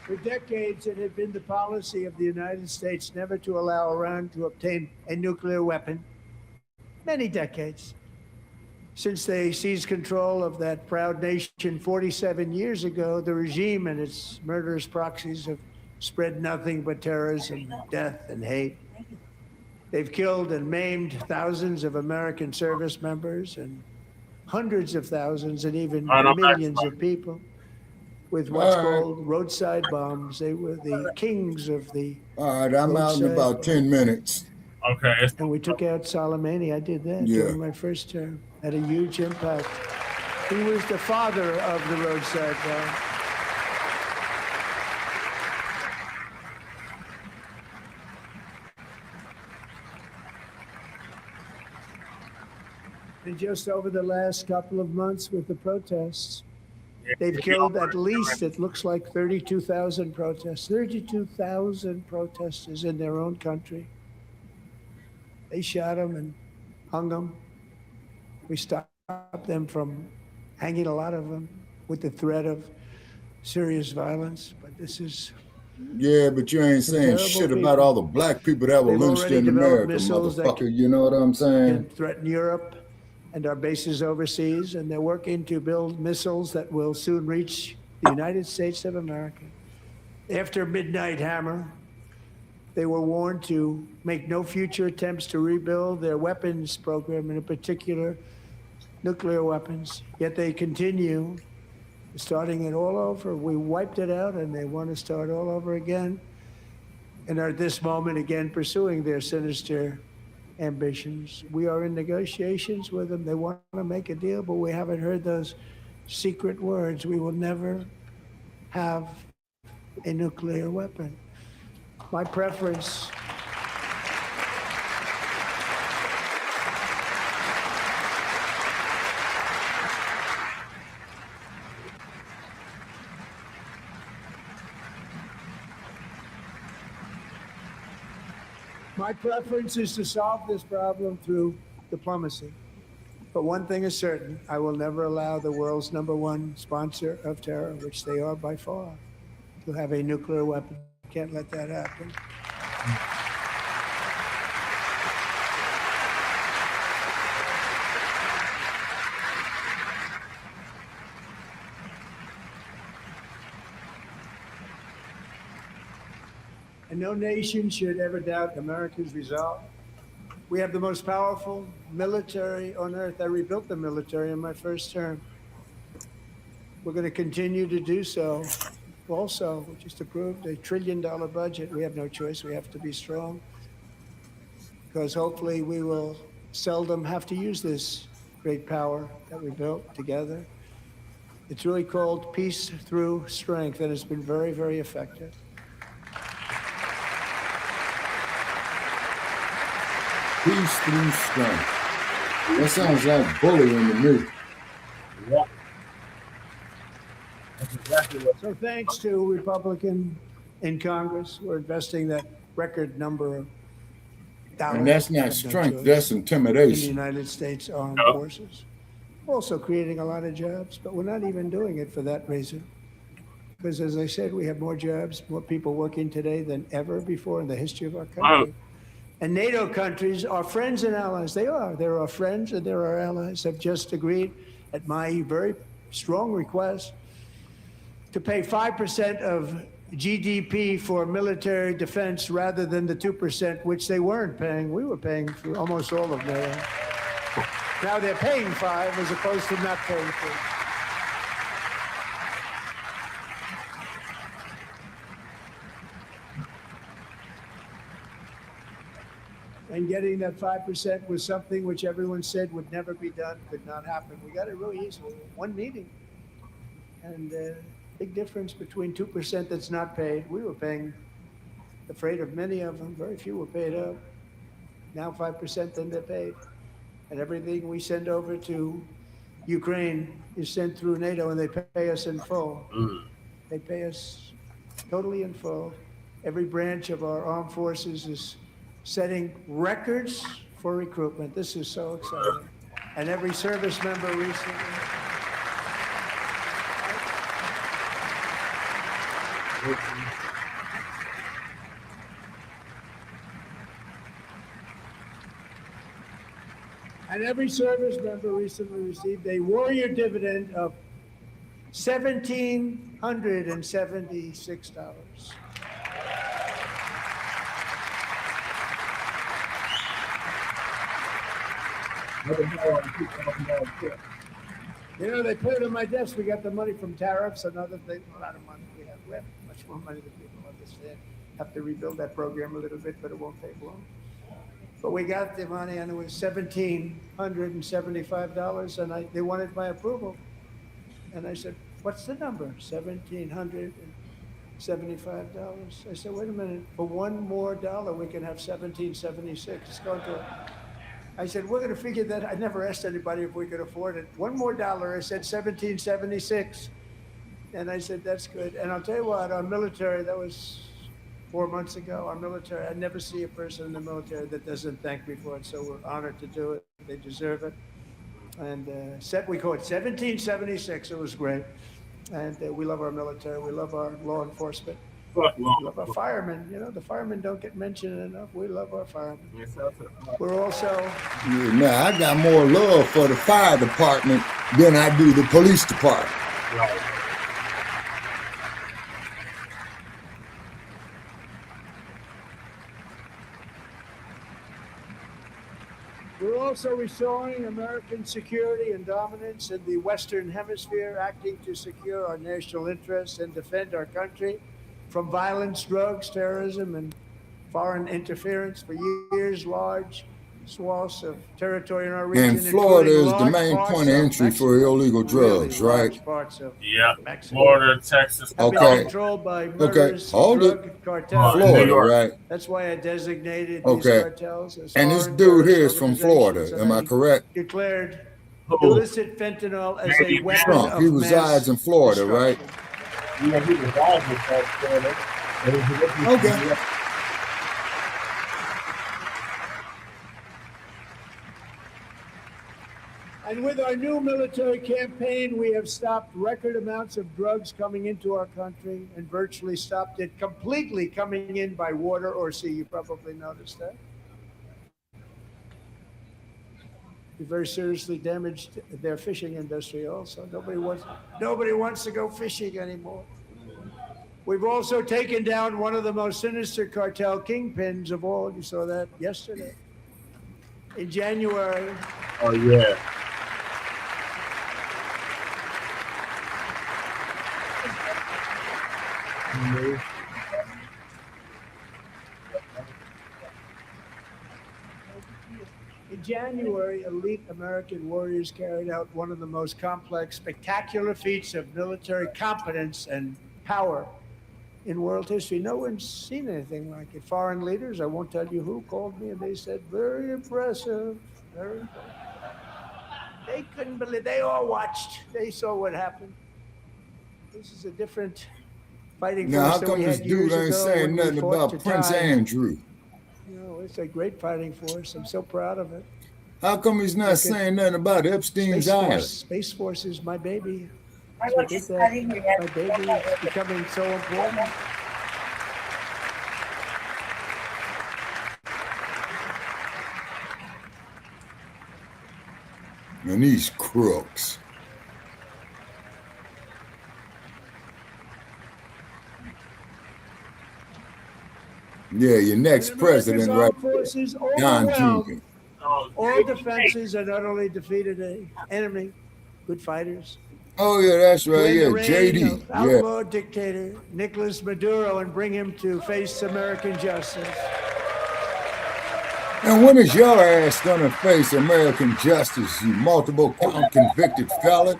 For decades, it had been the policy of the United States never to allow Iran to obtain a nuclear weapon. Many decades. Since they seized control of that proud nation 47 years ago, the regime and its murderous proxies have spread nothing but terrorism, death, and hate. They've killed and maimed thousands of American service members and hundreds of thousands and even millions of people with what's called roadside bombs. They were the kings of the All right, I'm out in about 10 minutes. Okay. And we took out Soleimani. I did that during my first term. Had a huge impact. He was the father of the roadside bomb. And just over the last couple of months with the protests, they've killed at least, it looks like 32,000 protests, 32,000 protesters in their own country. They shot them and hung them. We stopped them from hanging a lot of them with the threat of serious violence. But this is... Yeah, but you ain't saying shit about all the black people that were lynched in America, motherfucker. You know what I'm saying? Threaten Europe and our bases overseas, and they're working to build missiles that will soon reach the United States of America. After Midnight Hammer, they were warned to make no future attempts to rebuild their weapons program, in particular nuclear weapons. Yet they continue, starting it all over. We wiped it out, and they want to start all over again, and are at this moment again pursuing their sinister ambitions. We are in negotiations with them. They want to make a deal, but we haven't heard those secret words. We will never have a nuclear weapon. My preference is to solve this problem through diplomacy. But one thing is certain, I will never allow the world's #1 sponsor of terror, which they are by far, to have a nuclear weapon. Can't let that happen. And no nation should ever doubt America's resolve. We have the most powerful military on earth. I rebuilt the military in my first term. We're going to continue to do so. Also, we just approved a $1 trillion budget. We have no choice. We have to be strong because hopefully we will seldom have to use this great power that we built together. It's really called peace through strength, and it's been very, very effective. Peace through strength. That sounds like bullying to me. Yeah. That's exactly what. So thanks to Republican in Congress, we're investing that record number of dollars. And that's not strength, that's in intimidation. the United States Armed Forces. We're also creating a lot of jobs, but we're not even doing it for that reason. Because as I said, we have more jobs, more people working today than ever before in the history of our country. And NATO countries are friends and allies. They are. They're our friends and they're our allies. Have just agreed at my very strong request to pay 5% of GDP for military defense rather than the 2%, which they weren't paying. We were paying for almost all of NATO. Now they're paying 5 as opposed to not paying 3. And getting that 5% was something which everyone said would never be done, could not happen. We got it really easily. One meeting. And big difference between 2% that's not paid. We were paying, afraid of many of them. Very few were paid up. Now 5%, then they're paid. And everything we send over to Ukraine is sent through NATO, and they pay us in full. They pay us totally in full. Every branch of our armed forces is setting records for recruitment. This is so exciting. And every service member recently. And every service member recently received a warrior dividend of $1,776. You know, they put it on my desk. We got the money from tariffs and other things. A lot of money we have. We have much more money than people understand. Have to rebuild that program a little bit, but it won't take long. But we got the money, and it was $1,775, and they wanted my approval. And I said, "What's the number?" $1,775. I said, "Wait a minute. For $1 more, we can have $1,776. It's going to." I said, "We're going to figure that." I never asked anybody if we could afford it. $1 more. I said $1,776, and I said, "That's good." And I'll tell you what, our military. That was 4 months ago. Our military. I never see a person in the military that doesn't thank me for it. So we're honored to do it. They deserve it. And we call it 1776. It was great. And we love our military. We love our law enforcement. We love our firemen. You know, the firemen don't get mentioned enough. We love our firemen. We're also. Yeah, now I got more love for the fire department than I do the police department. Right. We're also restoring American security and dominance in the Western Hemisphere, acting to secure our national interests and defend our country from violence, drugs, terrorism, and foreign interference. For years, large swaths of territory in our region. And Florida is the main point of entry for illegal drugs, right? Yeah, Florida, Texas. Okay. Controlled by Okay, hold it. cartels. Florida, right? That's why I designated these Okay. cartels as And this foreign dude here terrorist is from Florida. organizations, Am I and correct? Declared illicit fentanyl as a weapon Trump. of He resides mass in Florida, right? Yeah, he resides in Florida. Okay. And with our new military campaign, we have stopped record amounts of drugs coming into our country and virtually stopped it completely coming in by water or sea. You probably noticed that. We very seriously damaged their fishing industry also. Nobody wants to go fishing anymore. We've also taken down one of the most sinister cartel kingpins of all. You saw that yesterday. In January. Oh, yeah. In January, elite American warriors carried out one of the most complex, spectacular feats of military competence and power in world history. No one's seen anything like it. Foreign leaders, I won't tell you who, called me and they said, very impressive, very impressive. They couldn't believe, they all watched. They saw what happened. This is a different fighting Now, force how that come we this had years dude ain't ago saying when we nothing fought about to Prince tie. Andrew? You know, it's a great fighting force. I'm so proud of it. How come he's not saying nothing about Epstein's island? Space Force is my baby. I So want did you that. studying your My baby is becoming so important. And these crooks. Yeah, your next And president, right? America's armed forces Don overwhelmed Jr. all defenses and utterly defeated an enemy. Good fighters. Oh, yeah, that's To right. end Yeah, the reign JD. of Yeah. outlaw dictator Nicolas Maduro and bring him to face American justice. And when is your ass gonna face American justice, you multiple count convicted felon?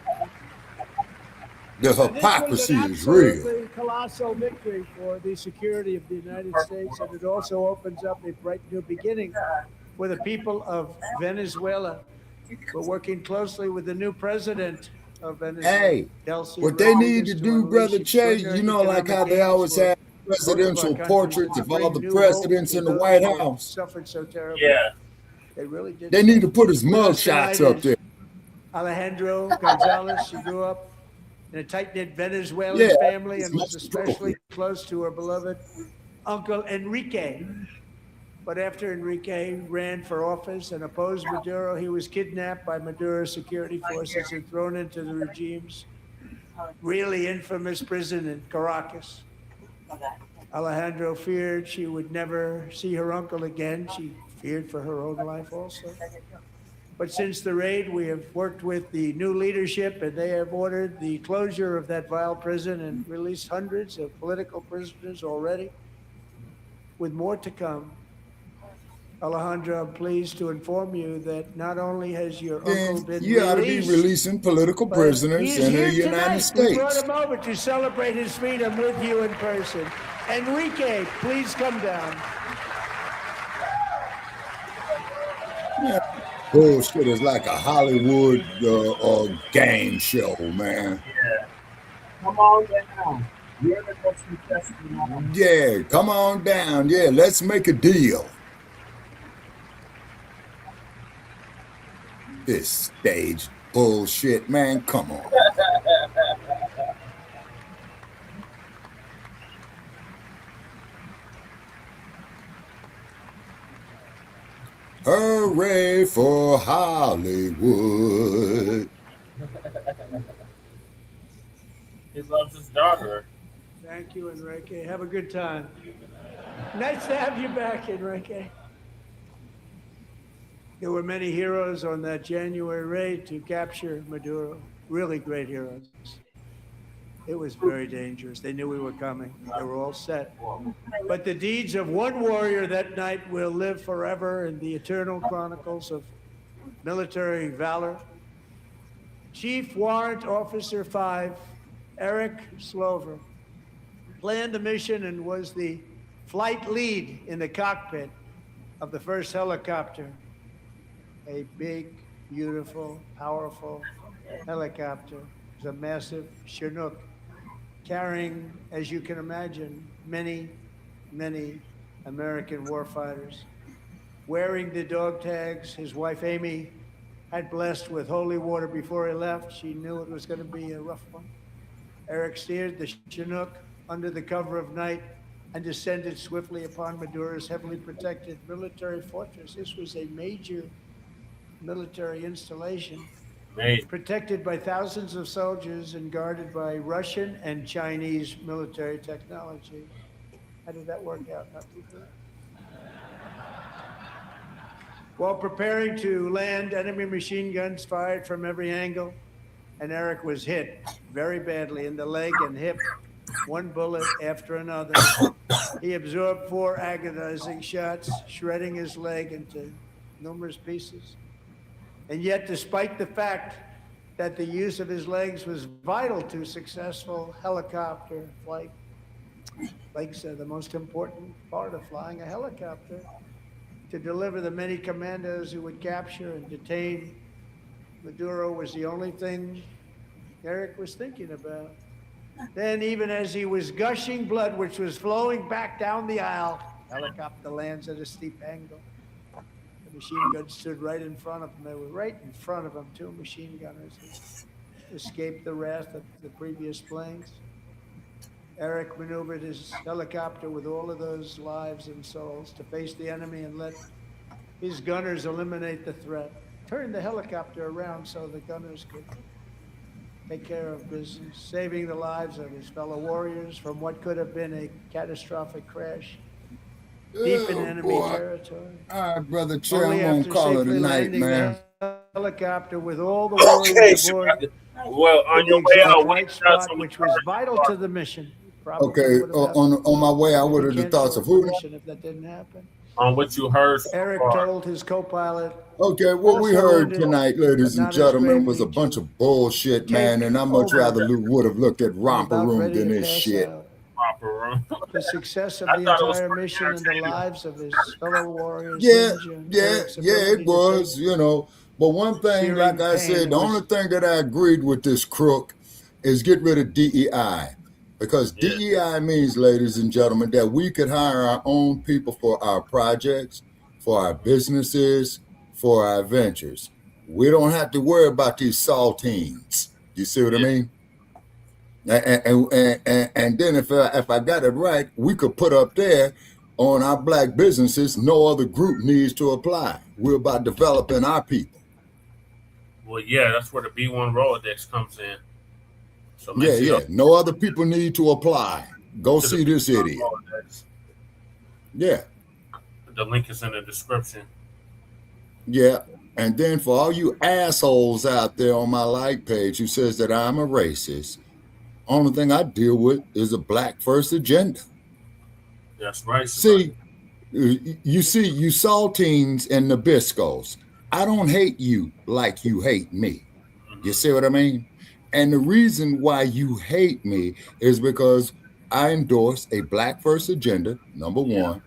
The And this was hypocrisy an is real. absolutely colossal victory for the security of the United States, and it also opens up a bright new beginning for the people of Venezuela. We're working closely with the new president of Venezuela. Hey, Delcy what they need Rodriguez, to do, Brother Che, you know, like how they always have presidential portraits of all the presidents in the White House. Suffered so terribly. Yeah. They really did. They need to put his With mug us shots tonight up there. is Alejandro Gonzalez. She grew up in a tight-knit Venezuelan Yeah, family it's and was most especially appropriate. close to her beloved uncle Enrique. But after Enrique ran for office and opposed Maduro, he was kidnapped by Maduro's security forces and thrown into the regime's really infamous prison in Caracas. Alejandro feared she would never see her uncle again. She feared for her own life also. But since the raid, we have worked with the new leadership, and they have ordered the closure of that vile prison and released hundreds of political prisoners already, with more to come. Alejandro, I'm pleased to inform you that not only has your uncle been You ought to be released, releasing political but prisoners he's in the here United tonight. We brought States. him over to celebrate his freedom with you in person. Enrique, please come down. Yeah. Bullshit is like a Hollywood game show, man. Yeah. Come on down. You're the most successful. Yeah, come on down. Yeah, let's make a deal. This stage bullshit, man. Come on. Hooray for Hollywood. He loves his daughter. Thank you, Enrique. Have a good time. Nice to have you back, Enrique. There were many heroes on that January raid to capture Maduro. Really great heroes. It was very dangerous. They knew we were coming. They were all set. But the deeds of one warrior that night will live forever in the eternal chronicles of military valor. Chief Warrant Officer 5, Eric Slover, planned the mission and was the flight lead in the cockpit of the first helicopter. A big, beautiful, powerful helicopter. It was a massive Chinook carrying, as you can imagine, many, many American warfighters. Wearing the dog tags, his wife Amy had blessed with holy water before he left. She knew it was going to be a rough one. Eric steered the Chinook under the cover of night and descended swiftly upon Maduro's heavily protected military fortress. This was a major military installation. protected by thousands of soldiers and guarded by Russian and Chinese military technology. How did that work out? Not too good. While preparing to land, enemy machine guns fired from every angle, and Eric was hit very badly in the leg and hip, one bullet after another. He absorbed 4 agonizing shots, shredding his leg into numerous pieces. And yet, despite the fact that the use of his legs was vital to successful helicopter flight, legs are the most important part of flying a helicopter. To deliver the many commandos who would capture and detain Maduro was the only thing Eric was thinking about. Then, even as he was gushing blood, which was flowing back down the aisle, helicopter lands at a steep angle. The machine guns stood right in front of him. They were right in front of him, 2 machine gunners who escaped the wrath of the previous planes. Eric maneuvered his helicopter with all of those lives and souls to face the enemy and let his gunners eliminate the threat. Turned the helicopter around so the gunners could take care of business, saving the lives of his fellow warriors from what could have been a catastrophic crash deep in enemy territory. All right, Brother Chair, Only I'm after gonna call it a safely night, landing man. the helicopter with all the warriors aboard. Well, on your way out, right spot, which was vital to the mission. Probably Okay, would have on my way, I would have the thoughts of who. if that didn't happen. On what you heard so Eric far. told his co-pilot. Okay, what we Also heard wounded, tonight, ladies and not as gentlemen, was a gravely, bunch of bullshit, man, and I much over. rather would have looked at Romper About Room ready than to this pass shit. out. Romper The success of I the thought it was entire pretty mission and the entertaining. lives of his fellow warriors. Yeah, hinge on yeah, Eric's yeah, ability it to was, take you know. But one thing, searing like I pain said, the was- only thing that I agreed with this crook is get rid of DEI. Because DEI means, ladies and gentlemen, that we could hire our own people for our projects, for our businesses, for our ventures. We don't have to worry about these saltines. You see what I mean? And then if I got it right, we could put up there on our black businesses, no other group needs to apply. We're about developing our people. Well, yeah, that's where the B1 Rolodex comes in. So make Yeah, sure yeah. No other people need to apply. Go see this idiot. Rolodex. Yeah, The link is in the description. yeah. And then for all you assholes out there on my like page who says that I'm a racist, only thing I deal with is a black first agenda. That's right. See, you see, you saltines and Nabiscos, I don't hate you like you hate me. You see what I mean? And the reason why you hate me is because I endorse a black first agenda, number one.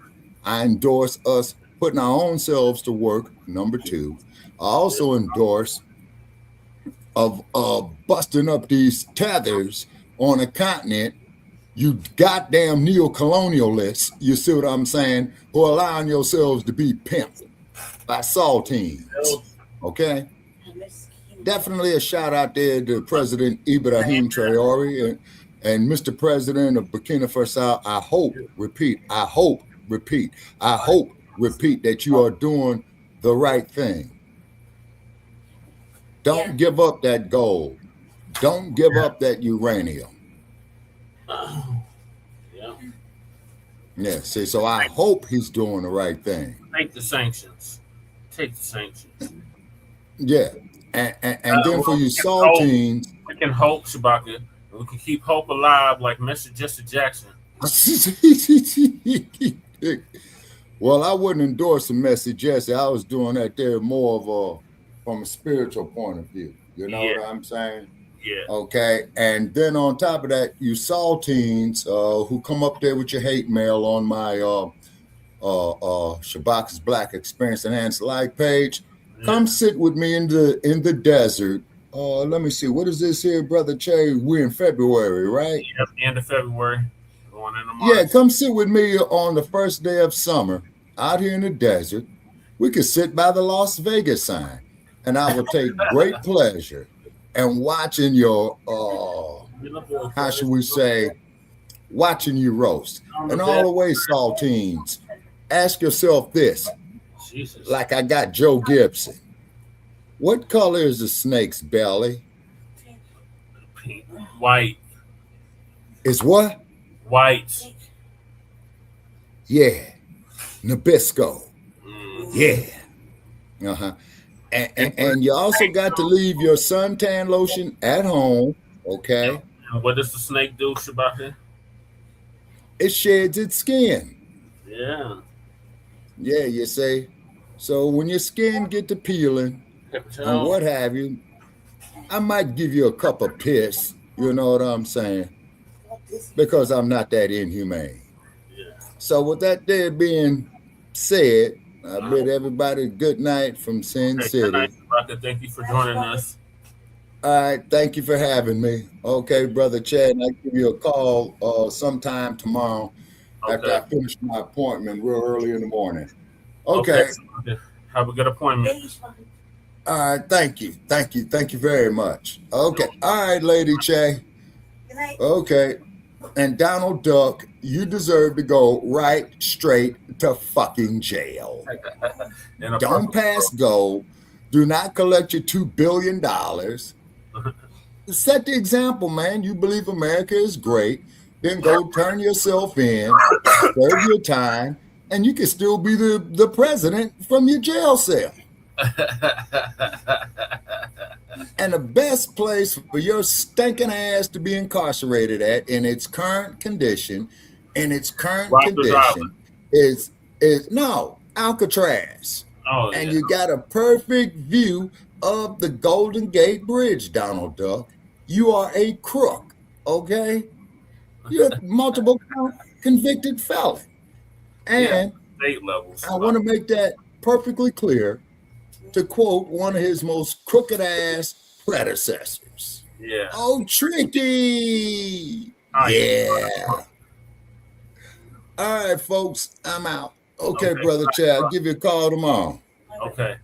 I endorse us putting our own selves to work, number two. I also endorse of busting up these tethers on a continent, you goddamn neo-colonialists, you see what I'm saying, who are allowing yourselves to be pimped by saltines, okay? Definitely a shout out there to President Ibrahim Traore and Mr. President of Burkina Faso. I hope that you are doing the right thing. Don't give up that gold. Don't give up that uranium. Yeah. Yeah, see, so I hope he's doing the right thing. Take the sanctions. Take the sanctions. Yeah. And then for you saltines. We can hope, Shabaka. We can keep hope alive like Mr. Jesse Jackson. Well, I wouldn't endorse the message, Jesse. I was doing that there more of from a spiritual point of view. You know what I'm saying? Yeah. Okay. And then on top of that, you saltines who come up there with your hate mail on my Shabaka'S Blacc Experience Enhanced Like page. Come sit with me in the desert. Let me see. What is this here, Brother Che? We're in February, right? Yep, end of February. Going into March. Yeah, come sit with me on the first day of summer out here in the desert. We could sit by the Las Vegas sign, and I will take great pleasure in watching your, how should we say, watching you roast. And all the way, saltines, ask yourself this, Jesus. like I got Joe Gibson. What color is the snake's belly? Pink. White. Is what? White. Yeah. Nabisco. Yeah. Uh-huh. And you also got to leave your suntan lotion at home, okay? And what does the snake do, Shabaka? It sheds its skin. Yeah. Yeah, you say. So when your skin get to peeling and what have you, I might give you a cup of piss, you know what I'm saying? Because I'm not that inhumane. Yeah. So with that there being said, I bid everybody good night from Sin City. Good night, Shabaka. Thank you for joining us. All right, thank you for having me. Okay, Brother Chad, I'll give you a call sometime tomorrow after I finish my appointment real early in the morning. Okay. Have a good appointment. All right, thank you. Thank you very much. Okay. All right, Lady Che. Okay. And Donald Duck, you deserve to go right straight to fucking jail. Don't pass go. Do not collect your $2 billion. Set the example, man. You believe America is great. Then go turn yourself in, serve your time, and you can still be the president from your jail cell. And the best place for your stinking ass to be incarcerated at in its current condition, is Alcatraz. Oh, and you got a perfect view of the Golden Gate Bridge, Donald Duck. You are a crook, okay? You're a multiple convicted felon. And state levels. I want to make that perfectly clear, to quote one of his most crooked ass predecessors. Yeah. Oh, Tricky. Yeah. All right, folks, I'm out. Okay, Brother Chad, I'll give you a call tomorrow. Okay.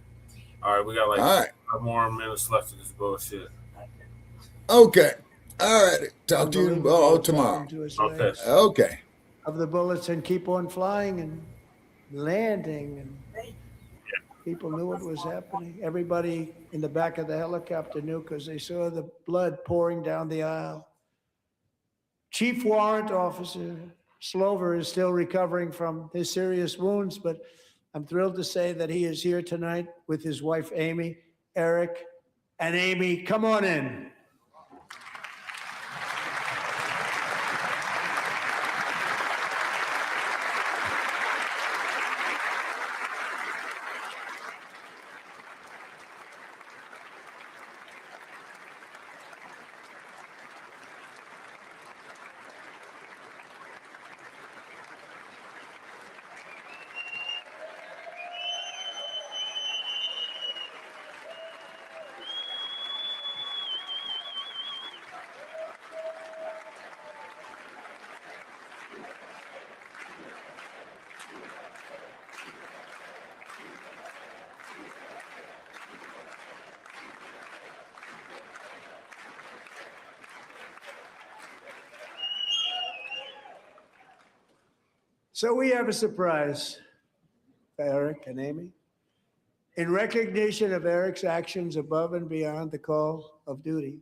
All right, we got like 5 more minutes left of this bullshit. Okay. All right. Talk to you all tomorrow. Okay. Of the bullets and keep on flying and landing, and people knew what was happening. Everybody in the back of the helicopter knew because they saw the blood pouring down the aisle. Chief Warrant Officer Slover is still recovering from his serious wounds, but I'm thrilled to say that he is here tonight with his wife, Amy, Eric, and Amy. Come on in. So we have a surprise for Eric and Amy. In recognition of Eric's actions above and beyond the call of duty,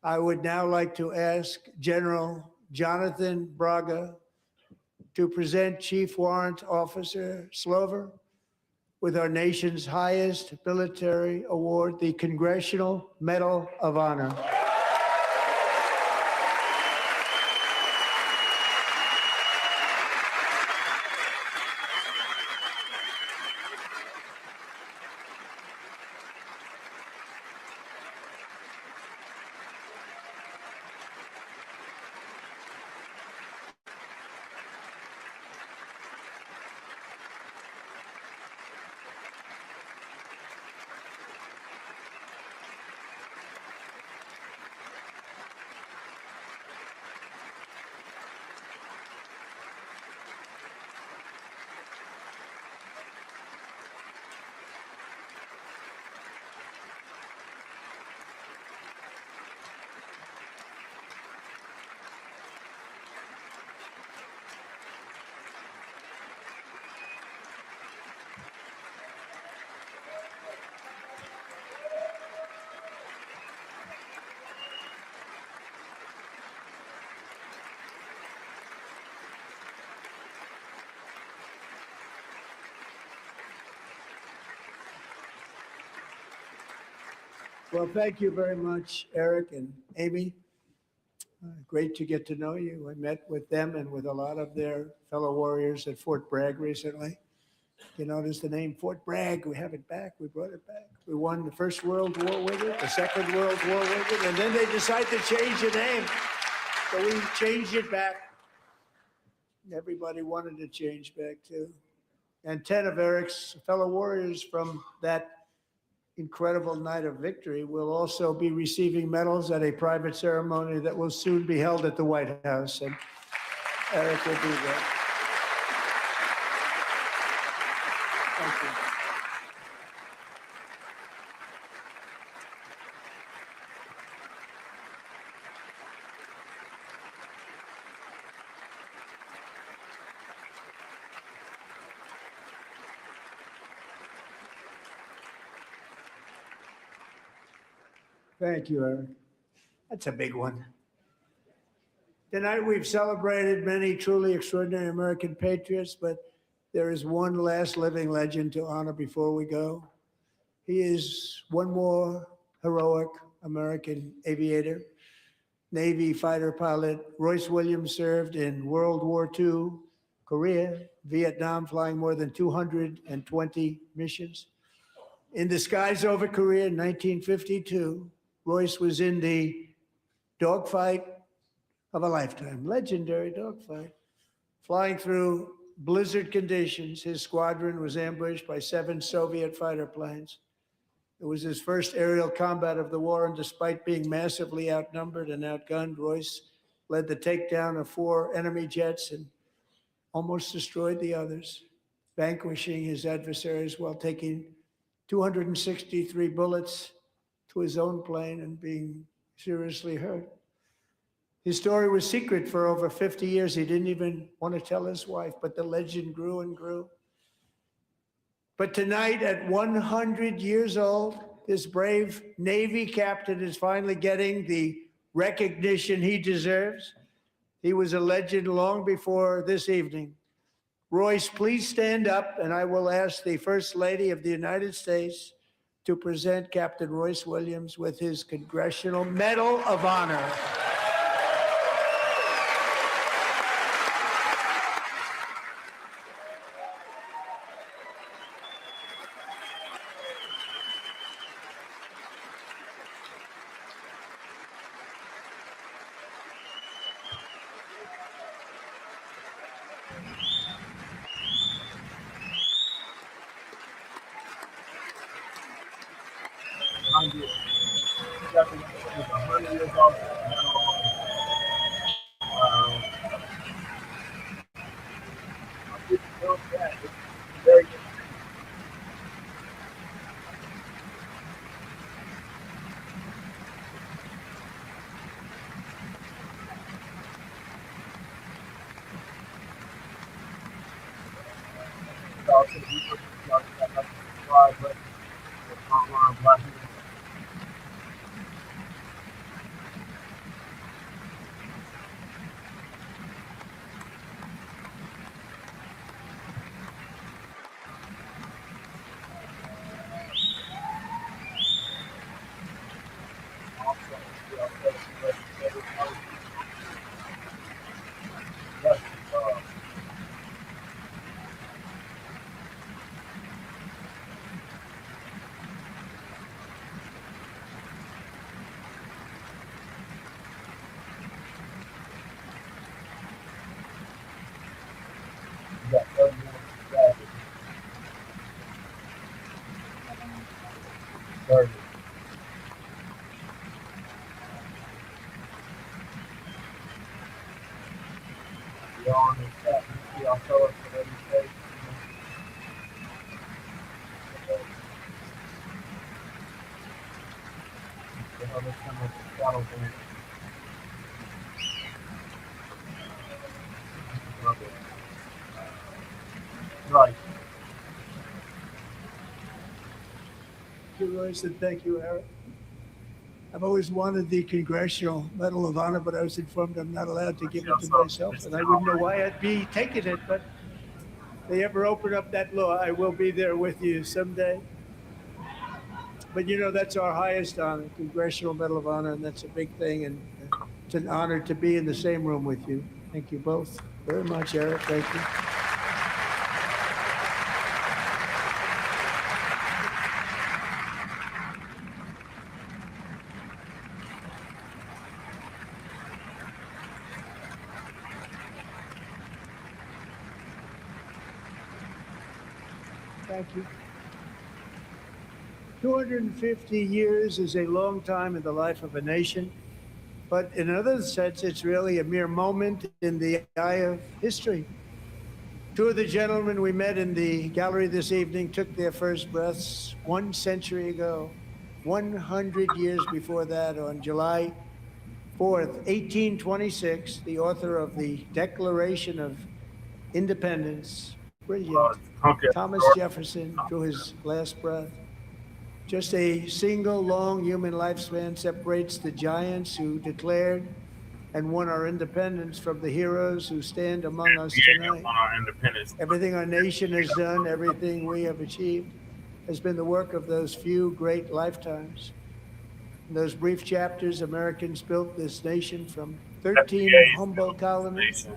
I would now like to ask General Jonathan Braga to present Chief Warrant Officer Slover with our nation's highest military award, the Congressional Medal of Honor. Well, thank you very much, Eric and Amy. Great to get to know you. I met with them and with a lot of their fellow warriors at Fort Bragg recently. You notice the name Fort Bragg. We have it back. We brought it back. We won the First World War with it, the Second World War with it, and then they decided to change the name. So we changed it back. Everybody wanted to change back too. And 10 of Eric's fellow warriors from that incredible night of victory will also be receiving medals at a private ceremony that will soon be held at the White House. And Eric will be there. Thank you. Thank you, Eric. That's a big one. Tonight we've celebrated many truly extraordinary American patriots, but there is one last living legend to honor before we go. He is one more heroic American aviator, Navy fighter pilot. Royce Williams served in World War II, Korea, Vietnam, flying more than 220 missions. In the skies over Korea in 1952, Royce was in the dogfight of a lifetime, legendary dogfight. Flying through blizzard conditions, his squadron was ambushed by 7 Soviet fighter planes. It was his first aerial combat of the war, and despite being massively outnumbered and outgunned, Royce led the takedown of 4 enemy jets and almost destroyed the others, vanquishing his adversaries while taking 263 bullets to his own plane and being seriously hurt. His story was secret for over 50 years. He didn't even want to tell his wife, but the legend grew and grew. But tonight, at 100 years old, this brave Navy captain is finally getting the recognition he deserves. He was a legend long before this evening. Royce, please stand up, and I will ask the First Lady of the United States to present Captain Royce Williams with his Congressional Medal of Honor. Right. Thank you, Royce, and thank you, Eric. I've always wanted the Congressional Medal of Honor, but I was informed I'm not allowed to give it to myself, and I wouldn't know why I'd be taking it, but if they ever open up that law, I will be there with you someday. But you know, that's our highest honor, Congressional Medal of Honor, and that's a big thing. And it's an honor to be in the same room with you. Thank you both very much, Eric. Thank you. Thank you. 250 years is a long time in the life of a nation, but in another sense, it's really a mere moment in the eye of history. Two of the gentlemen we met in the gallery this evening took their first breaths 1 century ago, 100 years before that, on July 4th, 1826, the author of the Declaration of Independence, brilliant, Thomas Jefferson, drew his last breath. Just a single long human lifespan separates the giants who declared and won our independence from the heroes who stand among us tonight. Everything our nation has done, everything we have achieved, has been the work of those few great lifetimes. In those brief chapters, Americans built this nation from 13 humble colonies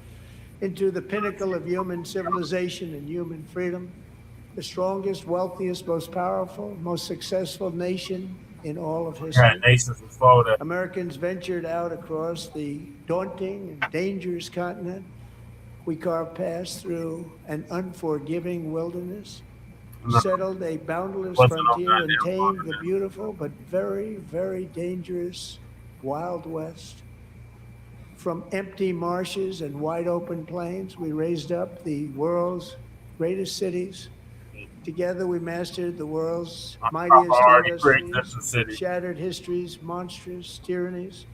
into the pinnacle of human civilization and human freedom, the strongest, wealthiest, most powerful, most successful nation in all of history. Americans ventured out across the daunting and dangerous continent. We carved paths through an unforgiving wilderness, settled a boundless frontier, and tamed the beautiful but very, very dangerous Wild West. From empty marshes and wide open plains, we raised up the world's greatest cities. Together, we mastered the world's mightiest industries, shattered history's monstrous tyrannies,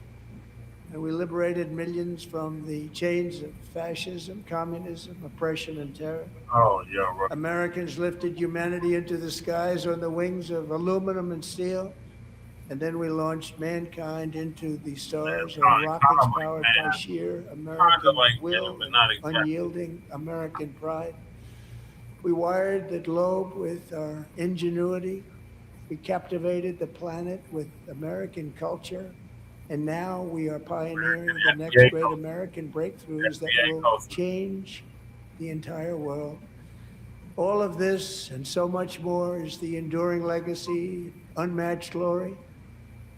and we liberated millions from the chains of fascism, communism, oppression, and terror. Americans lifted humanity into the skies on the wings of aluminum and steel, and then we launched mankind into the stars on rockets powered by sheer American will and unyielding American pride. We wired the globe with our ingenuity. We captivated the planet with American culture. And now we are pioneering the next great American breakthroughs that will change the entire world. All of this and so much more is the enduring legacy, unmatched glory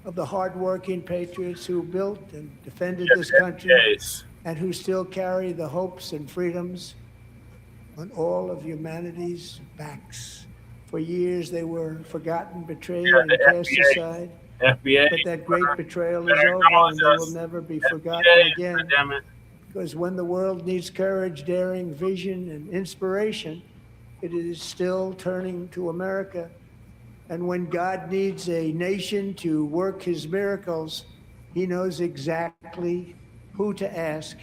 of the hardworking patriots who built and defended this country and who still carry the hopes and freedoms on all of humanity's backs. For years they were forgotten, betrayed, and cast aside. But that great betrayal is over, and they will never be forgotten again. Because when the world needs courage, daring, vision, and inspiration, it is still turning to America. And when God needs a nation to work his miracles, he knows exactly who to ask.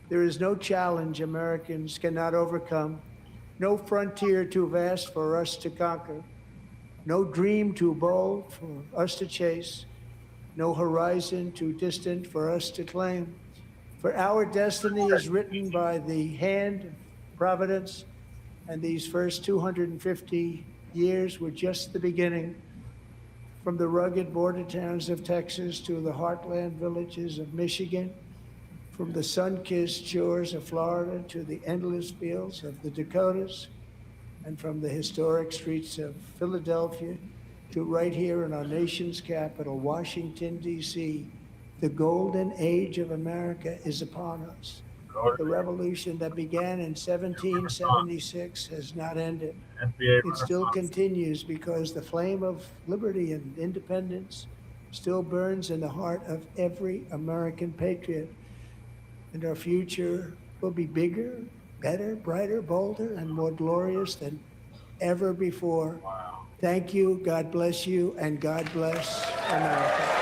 There is no challenge Americans cannot overcome, no frontier too vast for us to conquer, no dream too bold for us to chase, no horizon too distant for us to claim. For our destiny is written by the hand of providence, and these first 250 years were just the beginning. From the rugged border towns of Texas to the heartland villages of Michigan, from the sun-kissed shores of Florida to the endless fields of the Dakotas, and from the historic streets of Philadelphia to right here in our nation's capital, Washington, D.C., the golden age of America is upon us. The revolution that began in 1776 has not ended. It still continues because the flame of liberty and independence still burns in the heart of every American patriot. And our future will be bigger, better, brighter, bolder, and more glorious than ever before. Thank you, God bless you, and God bless America.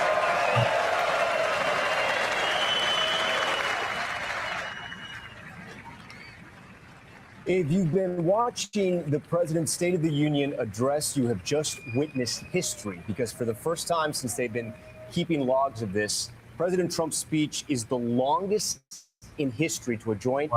If you've been watching the President's State of the Union address, you have just witnessed history, because for the first time since they've been keeping logs of this, President Trump's speech is the longest in history to a joint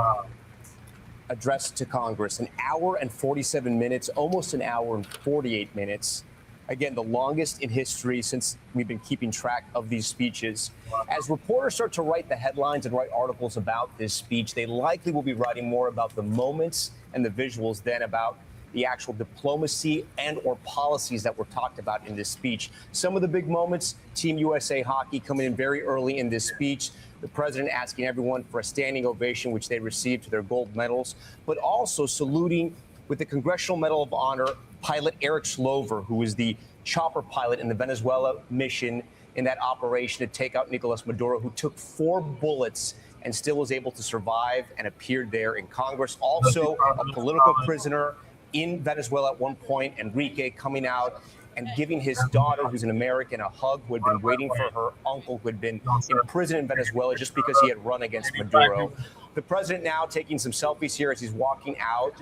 address to Congress, 1 hour and 47 minutes, almost 1 hour and 48 minutes. Again, the longest in history since we've been keeping track of these speeches. As reporters start to write the headlines and write articles about this speech, they likely will be writing more about the moments and the visuals than about the actual diplomacy and or policies that were talked about in this speech. Some of the big moments, Team USA Hockey coming in very early in this speech, the president asking everyone for a standing ovation, which they received to their gold medals, but also saluting with the Congressional Medal of Honor pilot Eric Slover, who was the chopper pilot in the Venezuela mission in that operation to take out Nicolas Maduro, who took 4 bullets and still was able to survive and appeared there in Congress. Also, a political prisoner in Venezuela at one point, Enrique, coming out and giving his daughter, who's an American, a hug, who had been waiting for her uncle, who had been in prison in Venezuela just because he had run against Maduro. The president now taking some selfies here as he's walking out.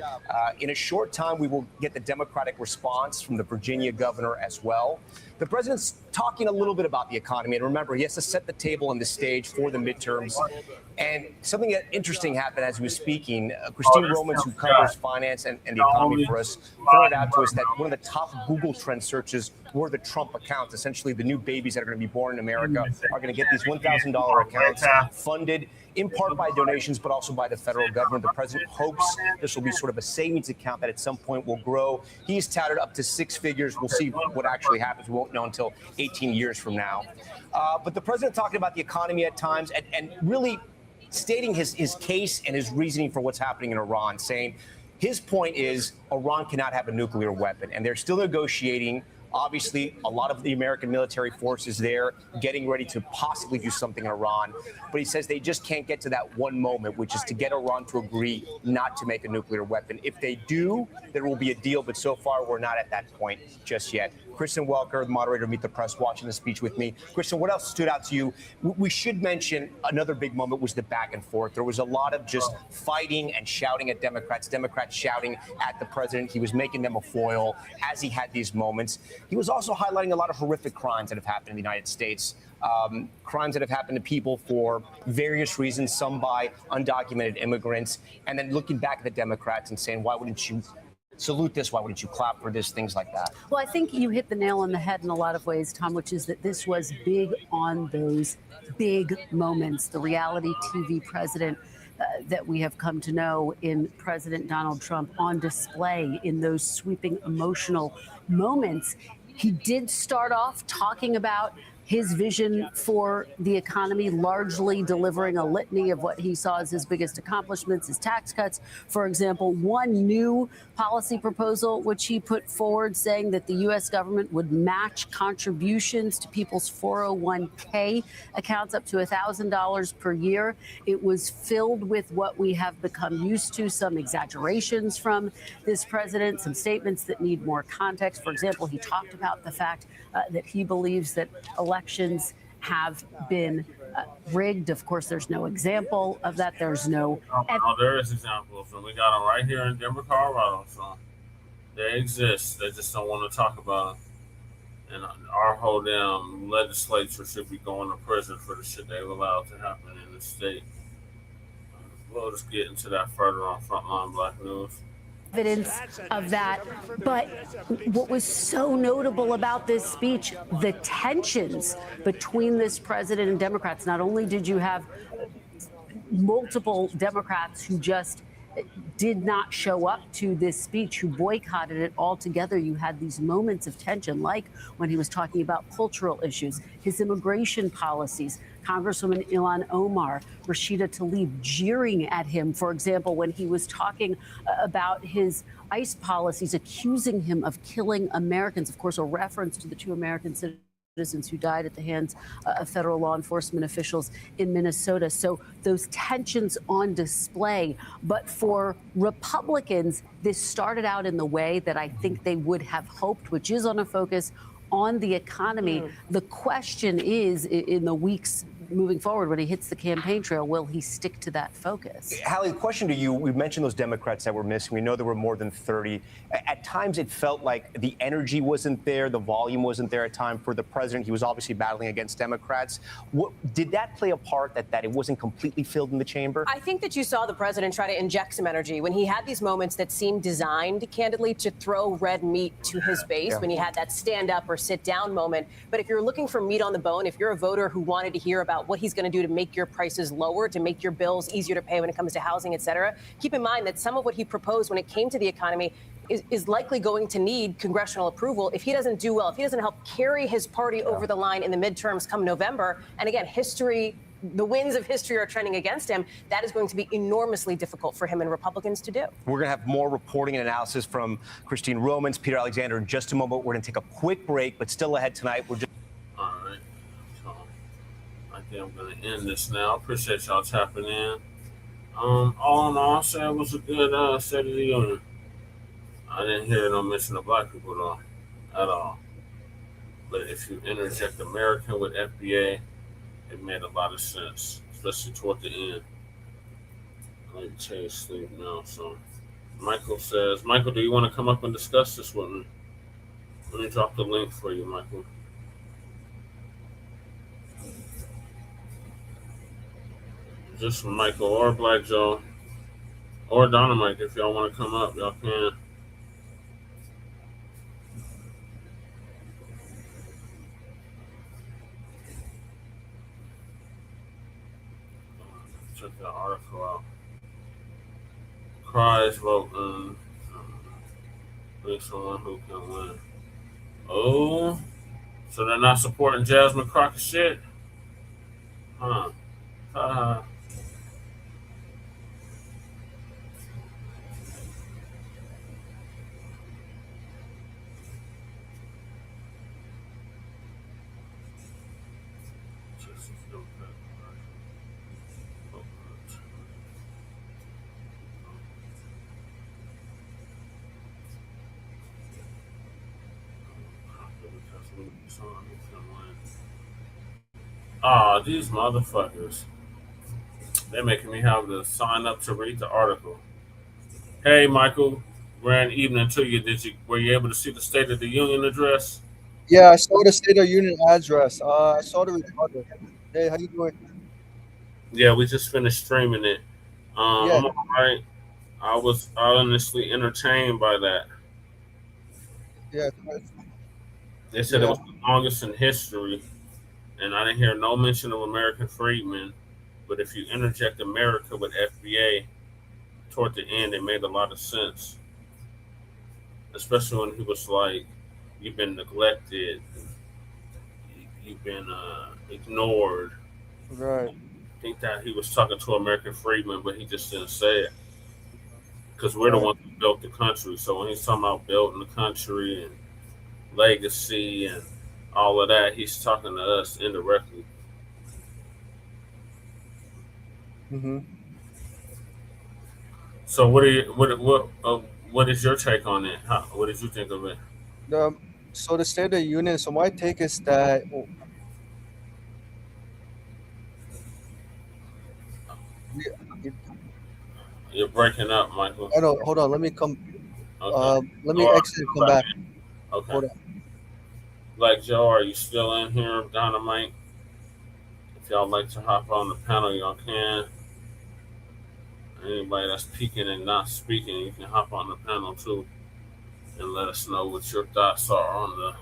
In a short time, we will get the Democratic response from the Virginia governor as well. The president's talking a little bit about the economy. And remember, he has to set the table and the stage for the midterms. And something interesting happened as he was speaking. Christine Romans, who covers finance and the economy for us, pointed out to us that one of the top Google trend searches were the Trump accounts. Essentially, the new babies that are going to be born in America are going to get these $1,000 accounts funded in part by donations, but also by the federal government. The president hopes this will be sort of a savings account that at some point will grow. He's touted up to 6 figures. We'll see what actually happens. We won't know until 18 years from now. But the president talking about the economy at times and really stating his case and his reasoning for what's happening in Iran, saying his point is Iran cannot have a nuclear weapon, and they're still negotiating. Obviously, a lot of the American military forces there getting ready to possibly do something in Iran. But he says they just can't get to that one moment, which is to get Iran to agree not to make a nuclear weapon. If they do, there will be a deal. But so far, we're not at that point just yet. Kristen Welker, the moderator of Meet the Press, watching the speech with me. Kristen, what else stood out to you? We should mention another big moment was the back and forth. There was a lot of just fighting and shouting at Democrats shouting at the president. He was making them a foil as he had these moments. He was also highlighting a lot of horrific crimes that have happened in the United States. Crimes that have happened to people for various reasons, some by undocumented immigrants, and then looking back at the Democrats and saying, why wouldn't you salute this? Why wouldn't you clap for this? Things like that. Well, I think you hit the nail on the head in a lot of ways, Tom, which is that this was big on those big moments. The reality TV president that we have come to know in President Donald Trump on display in those sweeping emotional moments. He did start off talking about his vision for the economy, largely delivering a litany of what he saw as his biggest accomplishments, his tax cuts. For example, one new policy proposal, which he put forward, saying that the U.S. government would match contributions to people's 401k accounts up to $1,000 per year. It was filled with what we have become used to, some exaggerations from this president, some statements that need more context. For example, he talked about the fact that he believes that elections have been rigged. Of course, there's no example of that. There's no. No, there is examples, and we got them right here in Denver, Colorado. So they exist. They just don't want to talk about them. And our whole damn legislature should be going to prison for the shit they've allowed to happen in the state. We'll just get into that further on Frontline Black News. Evidence of that. But what was so notable about this speech, the tensions between this president and Democrats. Not only did you have multiple Democrats who just did not show up to this speech, who boycotted it altogether. You had these moments of tension, like when he was talking about cultural issues, his immigration policies, Congresswoman Ilhan Omar, Rashida Tlaib jeering at him, for example, when he was talking about his ICE policies, accusing him of killing Americans. Of course, a reference to the 2 American citizens who died at the hands of federal law enforcement officials in Minnesota. So those tensions on display. But for Republicans, this started out in the way that I think they would have hoped, which is on a focus on the economy. The question is, in the weeks moving forward, when he hits the campaign trail, will he stick to that focus? Hallie, the question to you, we mentioned those Democrats that were missing. We know there were more than 30. At times, it felt like the energy wasn't there, the volume wasn't there at times for the president. He was obviously battling against Democrats. Did that play a part that it wasn't completely filled in the chamber? I think that you saw the president try to inject some energy when he had these moments that seemed designed, candidly, to throw red meat to his base, when he had that stand up or sit down moment. But if you're looking for meat on the bone, if you're a voter who wanted to hear about what he's going to do to make your prices lower, to make your bills easier to pay when it comes to housing, et cetera, keep in mind that some of what he proposed when it came to the economy is likely going to need congressional approval if he doesn't do well, if he doesn't help carry his party over the line in the midterms come November. And again, the winds of history are trending against him. That is going to be enormously difficult for him and Republicans to do. We're going to have more reporting and analysis from Christine Romans, Peter Alexander in just a moment. We're going to take a quick break, but still ahead tonight. All right. So I think I'm going to end this now. Appreciate y'all tapping in. All in all, I'll say it was a good State of the Union. I didn't hear no mention of black people though, at all. But if you interject American with FBA, it made a lot of sense, especially toward the end. I need to change sleep now. So Michael says, Michael, do you want to come up and discuss this with me? Let me drop the link for you, Michael. Just for Michael or Black Joe or Dynamite, if y'all want to come up, y'all can. Check that article out. Cries vote bring someone who can win. Oh, so they're not supporting Jasmine Crockett shit? Huh. Ah, these motherfuckers. They're making me have to sign up to read the article. Hey, Michael. Grand evening to you. Were you able to see the State of the Union address? Yeah, I saw the State of Union address. I saw the report. Hey, how you doing? Yeah, we just finished streaming it. Yeah. I'm all right. I was honestly entertained by that. Yeah. They said it was the longest in history, and I didn't hear no mention of American freedmen. But if you interject America with FBA toward the end, it made a lot of sense. Especially when he was like, you've been neglected, you've been ignored. Right. I think that he was talking to American freedmen, but he just didn't say it. Because we're the ones who built the country. So when he's talking about building the country and legacy and all of that, he's talking to us indirectly. Mm-hmm. So what is your take on it? What did you think of it? So the State of the Union. So my take is that. You're breaking up, Michael. I know. Hold on. Let me come. Okay. Let me exit and come back. Okay. Hold on. Like Joe, are you still in here, Dynamite? If y'all like to hop on the panel, y'all can. Anybody that's peeking and not speaking, you can hop on the panel too, and let us know what your thoughts are on the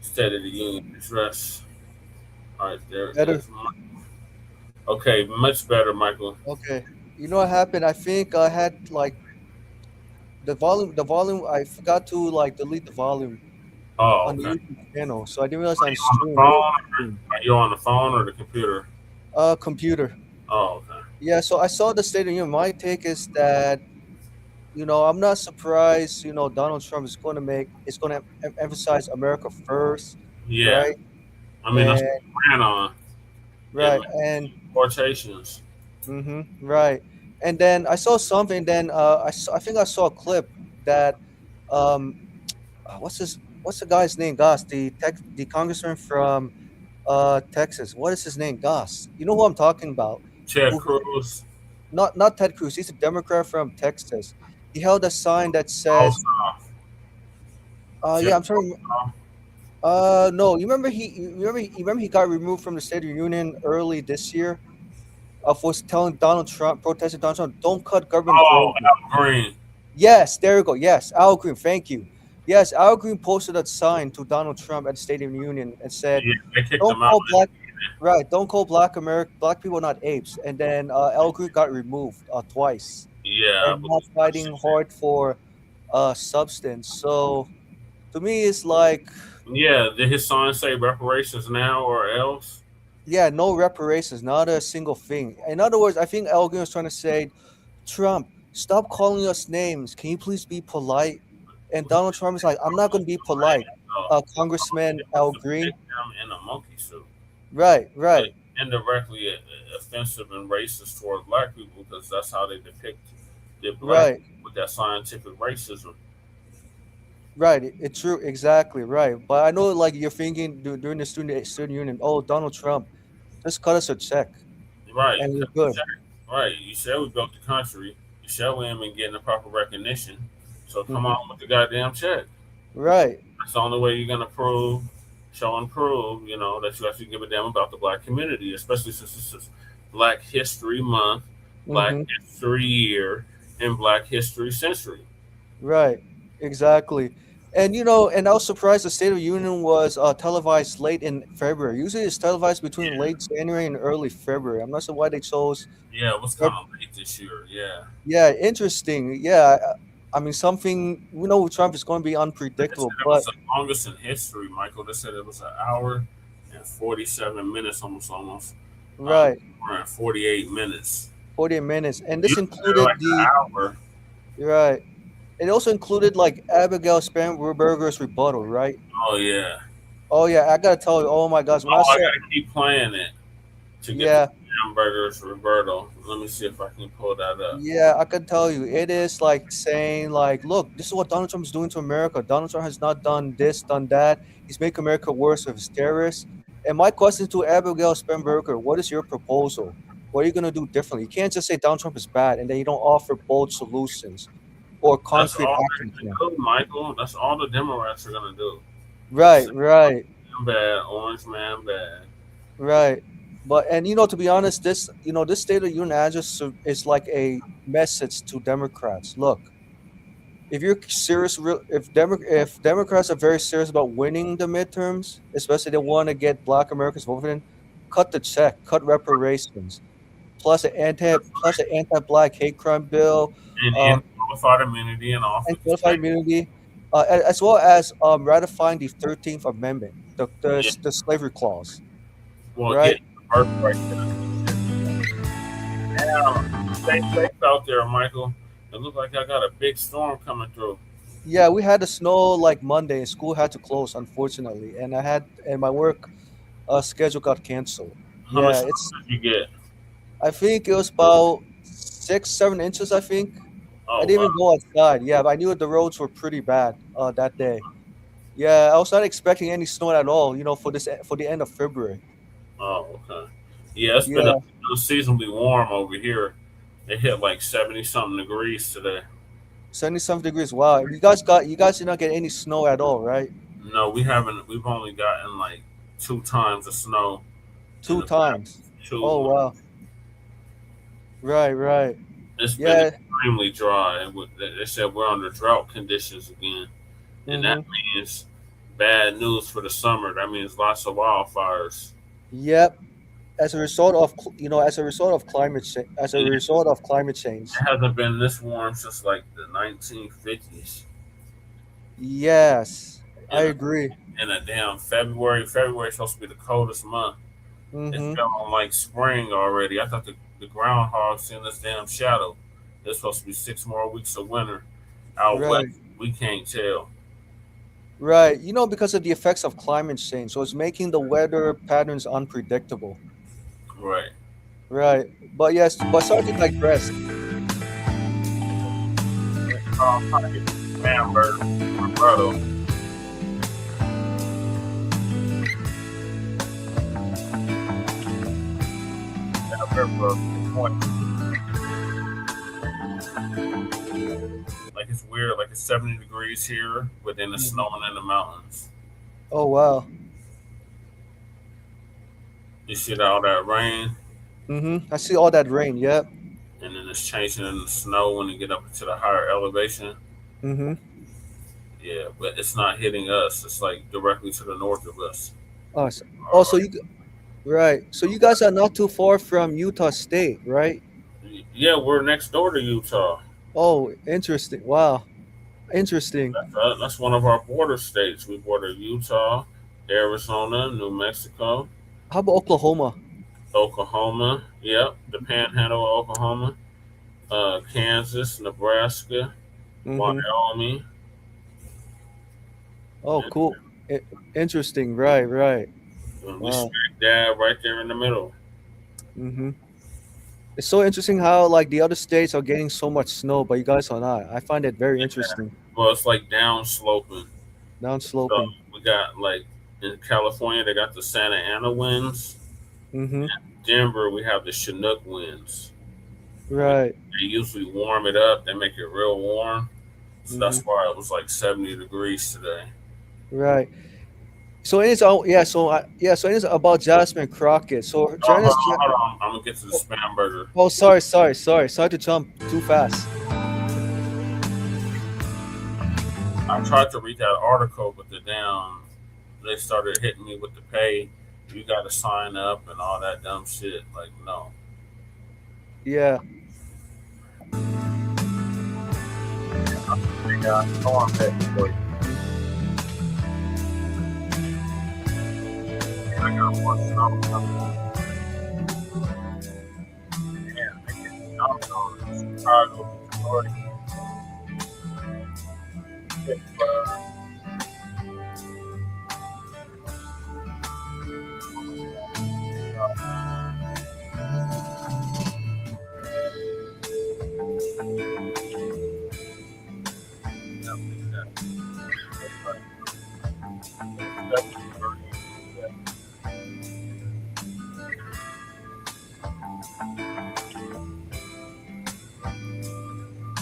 State of the Union address. All right, there's okay, much better, Michael. Okay. You know what happened? I think I had like the volume. I forgot to like delete the volume on the YouTube channel, so I didn't realize I'm streaming. Are you on the phone or the computer? Computer. Oh, okay. Yeah, so I saw the State of the Union. My take is that, I'm not surprised, Donald Trump is going to emphasize America first. Yeah. Right? I mean, that's what he ran on. Right. Yeah, and deportations. Mm-hmm. Right. And then I saw something. Then I think I saw a clip that what's the guy's name? Gosh, the congressman from Texas. What is his name? Goss. You know who I'm talking about? Ted Cruz. Not Ted Cruz. He's a Democrat from Texas. He held a sign that says, yeah, I'm sorry. No, you remember he got removed from the State of the Union early this year for telling protesting Donald Trump, don't cut government. Oh, Al Green. Yes, there you go. Yes, Al Green. Thank you. Yes, Al Green posted that sign to Donald Trump at the State of the Union and said, don't call black people not apes. And then Al Green got removed twice. Yeah. And not fighting hard for substance. So to me, it's like. Yeah, did his sign say reparations now or else? Yeah, no reparations, not a single thing. In other words, I think Al Green was trying to say, Trump, stop calling us names. Can you please be polite? And Donald Trump is like, I'm not going to be polite. Congressman Al Green. In a monkey suit. Right. Indirectly offensive and racist towards black people because that's how they depict their black people with that scientific racism. Right, it's true, exactly right. But I know, like you're thinking during the student union, oh, Donald Trump, just cut us a check. Right, and we're good. Right, you said we built the country. You said we ain't been getting the proper recognition. So come on with the goddamn check. Right. That's the only way you're gonna show and prove, you know, that you actually give a damn about the black community, especially since this is Black History Month, Black History Year, and Black History Century. Right, exactly. And and I was surprised the State of the Union was televised late in February. Usually it's televised between late January and early February. I'm not sure why they chose. Yeah, it was kind of late this year. Yeah. Yeah, interesting. Yeah, I mean, something we know Trump is going to be unpredictable. It was the longest in history, Michael. They said it was 1 hour and 47 minutes, almost. Right. 48 minutes. 48 minutes, and this included the hour. Right. It also included like Abigail Spanberger's rebuttal, right? Oh yeah. Oh yeah, I gotta tell you. Oh my gosh, I gotta keep playing it to get Spanberger's rebuttal. Let me see if I can pull that up. Yeah, I can tell you, it is like saying like, look, this is what Donald Trump is doing to America. Donald Trump has not done this, done that. He's making America worse with his terrorists. And my question to Abigail Spanberger, what is your proposal? What are you gonna do differently? You can't just say Donald Trump is bad and then you don't offer bold solutions. Or concrete action plan. Michael, that's all the Democrats are gonna do. Right. Bad, orange man bad. Right, but to be honest, this this State of the Union address is like a message to Democrats. Look, if you're serious, if Democrats are very serious about winning the midterms, especially they want to get Black Americans voting, cut the check, cut reparations, plus an anti-Black hate crime bill. And qualified immunity and office. And qualified immunity, as well as ratifying the 13th Amendment, the slavery clause. Well, right? Now, stay safe out there, Michael. It looks like I got a big storm coming through. Yeah, we had the snow like Monday, and school had to close, unfortunately. And my work schedule got canceled. How much did you get? I think it was about 6-7 inches, I think. Oh, I didn't even go outside. Yeah, but I knew the roads were pretty bad that day. Yeah, I was not expecting any snow at all, for the end of February. Oh, okay. Yeah, it's been unseasonably warm over here. It hit like 70-something degrees today. 70-something degrees. Wow. You guys did not get any snow at all, right? No, we haven't. We've only gotten like 2 times of snow. 2 times. Oh, wow. Right. It's been extremely dry, and they said we're under drought conditions again, and that means bad news for the summer. That means lots of wildfires. Yep, as a result of climate change. It hasn't been this warm since like the 1950s. Yes, I agree. In a damn February. February is supposed to be the coldest month. It's feeling like spring already. I thought the groundhog seen this damn shadow. There's supposed to be 6 more weeks of winter out west. We can't tell. Right. Because of the effects of climate change. So it's making the weather patterns unpredictable. Right. Right. But sorry to digress. for point. Like it's weird, like it's 70 degrees here, but then it's snowing in the mountains. Oh wow. You see all that rain, I see all that rain. Yep. and then it's changing in the snow when you get up into the higher elevation. Yeah, but it's not hitting us. It's like directly to the north of us. Awesome. Also, right. So you guys are not too far from Utah State, right? Yeah, we're next door to Utah. Oh, interesting. Wow. Interesting. That's one of our border states. We border Utah, Arizona, New Mexico. How about Oklahoma? Oklahoma, yep, the Panhandle of Oklahoma, Kansas, Nebraska, Wyoming. Oh, cool. Interesting. Right. And we smack dab right there in the middle. It's so interesting how like the other states are getting so much snow, but you guys are not. I find it very interesting. Well, it's like down sloping. So we got like in California, they got the Santa Ana winds. In Denver, we have the Chinook winds. Right. They usually warm it up. They make it real warm. So that's why it was like 70 degrees today. Right. So it is so it is about Jasmine Crockett. So Hold on. I'm gonna get to the spam burger. Oh, sorry to jump too fast. I tried to read that article, but they started hitting me with the pay. You got to sign up and all that dumb shit. Like, no. Yeah. I got more snow coming. Man, I get snow on Chicago, Detroit. Pittsburgh.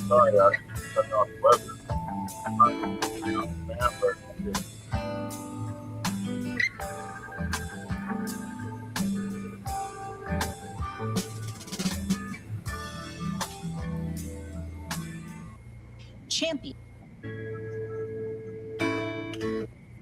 Sorry, I cut off the weather. Champion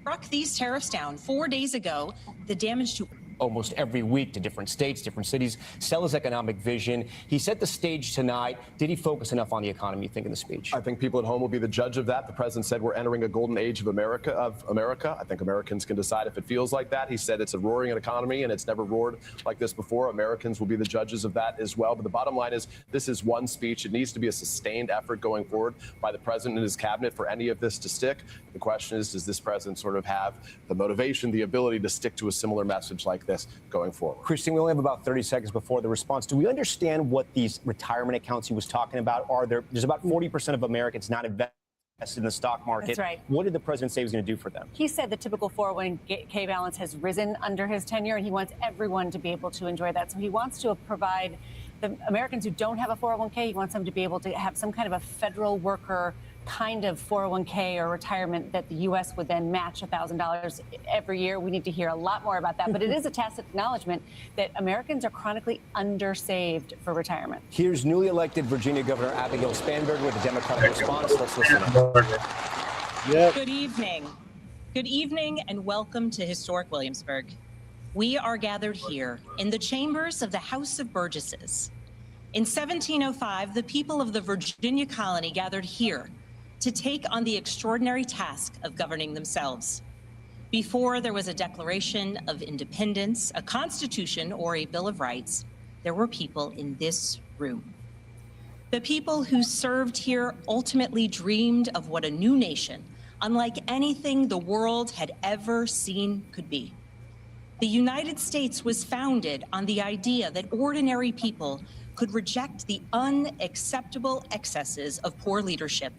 struck these tariffs down 4 days ago. The damage to almost every week to different states, different cities, sell his economic vision. He set the stage tonight. Did he focus enough on the economy, you think, in the speech? I think people at home will be the judge of that. The president said we're entering a golden age of America. I think Americans can decide if it feels like that. He said it's a roaring economy and it's never roared like this before. Americans will be the judges of that as well. But the bottom line is this is one speech. It needs to be a sustained effort going forward by the president and his cabinet for any of this to stick. The question is, does this president sort of have the motivation, the ability to stick to a similar message like this going forward? Christine, we only have about 30 seconds before the response. Do we understand what these retirement accounts he was talking about are? There's about 40% of Americans not invested in the stock market. That's right. What did the president say he was going to do for them? He said the typical 401k balance has risen under his tenure, and he wants everyone to be able to enjoy that. So he wants to provide the Americans who don't have a 401k, he wants them to be able to have some kind of a federal worker kind of 401k or retirement that the U.S. would then match $1,000 every year. We need to hear a lot more about that. But it is a tacit acknowledgement that Americans are chronically undersaved for retirement. Here's newly elected Virginia Governor Abigail Spanberger with a Democratic response. Let's listen in. Good evening. Good evening and welcome to historic Williamsburg. We are gathered here in the chambers of the House of Burgesses. In 1705, the people of the Virginia colony gathered here to take on the extraordinary task of governing themselves. Before there was a Declaration of Independence, a Constitution, or a Bill of Rights, there were people in this room. The people who served here ultimately dreamed of what a new nation, unlike anything the world had ever seen, could be. The United States was founded on the idea that ordinary people could reject the unacceptable excesses of poor leadership,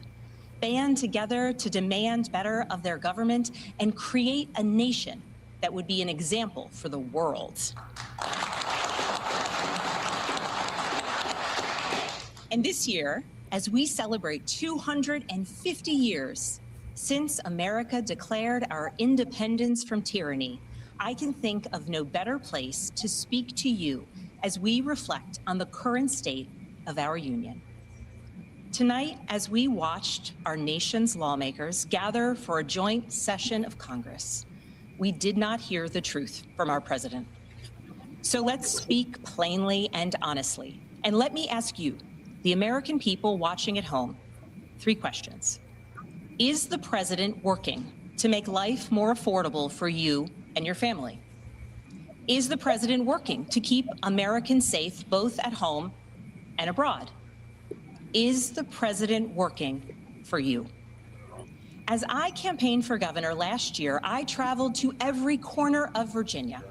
band together to demand better of their government, and create a nation that would be an example for the world. And this year, as we celebrate 250 years since America declared our independence from tyranny, I can think of no better place to speak to you as we reflect on the current state of our union. Tonight, as we watched our nation's lawmakers gather for a joint session of Congress, we did not hear the truth from our president. So let's speak plainly and honestly. And let me ask you, the American people watching at home, 3 questions. Is the president working to make life more affordable for you and your family? Is the president working to keep Americans safe both at home and abroad? Is the president working for you? As I campaigned for governor last year, I traveled to every corner of Virginia,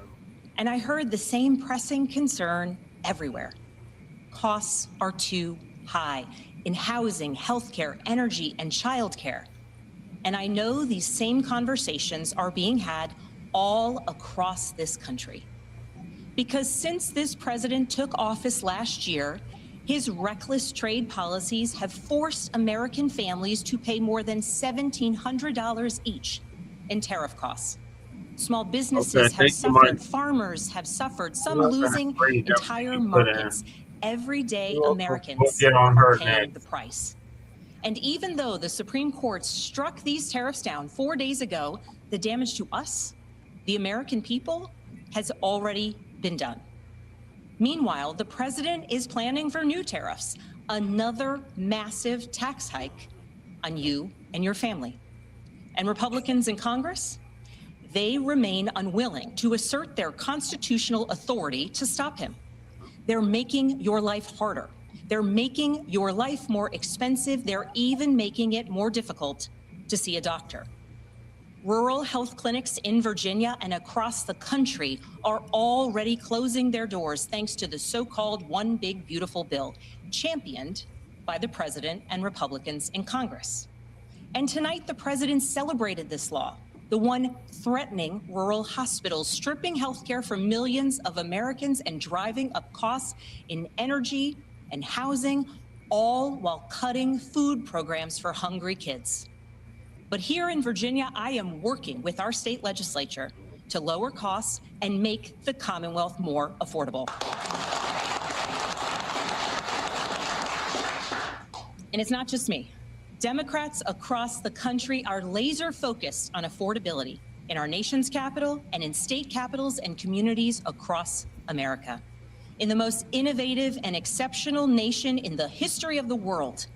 and I heard the same pressing concern everywhere. Costs are too high in housing, healthcare, energy, and childcare. And I know these same conversations are being had all across this country. Because since this president took office last year, his reckless trade policies have forced American families to pay more than $1,700 each in tariff costs. Small businesses have suffered, farmers have suffered, some losing entire markets. Everyday Americans are paying the price. And even though the Supreme Court struck these tariffs down 4 days ago, the damage to us, the American people, has already been done. Meanwhile, the president is planning for new tariffs, another massive tax hike on you and your family. And Republicans in Congress, they remain unwilling to assert their constitutional authority to stop him. They're making your life harder. They're making your life more expensive. They're even making it more difficult to see a doctor. Rural health clinics in Virginia and across the country are already closing their doors thanks to the so-called One Big Beautiful Bill, championed by the president and Republicans in Congress. And tonight, the president celebrated this law, the one threatening rural hospitals, stripping healthcare from millions of Americans and driving up costs in energy and housing, all while cutting food programs for hungry kids. But here in Virginia, I am working with our state legislature to lower costs and make the Commonwealth more affordable. And it's not just me. Democrats across the country are laser focused on affordability in our nation's capital and in state capitals and communities across America. In the most innovative and exceptional nation in the history of the world,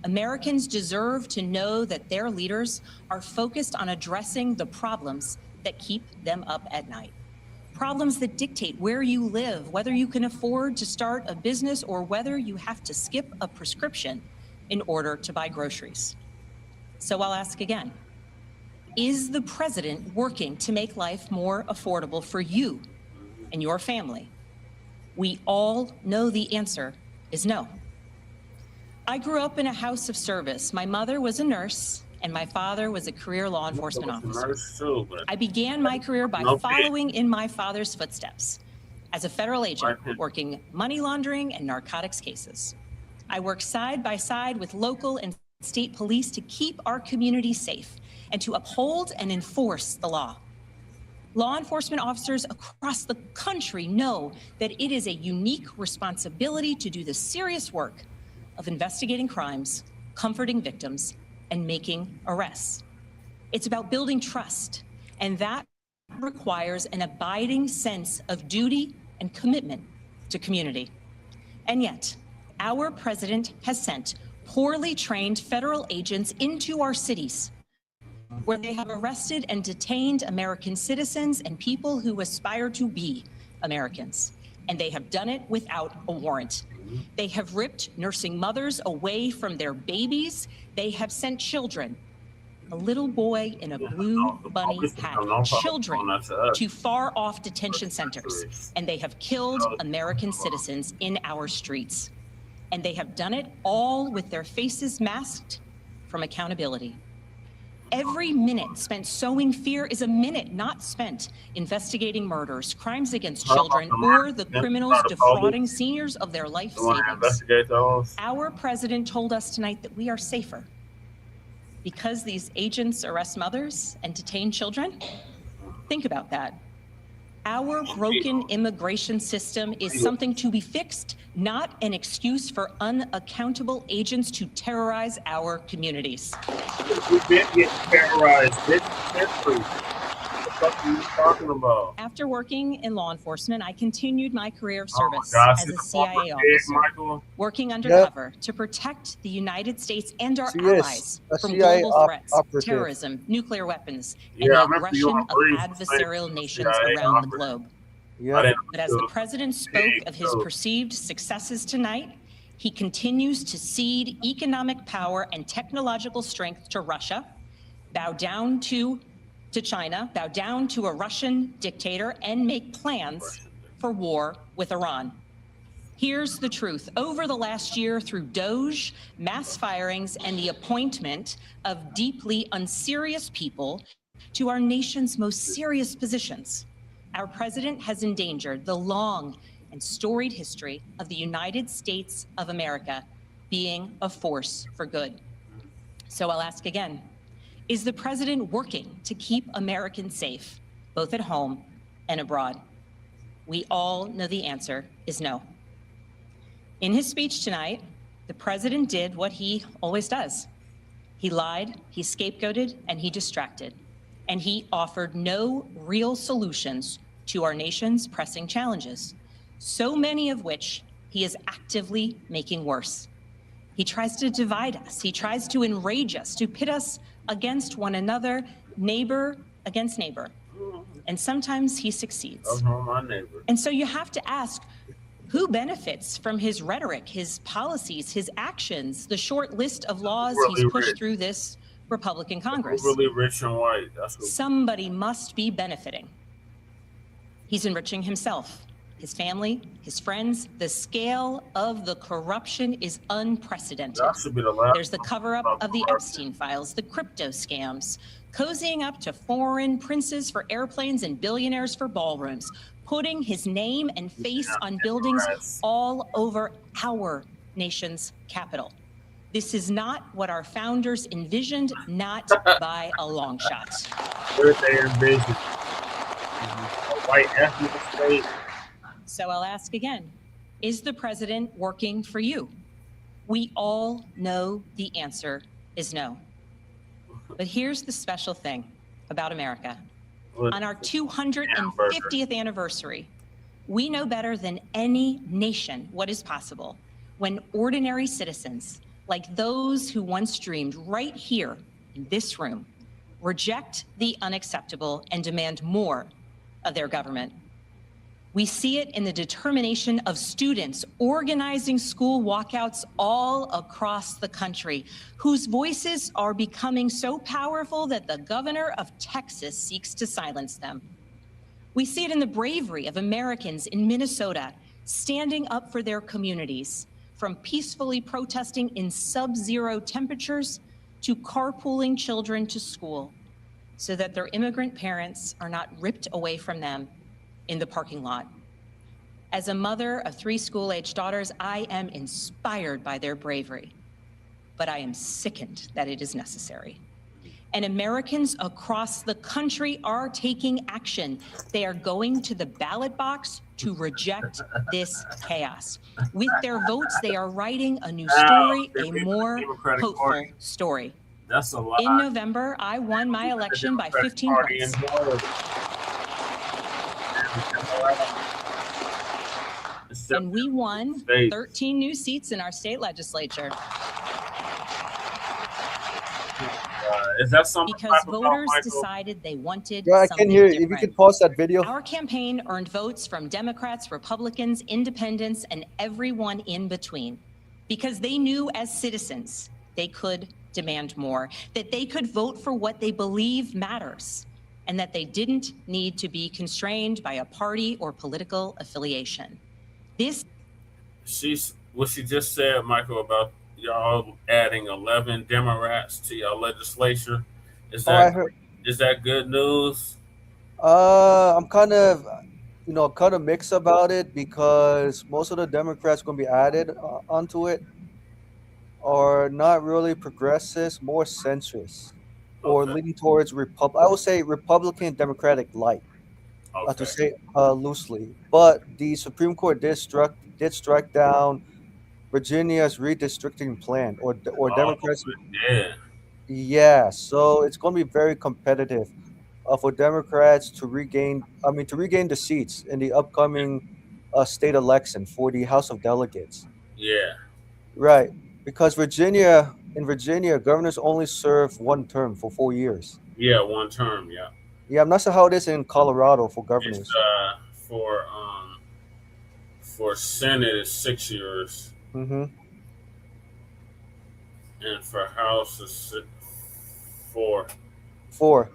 Americans deserve to know that their leaders are focused on addressing the problems that keep them up at night. Problems that dictate where you live, whether you can afford to start a business or whether you have to skip a prescription in order to buy groceries. So I'll ask again, is the president working to make life more affordable for you and your family? We all know the answer is no. I grew up in a house of service. My mother was a nurse and my father was a career law enforcement officer. I began my career by following in my father's footsteps as a federal agent working money laundering and narcotics cases. I worked side by side with local and state police to keep our community safe and to uphold and enforce the law. Law enforcement officers across the country know that it is a unique responsibility to do the serious work of investigating crimes, comforting victims, and making arrests. It's about building trust, and that requires an abiding sense of duty and commitment to community. And yet, our president has sent poorly trained federal agents into our cities, where they have arrested and detained American citizens and people who aspire to be Americans. And they have done it without a warrant. They have ripped nursing mothers away from their babies. They have sent children, a little boy in a blue bunny hat, children to far off detention centers. And they have killed American citizens in our streets. And they have done it all with their faces masked from accountability. Every minute spent sowing fear is a minute not spent investigating murders, crimes against children, or the criminals defrauding seniors of their life savings. Our president told us tonight that we are safer because these agents arrest mothers and detain children. Think about that. Our broken immigration system is something to be fixed, not an excuse for unaccountable agents to terrorize our communities. We've been getting terrorized. This history. What the fuck are you talking about? After working in law enforcement, I continued my career of service God, as see a the CIA fucking officer, Michael? working undercover to protect the United States and our She is allies a from CIA global threats, operative. terrorism, nuclear weapons, Yeah, and I the remember you aggression on of brief adversarial nations CIA around the operative. globe. Yeah. But as the president spoke of his perceived successes tonight, he continues to cede economic power and technological strength to Russia, bow down to China, bow down to a Russian dictator, and make plans for war with Iran. Here's the truth. Over the last year, through Doge, mass firings, and the appointment of deeply unserious people to our nation's most serious positions, our president has endangered the long and storied history of the United States of America being a force for good. So I'll ask again, is the president working to keep Americans safe, both at home and abroad? We all know the answer is no. In his speech tonight, the president did what he always does. He lied, he scapegoated, and he distracted. And he offered no real solutions to our nation's pressing challenges, so many of which he is actively making worse. He tries to divide us. He tries to enrage us, to pit us against one another, neighbor against neighbor. And sometimes he succeeds. My neighbor. And so you have to ask, who benefits from his rhetoric, his policies, his actions, the short list of laws Really he's pushed rich. through this Republican Congress? Really rich and white. That's what. Somebody must be benefiting. He's enriching himself, his family, his friends. The scale of the corruption is unprecedented. That should be the last. There's the cover-up of the Epstein files, the crypto scams, cozying up to foreign princes for airplanes and billionaires for ballrooms, putting his name and face on buildings all over our nation's capital. This is not what our founders envisioned, not by a long shot. What did they envision? A white ethnic state. So I'll ask again, is the president working for you? We all know the answer is no. But here's the special thing about America. On our 250th anniversary, we know better than any nation what is possible when ordinary citizens, like those who once dreamed right here in this room, reject the unacceptable and demand more of their government. We see it in the determination of students organizing school walkouts all across the country, whose voices are becoming so powerful that the governor of Texas seeks to silence them. We see it in the bravery of Americans in Minnesota standing up for their communities, from peacefully protesting in sub-zero temperatures to carpooling children to school, so that their immigrant parents are not ripped away from them in the parking lot. As a mother of 3 school-age daughters, I am inspired by their bravery, but I am sickened that it is necessary. And Americans across the country are taking action. They are going to the ballot box to reject this chaos. With their votes, they are writing a new story, a more hopeful story. That's a lot. In November, I won my election by 15 points. And we won 13 new seats in our state legislature. Is that something? Because voters decided they wanted Yeah, I something can hear you. different. If you could pause that video. Our campaign earned votes from Democrats, Republicans, independents, and everyone in between, because they knew as citizens they could demand more, that they could vote for what they believe matters, and that they didn't need to be constrained by a party or political affiliation. What she just said, Michael, about y'all adding 11 Democrats to your legislature. Is Oh, I that heard. is that good news? I'm kind of, kind of mixed about it because most of the Democrats going to be added onto it are not really progressives, more centrist, or Okay. leaning towards I would say Republican Democratic light, to Okay. say loosely. But the Supreme Court did strike down Virginia's redistricting plan, or Oh, Democrats. yeah. Yeah, so it's going to be very competitive for Democrats to regain the seats in the upcoming state election for the House of Delegates. Yeah. Right, because in Virginia, governors only serve one term for 4 years. Yeah, one term, yeah. Yeah, I'm not sure how it is in Colorado for It's governors. for Senate it's 6 years, Mm-hmm. and for House it's 4. 4,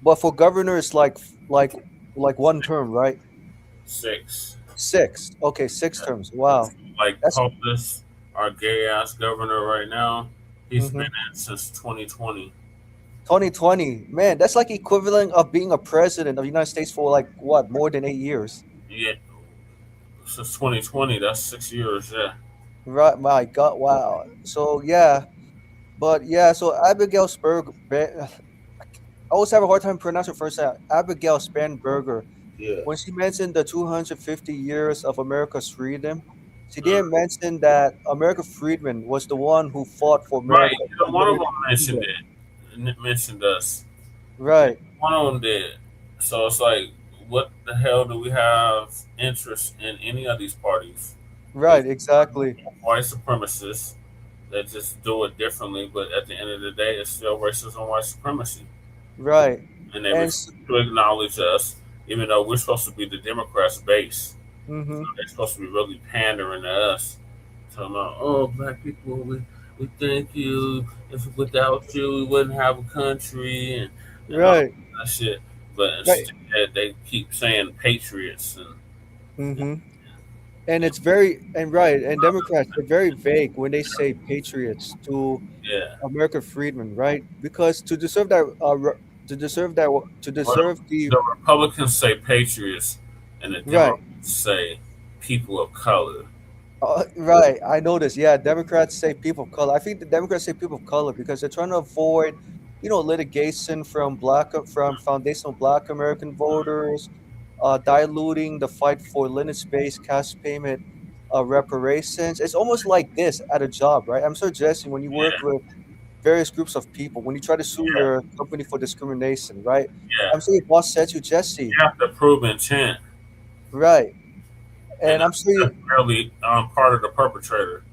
but for governor it's like one term, right? 6. 6. Okay, 6 terms. Wow. Like That's Polis, our gay ass governor right now, he's Mhm. been in since 2020. 2020. Man, that's like equivalent of being a president of the United States for like what, more than 8 years. Yeah, since 2020, that's 6 years. Yeah. Right, my God, wow. So yeah, so Abigail I always have a hard time pronouncing her first name. Abigail Spanberger. Yeah. When she mentioned the 250 years of America's freedom, she didn't mention that America Friedman was the one who fought for Right. America. One of them mentioned it. Mentioned us. Right. One of them did. So it's like, what the hell do we have interest in any of these parties? Right, exactly. White supremacists that just do it differently, but at the end of the day, it's still racism, white supremacy. Right. And they refuse to acknowledge us, even though we're supposed to be the Democrats' base. Mm-hmm. So they're supposed to be really pandering to us. Talking about, oh, black people, we thank you. If without you, we wouldn't have a country, and Right. all that shit. But Right. instead, they keep saying patriots. And Mm-hmm. And it's and Democrats are very vague when they say patriots to yeah, America Friedman, right? Because to deserve the the Republicans say patriots, and the Right. Democrats say people of color. Right, I noticed. Yeah, Democrats say people of color. I think the Democrats say people of color because they're trying to avoid, litigation from foundational Black American voters, diluting the fight for lineage-based cash payment reparations. It's almost like this at a job, right? I'm sure, Jesse, when you work with various groups of people, when you try to sue your company for discrimination, right? Yeah. I'm sure your boss said to you, Jesse. You have to prove intent. Right. And I'm sure that's really part of the perpetrator.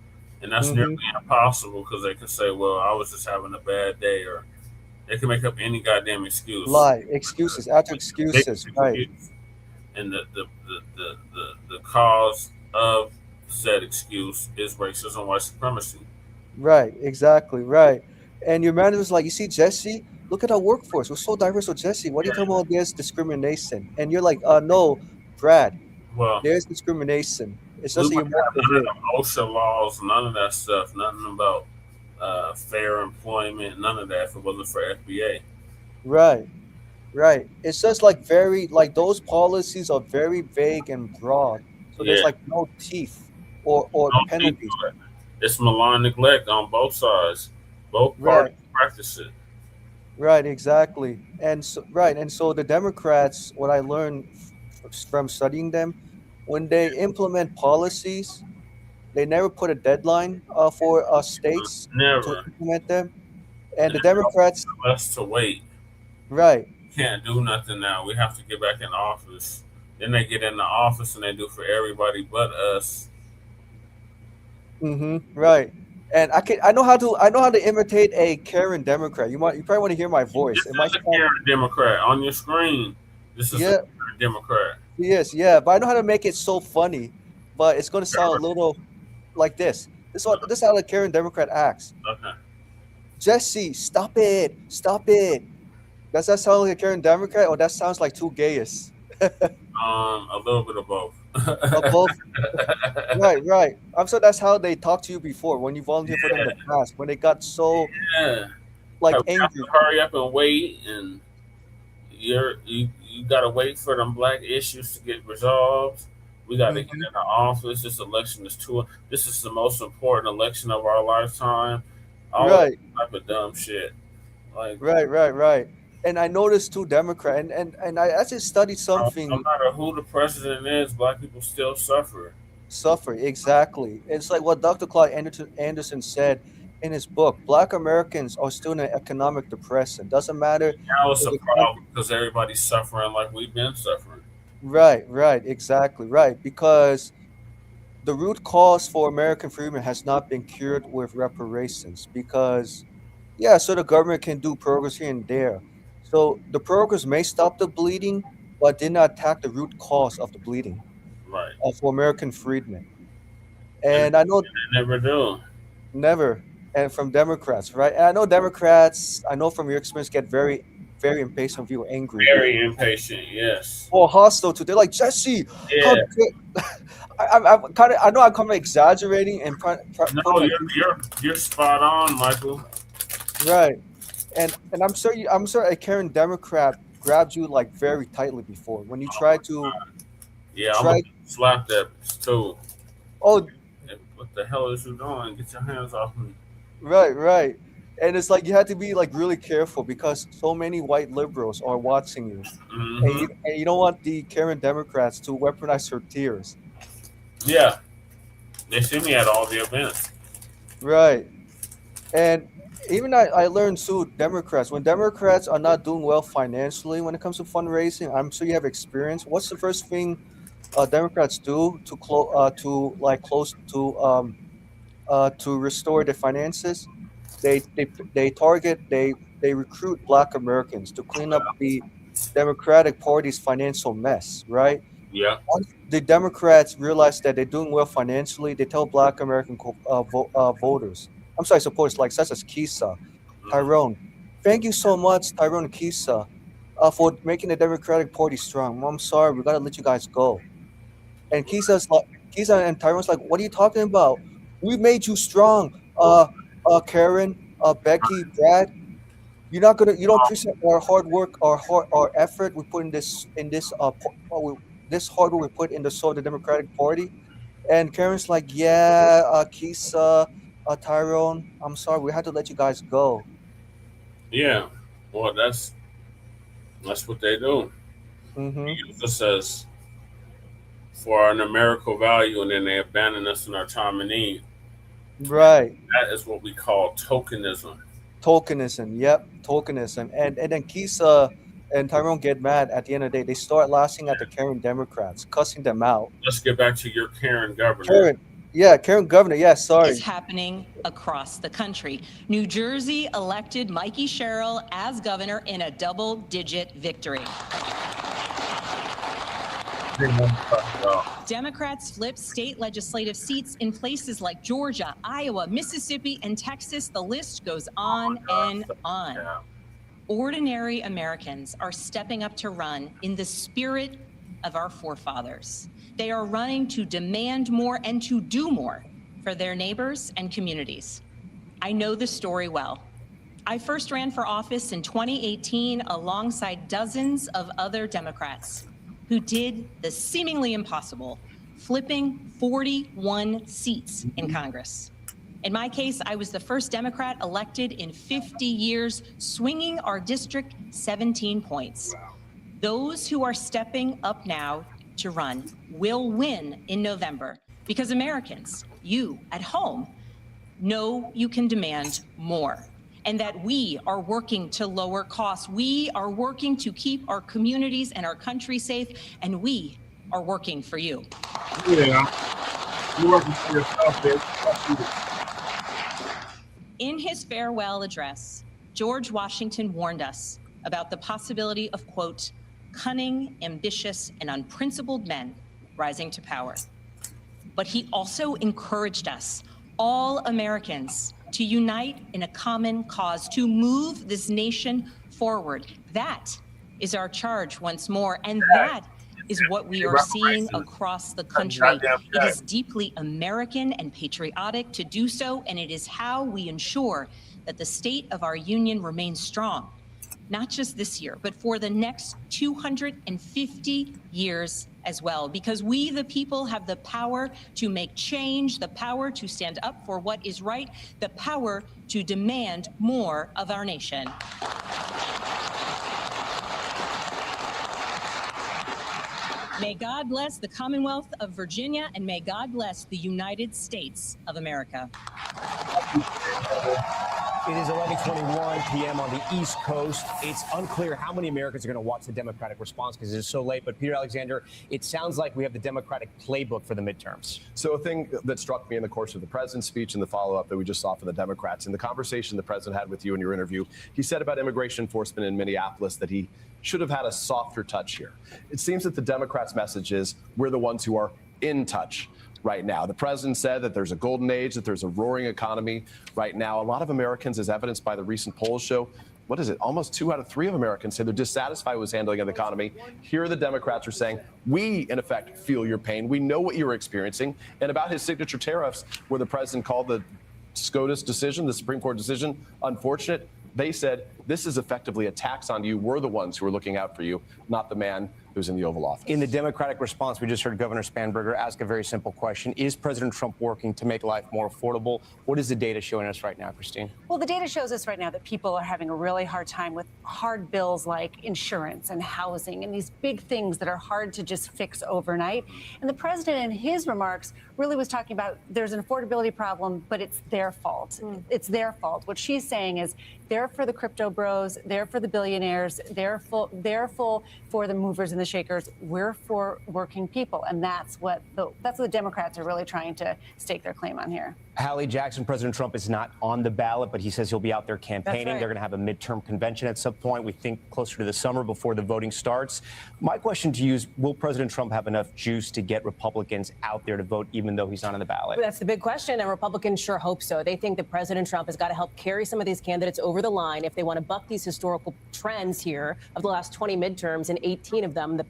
And that's Mhm. nearly impossible because they can say, well, I was just having a bad day, or they can make up any goddamn excuse. lie, excuses after excuses, right? And the cause of said excuse is racism, white supremacy. Right, exactly, right. And your manager's like, you see, Jesse, look at our workforce. We're so diverse. So, Jesse, what are you talking about this discrimination? And you're like, no, Brad, Well, there's discrimination. It's just we that wouldn't you're have none of them OSHA laws, none of that stuff, nothing about fair employment, none of that if it wasn't for FBA. Right, right. It's just like those policies are very vague and broad. So there's Yeah. like no teeth or No penalties. teeth to it. It's malign neglect on both sides. Both Right. parties practice it. Right, exactly. And so the Democrats, what I learned from studying them, when they implement policies, they never put a deadline for states to Never. implement them. And the Democrats, Us to wait. right, Can't do nothing now. We have to get back in office. Then they get in the office and they do for everybody but us. right. And I know how to imitate a Karen Democrat. You probably want to hear my voice. This It might is a Karen Democrat on your screen. This is Yeah. a Karen Democrat. Yes, yeah, but I know how to make it so funny, but it's going to sound a little like this. This is how the Karen Democrat acts. Okay. Jesse, stop it. Does that sound like a Karen Democrat, or that sounds like too gayest? A little bit of both. Both. Right. I'm sure that's how they talked to you before when you volunteered for them in the past. When they got so, Yeah. like we have angry. to hurry up and wait, and you gotta wait for them black issues to get resolved. We got to get into office. This election is this is the most important election of our lifetime. All Right. that type of dumb shit. Like, Right. And I noticed too, Democrat, and I actually studied something. no matter who the president is, black people still suffer. Suffer, exactly. It's like what Dr. Claude Anderson said in his book. Black Americans are still in an economic depression. Doesn't matter. Now it's a problem because everybody's suffering like we've been suffering. Right, exactly, right. Because the root cause for American freedom has not been cured with reparations. Because, yeah, so the government can do progress here and there. So the progress may stop the bleeding, but did not attack the root cause of the bleeding. Right. For American freedmen. And I know they never do. Never. And from Democrats, right? And I know Democrats, I know from your experience, get very, very impatient of you, angry. Very impatient, yes. Or hostile too. They're like, Jesse, how I know I'm kind of exaggerating and no, you're spot on, Michael. Right. And I'm sure a Karen Democrat grabbed you like very tightly before when you tried to I'm gonna slap that too. Oh, what the hell is you doing? Get your hands off me. Right. And it's like you had to be like really careful because so many white liberals are watching you, and you don't want the Karen Democrats to weaponize her tears. Yeah, they see me at all the events. Right, and even I learned too, when Democrats are not doing well financially when it comes to fundraising, I'm sure you have experience. What's the first thing Democrats do to restore their finances? They recruit Black Americans to clean up the Democratic Party's financial mess, right? Yeah. Once the Democrats realize that they're doing well financially, they tell Black American supporters like such as Kisa, Tyrone. Thank you so much, Tyrone and Kisa, for making the Democratic Party strong. I'm sorry, we gotta let you guys go. And Kisa and Tyrone's like, what are you talking about? We made you strong. Karen, Becky, Brad, you don't appreciate our hard work, our effort we put in this hard work we put in the soul of the Democratic Party. And Karen's like, yeah, Kisa, Tyrone, I'm sorry, we had to let you guys go. Yeah, well, that's what they do. They use us as for our numerical value, and then they abandon us in our time of need. Right. That is what we call tokenism. Yep, tokenism. And then Kisa and Tyrone get mad at the end of the day. They start laughing at the Karen Democrats, cussing them out. Let's get back to your Karen governor. Karen governor. Yeah, sorry. Is happening across the country. New Jersey elected Mikey Sherrill as governor in a double-digit victory. Democrats flip state legislative seats in places like Georgia, Iowa, Mississippi, and Texas. The list goes on and on. Ordinary Americans are stepping up to run in the spirit of our forefathers. They are running to demand more and to do more for their neighbors and communities. I know the story well. I first ran for office in 2018 alongside dozens of other Democrats who did the seemingly impossible, flipping 41 seats in Congress. In my case, I was the first Democrat elected in 50 years, swinging our district 17 points. Those who are stepping up now to run will win in November because Americans, you at home, know you can demand more, and that we are working to lower costs. We are working to keep our communities and our country safe, and we are working for you. Yeah, you're working for yourself, bitch. In his farewell address, George Washington warned us about the possibility of, quote, cunning, ambitious, and unprincipled men rising to power. But he also encouraged us, all Americans, to unite in a common cause, to move this nation forward. That is our charge once more, and that is what we are seeing across the country. It is deeply American and patriotic to do so, and it is how we ensure that the state of our union remains strong, not just this year, but for the next 250 years as well, because we, the people, have the power to make change, the power to stand up for what is right, the power to demand more of our nation. May God bless the Commonwealth of Virginia, and may God bless the United States of America. It is 11:21 p.m. on the East Coast. It's unclear how many Americans are going to watch the Democratic response because it's so late. But Peter Alexander, it sounds like we have the Democratic playbook for the midterms. So a thing that struck me in the course of the president's speech and the follow-up that we just saw from the Democrats, in the conversation the president had with you in your interview, he said about immigration enforcement in Minneapolis that he should have had a softer touch here. It seems that the Democrats' message is we're the ones who are in touch right now. The president said that there's a golden age, that there's a roaring economy right now. A lot of Americans, as evidenced by the recent polls show, what is it? Almost 2 out of 3 of Americans say they're dissatisfied with his handling of the economy. Here the Democrats are saying, we, in effect, feel your pain. We know what you're experiencing. And about his signature tariffs, where the president called the SCOTUS decision, the Supreme Court decision, unfortunate, they said, this is effectively a tax on you. We're the ones who are looking out for you, not the man who's in the Oval Office. In the Democratic response, we just heard Governor Spanberger ask a very simple question. Is President Trump working to make life more affordable? What is the data showing us right now, Christine? Well, the data shows us right now that people are having a really hard time with hard bills like insurance and housing and these big things that are hard to just fix overnight. And the president, in his remarks, really was talking about there's an affordability problem, but it's their fault. It's their fault. What she's saying is they're for the crypto bros, they're for the billionaires, they're for the movers and the shakers. We're for working people, and that's what the Democrats are really trying to stake their claim on here. Hallie Jackson, President Trump is not on the ballot, but he says he'll be out there campaigning. That's right. They're going to have a midterm convention at some point. We think closer to the summer before the voting starts. My question to you is, will President Trump have enough juice to get Republicans out there to vote, even though he's not on the ballot? That's the big question, and Republicans sure hope so. They think that President Trump has got to help carry some of these candidates over the line if they want to buck these historical trends here of the last 20 midterms. In 18 of them, the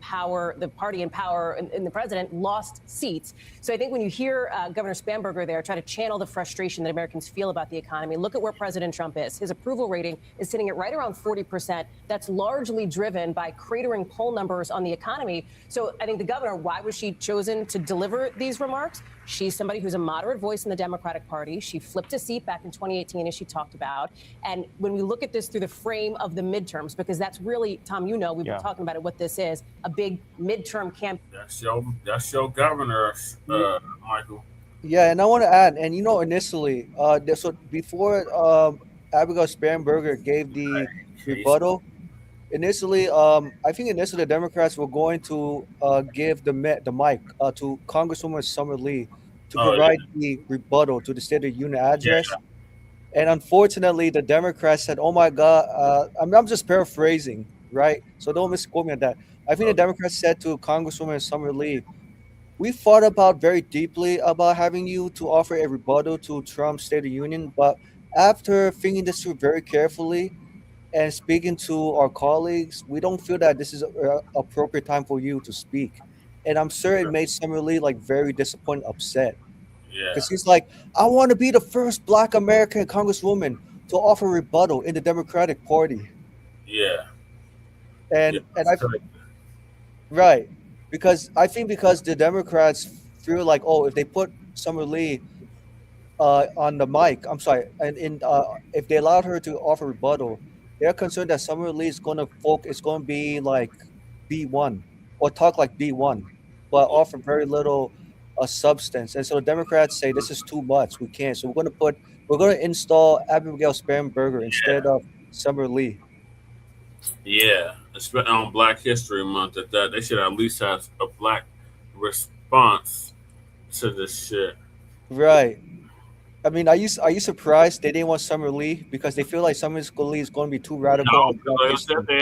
party in power and the president lost seats. So I think when you hear Governor Spanberger there try to channel the frustration that Americans feel about the economy, look at where President Trump is. His approval rating is sitting at right around 40%. That's largely driven by cratering poll numbers on the economy. So I think the governor, why was she chosen to deliver these remarks? She's somebody who's a moderate voice in the Democratic Party. She flipped a seat back in 2018, as she talked about. And when we look at this through the frame of the midterms, because that's really, Tom, we've been talking about it, what this is, a big midterm campaign. That's your governor, Michael. Yeah, and I want to add, and initially, so before Abigail Spanberger gave the rebuttal, initially, I think the Democrats were going to give the mic to Congresswoman Summer Lee to provide the rebuttal to the State of the Union address. Yeah. And unfortunately, the Democrats said, oh my God, I'm just paraphrasing, right? So don't misquote me on that. I think the Democrats said to Congresswoman Summer Lee, we thought about very deeply about having you to offer a rebuttal to Trump's State of the Union, but after thinking this through very carefully and speaking to our colleagues, we don't feel that this is an appropriate time for you to speak. And I'm sure it made Summer Lee very disappointed, upset. Yeah. Because he's like, I want to be the first Black American Congresswoman to offer rebuttal in the Democratic Party. Yeah. And right. Because the Democrats feel like, if they put Summer Lee on the mic, and if they allowed her to offer rebuttal, they're concerned that Summer Lee is going to be like B1 or talk like B1, but offer very little substance. And so the Democrats say this is too much. We can't. So we're going to install Abigail Spanberger instead of Summer Lee. Yeah, especially on Black History Month, that they should at least have a Black response to this shit. Right. I mean, are you surprised they didn't want Summer Lee because they feel like Summer Lee is going to be too radical? No, like I said, they're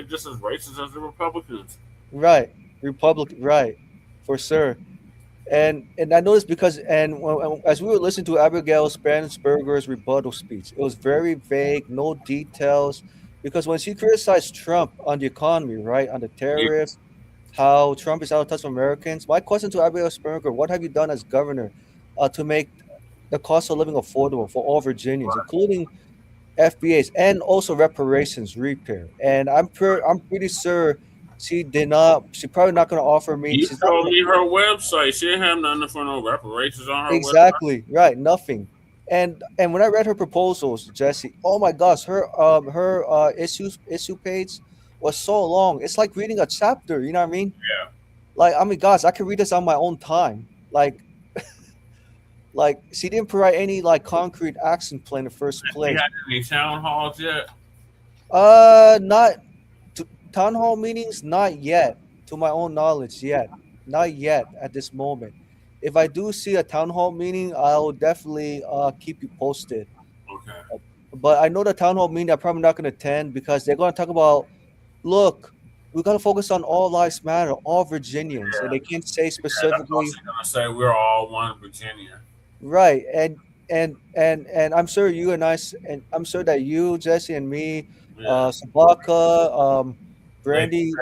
just as racist as the Republicans. Right, right, for sure. And I noticed because as we were listening to Abigail Spanberger's rebuttal speech, it was very vague, no details. Because when she criticized Trump on the economy, right, on the tariffs, how Trump is out of touch with Americans, my question to Abigail Spanberger, what have you done as governor to make the cost of living affordable for all Virginians, including FBAs and also reparations repair. And I'm pretty sure she did not. She's probably not going to offer me. You She's not told gonna, me her website. She didn't have nothing for no reparations on her website. exactly right. Nothing. And when I read her proposals, Jesse, oh my gosh, her issue page was so long. It's like reading a chapter. You know what I mean? Yeah. Like, I mean, gosh, I could read this on my own time. Like she didn't provide any like concrete action plan in the first place. You had any town halls yet? Not town hall meetings, not yet. To my own knowledge, not yet at this moment. If I do see a town hall meeting, I'll definitely keep you posted. Okay. But I know the town hall meeting I'm probably not going to attend because they're going to talk about, look, we got to focus on all lives matter, all Virginians, and they can't say specifically. That's all gonna say we're all one Virginia. Right, and I'm sure you and I, and I'm sure that you, Jesse, and me, Shabaka, Brandy,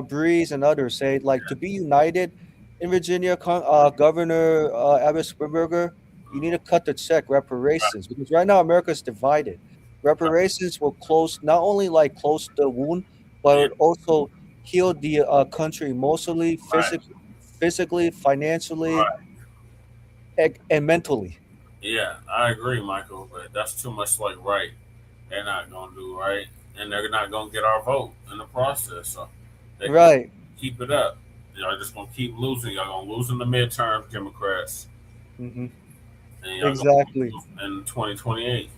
Breeze, and others say like to be united in Virginia. Governor Abbott Sperberger, you need to cut the check reparations because right now America is divided. Reparations will close not only like close the wound, but it also heal the country emotionally, physically, financially. And mentally. Yeah, I agree, Michael, but that's too much like right. They're not going to do right, and they're not going to get our vote in the process. So they right. Keep it up. Y'all just going to keep losing. Y'all going to lose in the midterms, Democrats. Mm-hmm. And exactly. In 2028.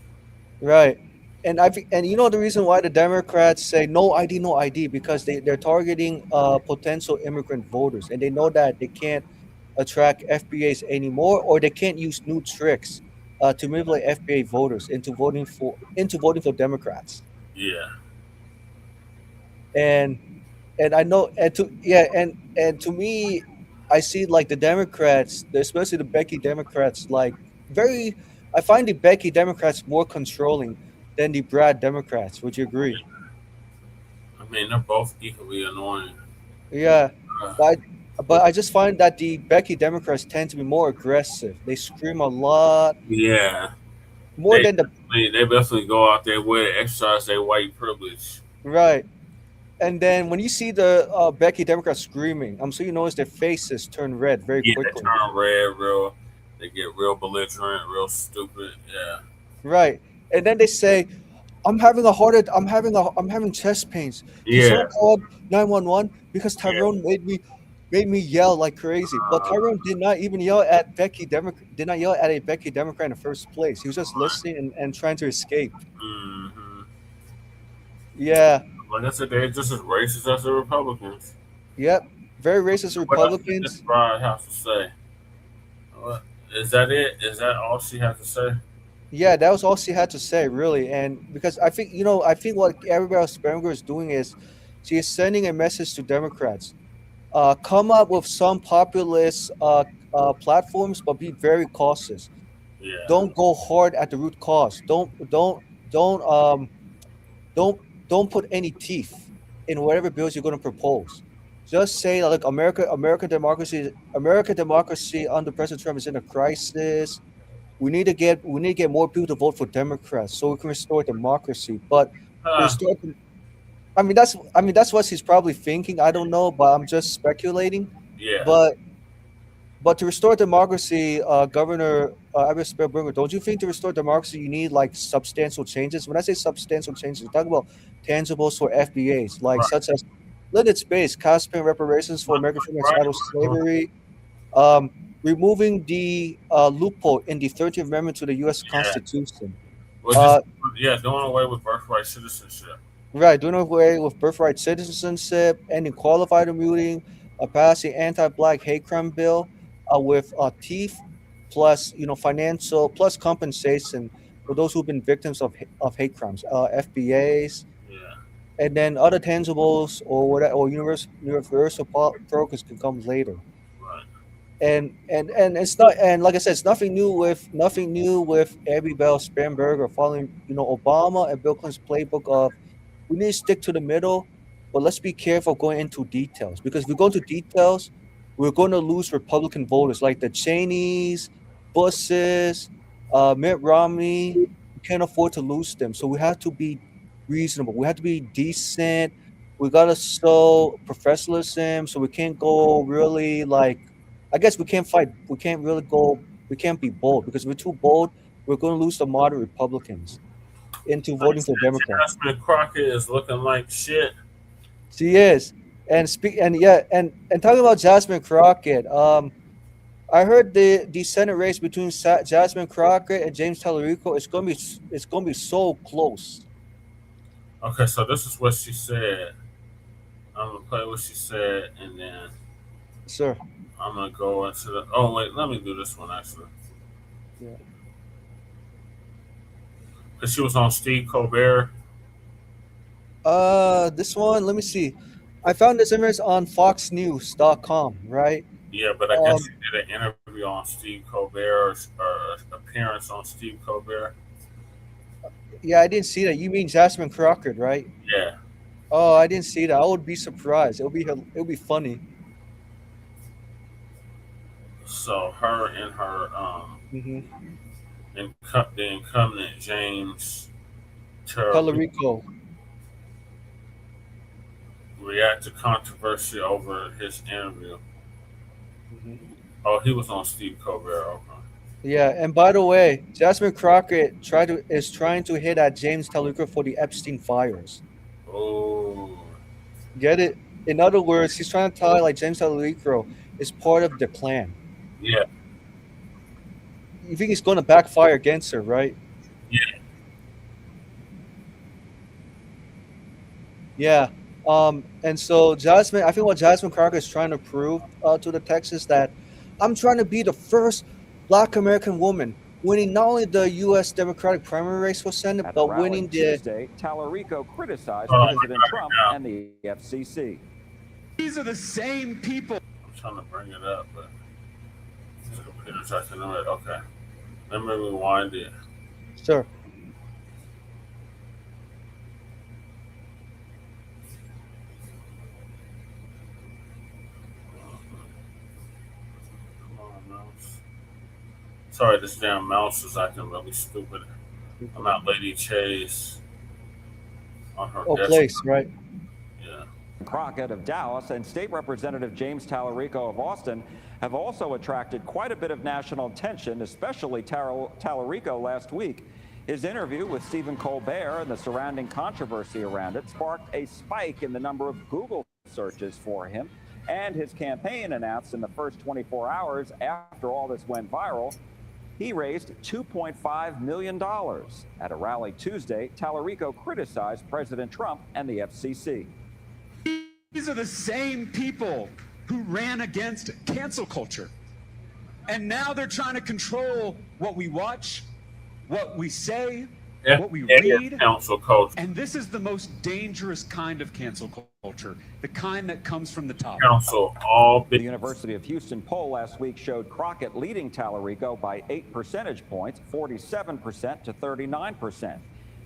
Right. And you know the reason why the Democrats say no ID, because they're targeting potential immigrant voters, and they know that they can't attract FBAs anymore, or they can't use new tricks to manipulate FBA voters into voting for Democrats. Yeah. And I know, and to me, I see like the Democrats, especially the Becky Democrats, like I find the Becky Democrats more controlling than the Brad Democrats. Would you agree? I mean, they're both equally annoying. Yeah, but I just find that the Becky Democrats tend to be more aggressive. They scream a lot. Yeah. They definitely go out their way to exercise their white privilege. Right. And then when you see the Becky Democrats screaming, I'm sure you notice their faces turn red very quickly. They turn red they get real belligerent, real stupid. Yeah. Right. And then they say, I'm having chest pains. Yeah. Someone called 911 because Tyrone made me yell like crazy. But Tyrone did not even yell at Becky Democrat. Did not yell at a Becky Democrat in the first place. He was just listening and trying to escape. Mm-hmm. Yeah. Like I said, they're just as racist as the Republicans. Yep. Very racist Republicans. What does Bride have to say? Is that it? Is that all she has to say? Yeah, that was all she had to say, really. And because I think what everybody else Sperber is doing is she is sending a message to Democrats. Come up with some populist platforms, but be very cautious. Yeah. Don't go hard at the root cause. Don't put any teeth in whatever bills you're going to propose. Just say like American democracy under President Trump is in a crisis. We need to get more people to vote for Democrats so we can restore democracy. But that's what he's probably thinking. I don't know, but I'm just speculating. Yeah. But to restore democracy, Governor Abbott Sperber, don't you think to restore democracy you need like substantial changes? When I say substantial changes, I'm talking about tangibles for FBAs, like such as limited space, cost paying reparations for American freedom and chattel slavery, removing the loophole in the 13th Amendment to the U.S. Constitution. Well, doing away with birthright citizenship. Right, doing away with birthright citizenship, ending qualified immunity, passing anti-Black hate crime bill with teeth plus financial plus compensation for those who've been victims of hate crimes, FBAs. And then other tangibles or whatever, or universal programs can come later. Right. And it's not, and like I said, it's nothing new with Abby Bell Sperber following Obama and Bill Clinton's playbook of we need to stick to the middle, but let's be careful going into details, because if we go into details, we're going to lose Republican voters like the Cheneys, buses, Mitt Romney. We can't afford to lose them, so we have to be reasonable. We have to be decent. We gotta show professionalism, so we can't go really like. I guess we can't fight. We can't really go. We can't be bold because if we're too bold, we're going to lose the moderate Republicans into voting for Democrats. Jasmine Crockett is looking like shit. She is, and talking about Jasmine Crockett. I heard the Senate race between Jasmine Crockett and James Tallarico is going to be so close. Okay, so this is what she said. I'm gonna play what she said, and then Sure. I'm gonna go into the. Oh wait, let me do this one actually. Yeah. Cause she was on Steve Colbert. This one, let me see. I found this image on FoxNews.com, right? Yeah, but I guess she did an interview on Steve Colbert or appearance on Steve Colbert. Yeah, I didn't see that. You mean Jasmine Crockett, right? Yeah. Oh, I didn't see that. I would be surprised. It'll be funny. So her and her the incumbent James Tallarico react to controversy over his interview. Oh, he was on Steve Colbert. Okay. Yeah, and by the way, Jasmine Crockett is trying to hit at James Tallarico for the Epstein files. Oh. Get it? In other words, he's trying to tell like James Tallarico is part of the plan. Yeah. You think it's going to backfire against her, right? Yeah. Yeah. And so Jasmine, I think what Jasmine Crockett is trying to prove to the text is that I'm trying to be the first Black American woman winning not only the U.S. Democratic primary race for Senate, At but the rally winning the. Tuesday, Tallarico criticized President Trump and the FCC. These are the same people. I'm trying to bring it up, but the computer's acting on it. Okay. Let me rewind it. Sure. Sorry, this damn mouse is acting really stupid. I'm at Lady Chase on her desk. Place, right? Yeah. Crockett of Dallas and State Representative James Tallarico of Austin have also attracted quite a bit of national attention, especially Tallarico last week. His interview with Stephen Colbert and the surrounding controversy around it sparked a spike in the number of Google searches for him, and his campaign announced in the first 24 hours after all this went viral, he raised $2.5 million. At a rally Tuesday, Tallarico criticized President Trump and the FCC. These are the same people who ran against cancel culture. And now they're trying to control what we watch, what we say, what we read. Cancel culture. And this is the most dangerous kind of cancel culture, the kind that comes from the top. Council all. The University of Houston poll last week showed Crockett leading Tallarico by 8 percentage points, 47% to 39%.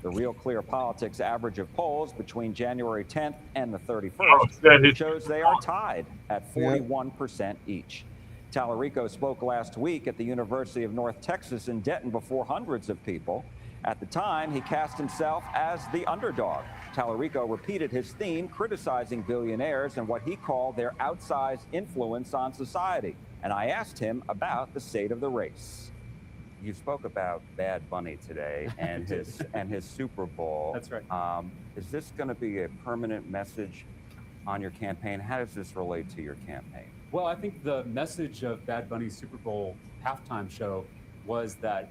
The Real Clear Politics average of polls between January 10th and the 31st shows they are tied at 41% each. Tallarico spoke last week at the University of North Texas in Denton before hundreds of people. At the time, he cast himself as the underdog. Tallarico repeated his theme, criticizing billionaires and what he called their outsized influence on society. And I asked him about the state of the race. You spoke about Bad Bunny today and his Super Bowl. That's right. Is this going to be a permanent message on your campaign? How does this relate to your campaign? Well, I think the message of Bad Bunny's Super Bowl halftime show was that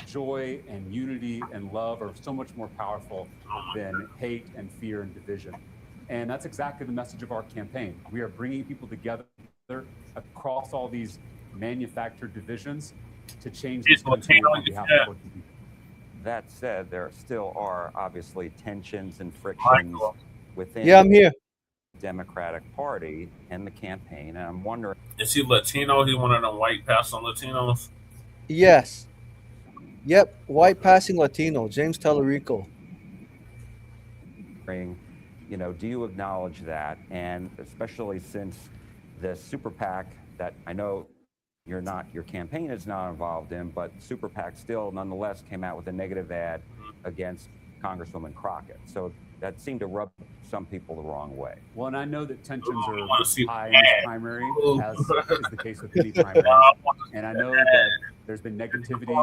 joy and unity and love are so much more powerful than hate and fear and division. And that's exactly the message of our campaign. We are bringing people together across all these manufactured divisions to change this country on behalf of working people. That said, there still are obviously tensions and frictions within Yeah, I'm here. the Democratic Party and the campaign. And I'm wondering, Is he Latino? He one of them white passing Latinos? Yes. Yep. White passing Latino, James Tallarico. you know, do you acknowledge that? And especially since the super PAC that I know your campaign is not involved in, but Super PAC still nonetheless came out with a negative ad against Congresswoman Crockett. So that seemed to rub some people the wrong way. Well, and I know that tensions are high in this primary, as is the case with any primary. And I know that there's been negativity,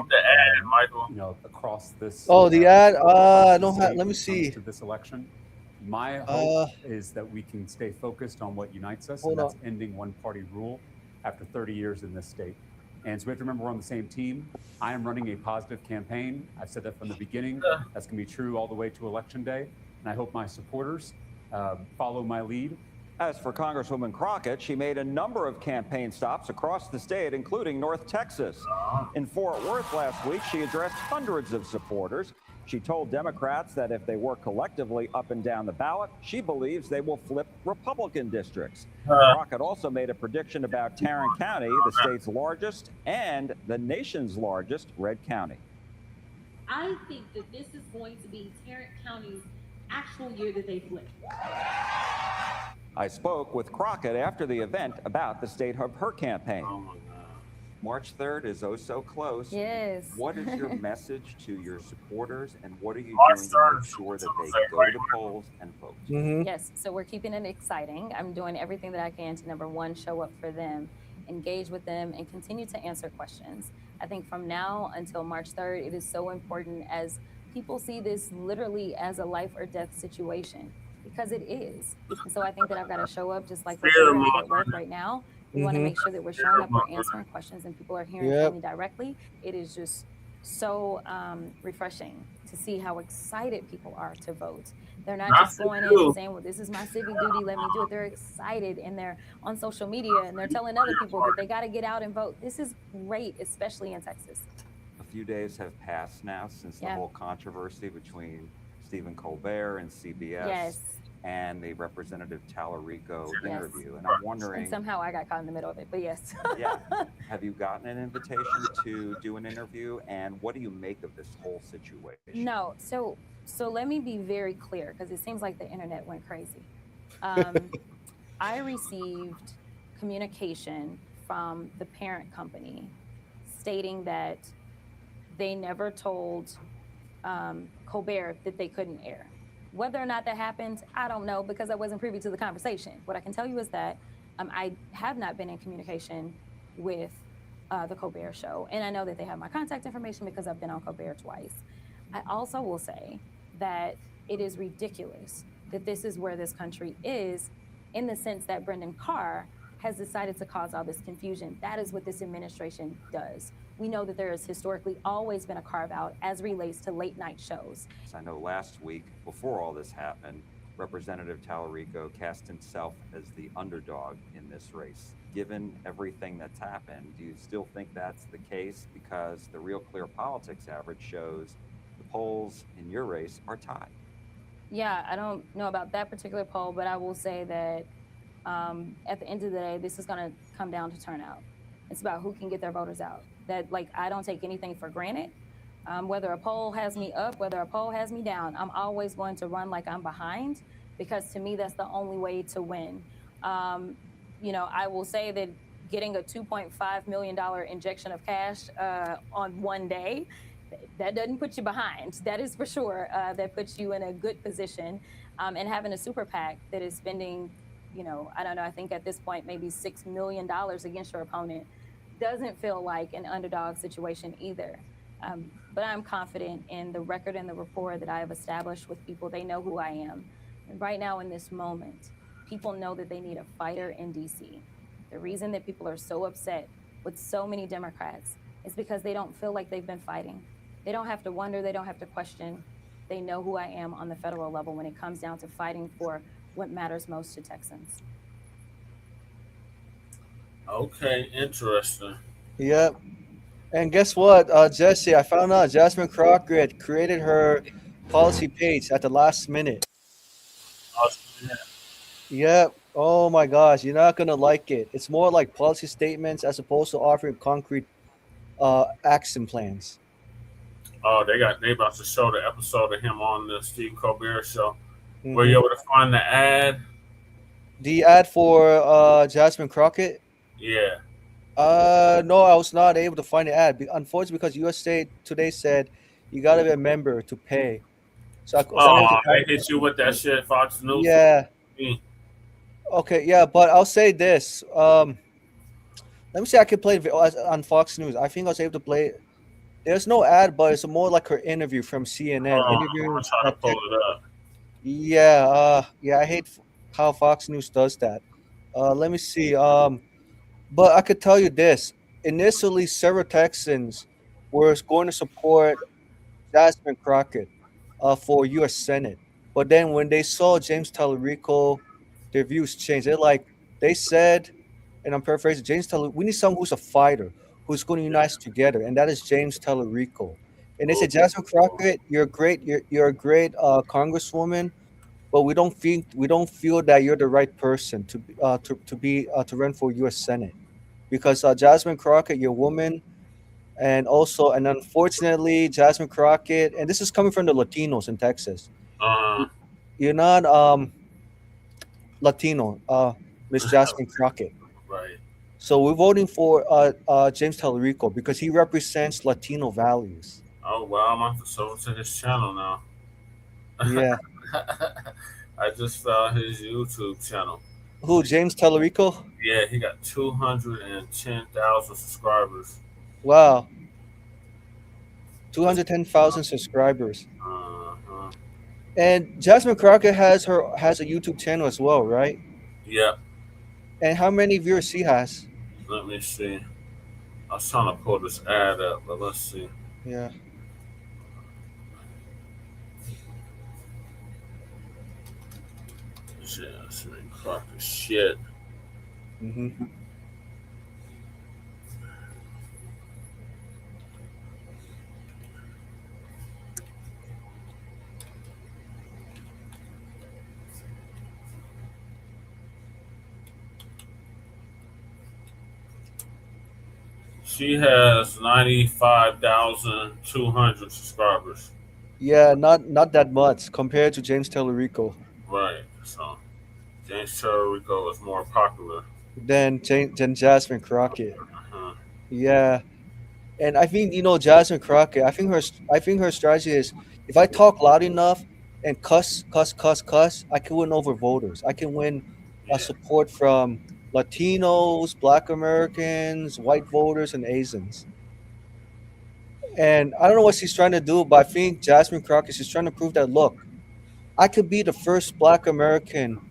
across this. Oh, the ad. I don't have. Let me see. To this election, my hope is that we can stay focused on what unites us, and that's ending one-party rule after 30 years in this state. And so we have to remember we're on the same team. I am running a positive campaign. I've said that from the beginning. That's going to be true all the way to Election Day. And I hope my supporters follow my lead. As for Congresswoman Crockett, she made a number of campaign stops across the state, including North Texas. In Fort Worth last week, she addressed hundreds of supporters. She told Democrats that if they work collectively up and down the ballot, she believes they will flip Republican districts. Crockett also made a prediction about Tarrant County, the state's largest and the nation's largest red county. I think that this is going to be Tarrant County's actual year that they flip. I spoke with Crockett after the event about the state of her campaign. March 3rd is oh so close. Yes. What is your message to your supporters, and what are you doing to make sure that they go to the polls and vote? Yes, so we're keeping it exciting. I'm doing everything that I can to, number one, show up for them, engage with them, and continue to answer questions. I think from now until March 3rd, it is so important as people see this literally as a life or death situation, because it is. And so I think that I've got to show up just like we're doing at work right now. We want to make sure that we're showing up, we're answering questions, and people are hearing from me directly. It is just so refreshing to see how excited people are to vote. They're not just going in and saying, well, this is my civic duty, let me do it. They're excited, and they're on social media, and they're telling other people that they got to get out and vote. This is great, especially in Texas. A few days have passed now since the whole controversy between Stephen Colbert and CBS and the Representative Tallarico interview. And I'm wondering... And somehow I got caught in the middle of it, but yes. Have you gotten an invitation to do an interview? And what do you make of this whole situation? No. So let me be very clear, because it seems like the internet went crazy. I received communication from the parent company stating that they never told Colbert that they couldn't air. Whether or not that happened, I don't know, because I wasn't privy to the conversation. What I can tell you is that I have not been in communication with the Colbert Show, and I know that they have my contact information because I've been on Colbert twice. I also will say that it is ridiculous that this is where this country is, in the sense that Brendan Carr has decided to cause all this confusion. That is what this administration does. We know that there has historically always been a carve-out as relates to late-night shows. I know last week, before all this happened, Representative Tallarico cast himself as the underdog in this race. Given everything that's happened, do you still think that's the case? Because the Real Clear Politics average shows the polls in your race are tied. Yeah, I don't know about that particular poll, but I will say that at the end of the day, this is going to come down to turnout. It's about who can get their voters out. That, I don't take anything for granted. Whether a poll has me up, whether a poll has me down, I'm always going to run like I'm behind, because to me, that's the only way to win. I will say that getting a $2.5 million injection of cash on one day, that doesn't put you behind. That is for sure. That puts you in a good position. And having a super PAC that is spending, I don't know, I think at this point, maybe $6 million against your opponent doesn't feel like an underdog situation either. But I'm confident in the record and the rapport that I have established with people. They know who I am. And right now in this moment, people know that they need a fighter in DC. The reason that people are so upset with so many Democrats is because they don't feel like they've been fighting. They don't have to wonder, they don't have to question. They know who I am on the federal level when it comes down to fighting for what matters most to Texans. Okay, interesting. Yep. And guess what, Jesse? I found out Jasmine Crockett created her policy page at the last minute. Yep. Oh my gosh, you're not gonna like it. It's more like policy statements as opposed to offering concrete action plans. Oh, they about to show the episode of him on the Steve Colbert Show. Were you able to find the ad? The ad for Jasmine Crockett? Yeah. No, I was not able to find the ad. Unfortunately, because USA Today said you gotta be a member to pay. So I was unable Oh, to they find. hit you with that shit, Fox News. Yeah. Mm. Okay. Yeah, but I'll say this. Let me see. I can play it on Fox News. I think I was able to play it. There's no ad, but it's more like her interview from CNN. I'm Interviewing. trying to pull it up. Yeah. Yeah. I hate how Fox News does that. Let me see. But I could tell you this: initially, several Texans were going to support Jasmine Crockett for U.S. Senate. But then when they saw James Tallarico, their views changed. They said, and I'm paraphrasing, we need someone who's a fighter, who's going to unite us together, and that is James Tallarico. And they said, Jasmine Crockett, you're great, you're a great congresswoman, but we don't feel that you're the right person to run for U.S. Senate, because Jasmine Crockett, you're a woman, and unfortunately, Jasmine Crockett, and this is coming from the Latinos in Texas. You're not Latino, Miss Jasmine Crockett. Right. So we're voting for James Tallarico because he represents Latino values. Oh well, I'm going to sub to his channel now. Yeah. I just found his YouTube channel. Who, James Tallarico? Yeah, he got 210,000 subscribers. Wow. 210,000 subscribers. And Jasmine Crockett has a YouTube channel as well, right? Yeah. And how many viewers she has? Let me see. I was trying to pull this ad up, but let's see. Yeah. Jasmine Crockett shit. Mm-hmm. She has 95,200 subscribers. Yeah, not that much compared to James Tallarico. Right. So James Tallarico is more popular than Jasmine Crockett. Uh-huh. Yeah. And I think Jasmine Crockett. I think her strategy is, if I talk loud enough and cuss, I can win over voters. I can win support from Latinos, Black Americans, white voters, and Asians. And I don't know what she's trying to do, but I think Jasmine Crockett, she's trying to prove that, look, I could be the first Black American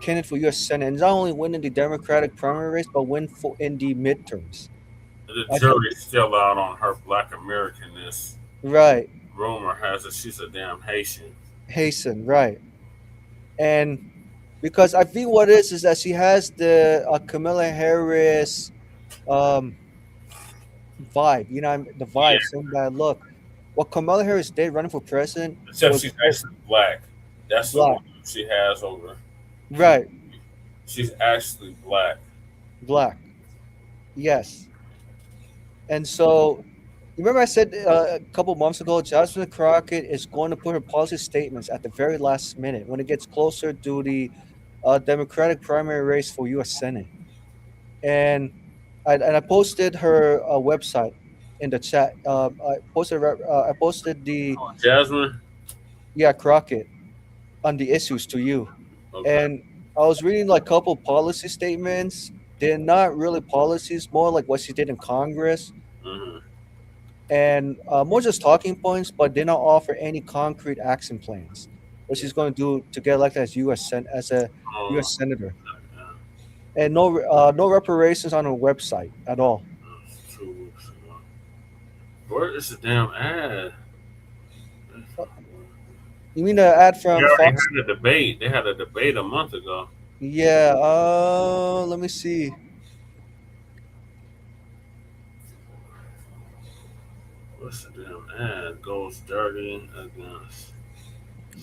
candidate for U.S. Senate, and not only win in the Democratic primary race, but win in the midterms. The jury's still out on her Black Americanness. Right. Rumor has it she's a damn Haitian. Haitian, right. And because I think what it is that she has the Kamala Harris vibe, the vibe, saying that, look, what Kamala Harris did running for president. Except she's actually black. That's the one she has over. Right. She's actually black. Black. Yes. And so, remember I said a couple months ago, Jasmine Crockett is going to put her policy statements at the very last minute when it gets closer to the Democratic primary race for U.S. Senate. And I posted her website in the chat. I posted the Jasmine. Yeah, Crockett on the issues to you. Okay. And I was reading a couple policy statements. They're not really policies, more like what she did in Congress. Mm-hmm. And more just talking points, but they don't offer any concrete action plans. What she's going to do to get elected as U.S. U.S. senator, and no reparations on her website at all. Where is the damn ad? You mean the ad from Fox? Had a debate. They had a debate a month ago. Yeah. Let me see. What's the damn ad? Goes dirty against.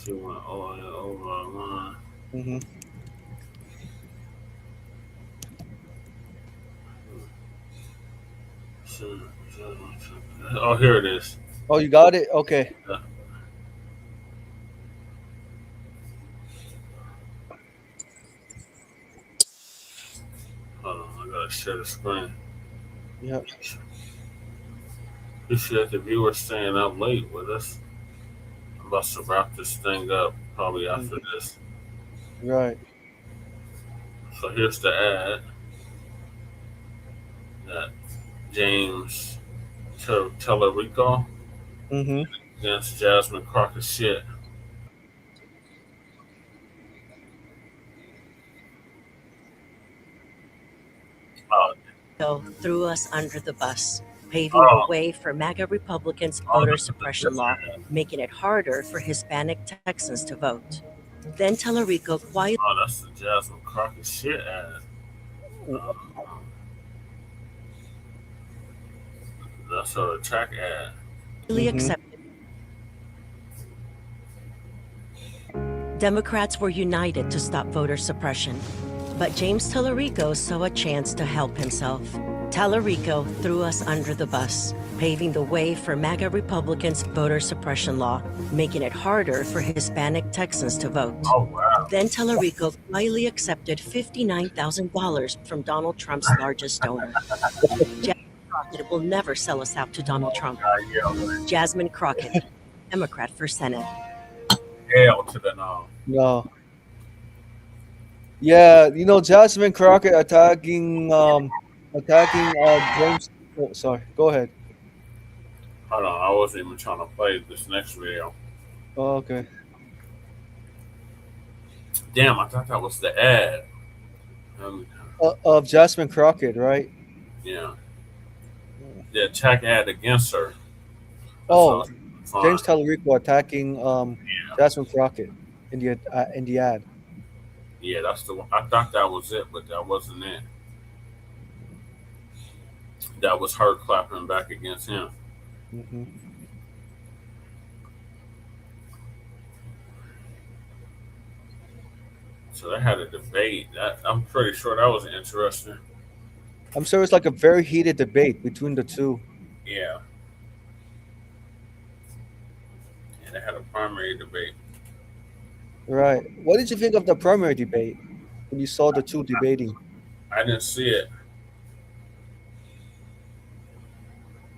She went over a line. Mm-hmm. Oh, here it is. Oh, you got it? Okay. Yeah. Hold on, I gotta share the screen. Yeah. Appreciate the viewers staying up late with us. I'm about to wrap this thing up probably after this. Right. So here's the ad that James Tellerico against Jasmine Crockett shit. Threw us under the bus, paving the way for MAGA Republicans' voter suppression law, making it harder for Hispanic Texans to vote. Then Tellerico quietly... Oh, that's the Jasmine Crockett shit ad. That's her attack ad. accepted. Democrats were united to stop voter suppression, but James Tellerico saw a chance to help himself. Tellerico threw us under the bus, paving the way for MAGA Republicans' voter suppression law, making it harder for Hispanic Texans to vote. Oh, wow. Then Tellerico quietly accepted $59,000 from Donald Trump's largest donor. Jasmine Crockett will never sell us out to Donald Trump. Jasmine Crockett, Democrat for Senate. Hell to the no. No. Yeah, you know, Jasmine Crockett attacking James. Oh, sorry, go ahead. Hold on, I wasn't even trying to play this next video. Oh, okay. Damn, I thought that was the ad. Of Jasmine Crockett, right? Yeah. The attack ad against her. Oh, fine. James Tellerico attacking Jasmine Crockett in the ad. Yeah, that's the one. I thought that was it, but that wasn't it. That was her clapping back against him. Mm-hmm. So they had a debate. I'm pretty sure that was interesting. I'm sure it's like a very heated debate between the two. Yeah. And they had a primary debate. Right. What did you think of the primary debate when you saw the two debating? I didn't see it.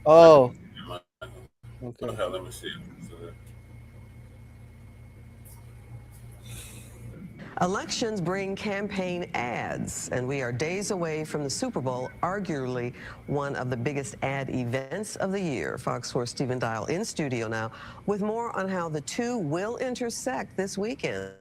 Oh. Okay. Okay, let me see it. Elections bring campaign ads, and we are days away from the Super Bowl, arguably one of the biggest ad events of the year. Fox 4 Stephen Dial in studio now with more on how the two will intersect this weekend.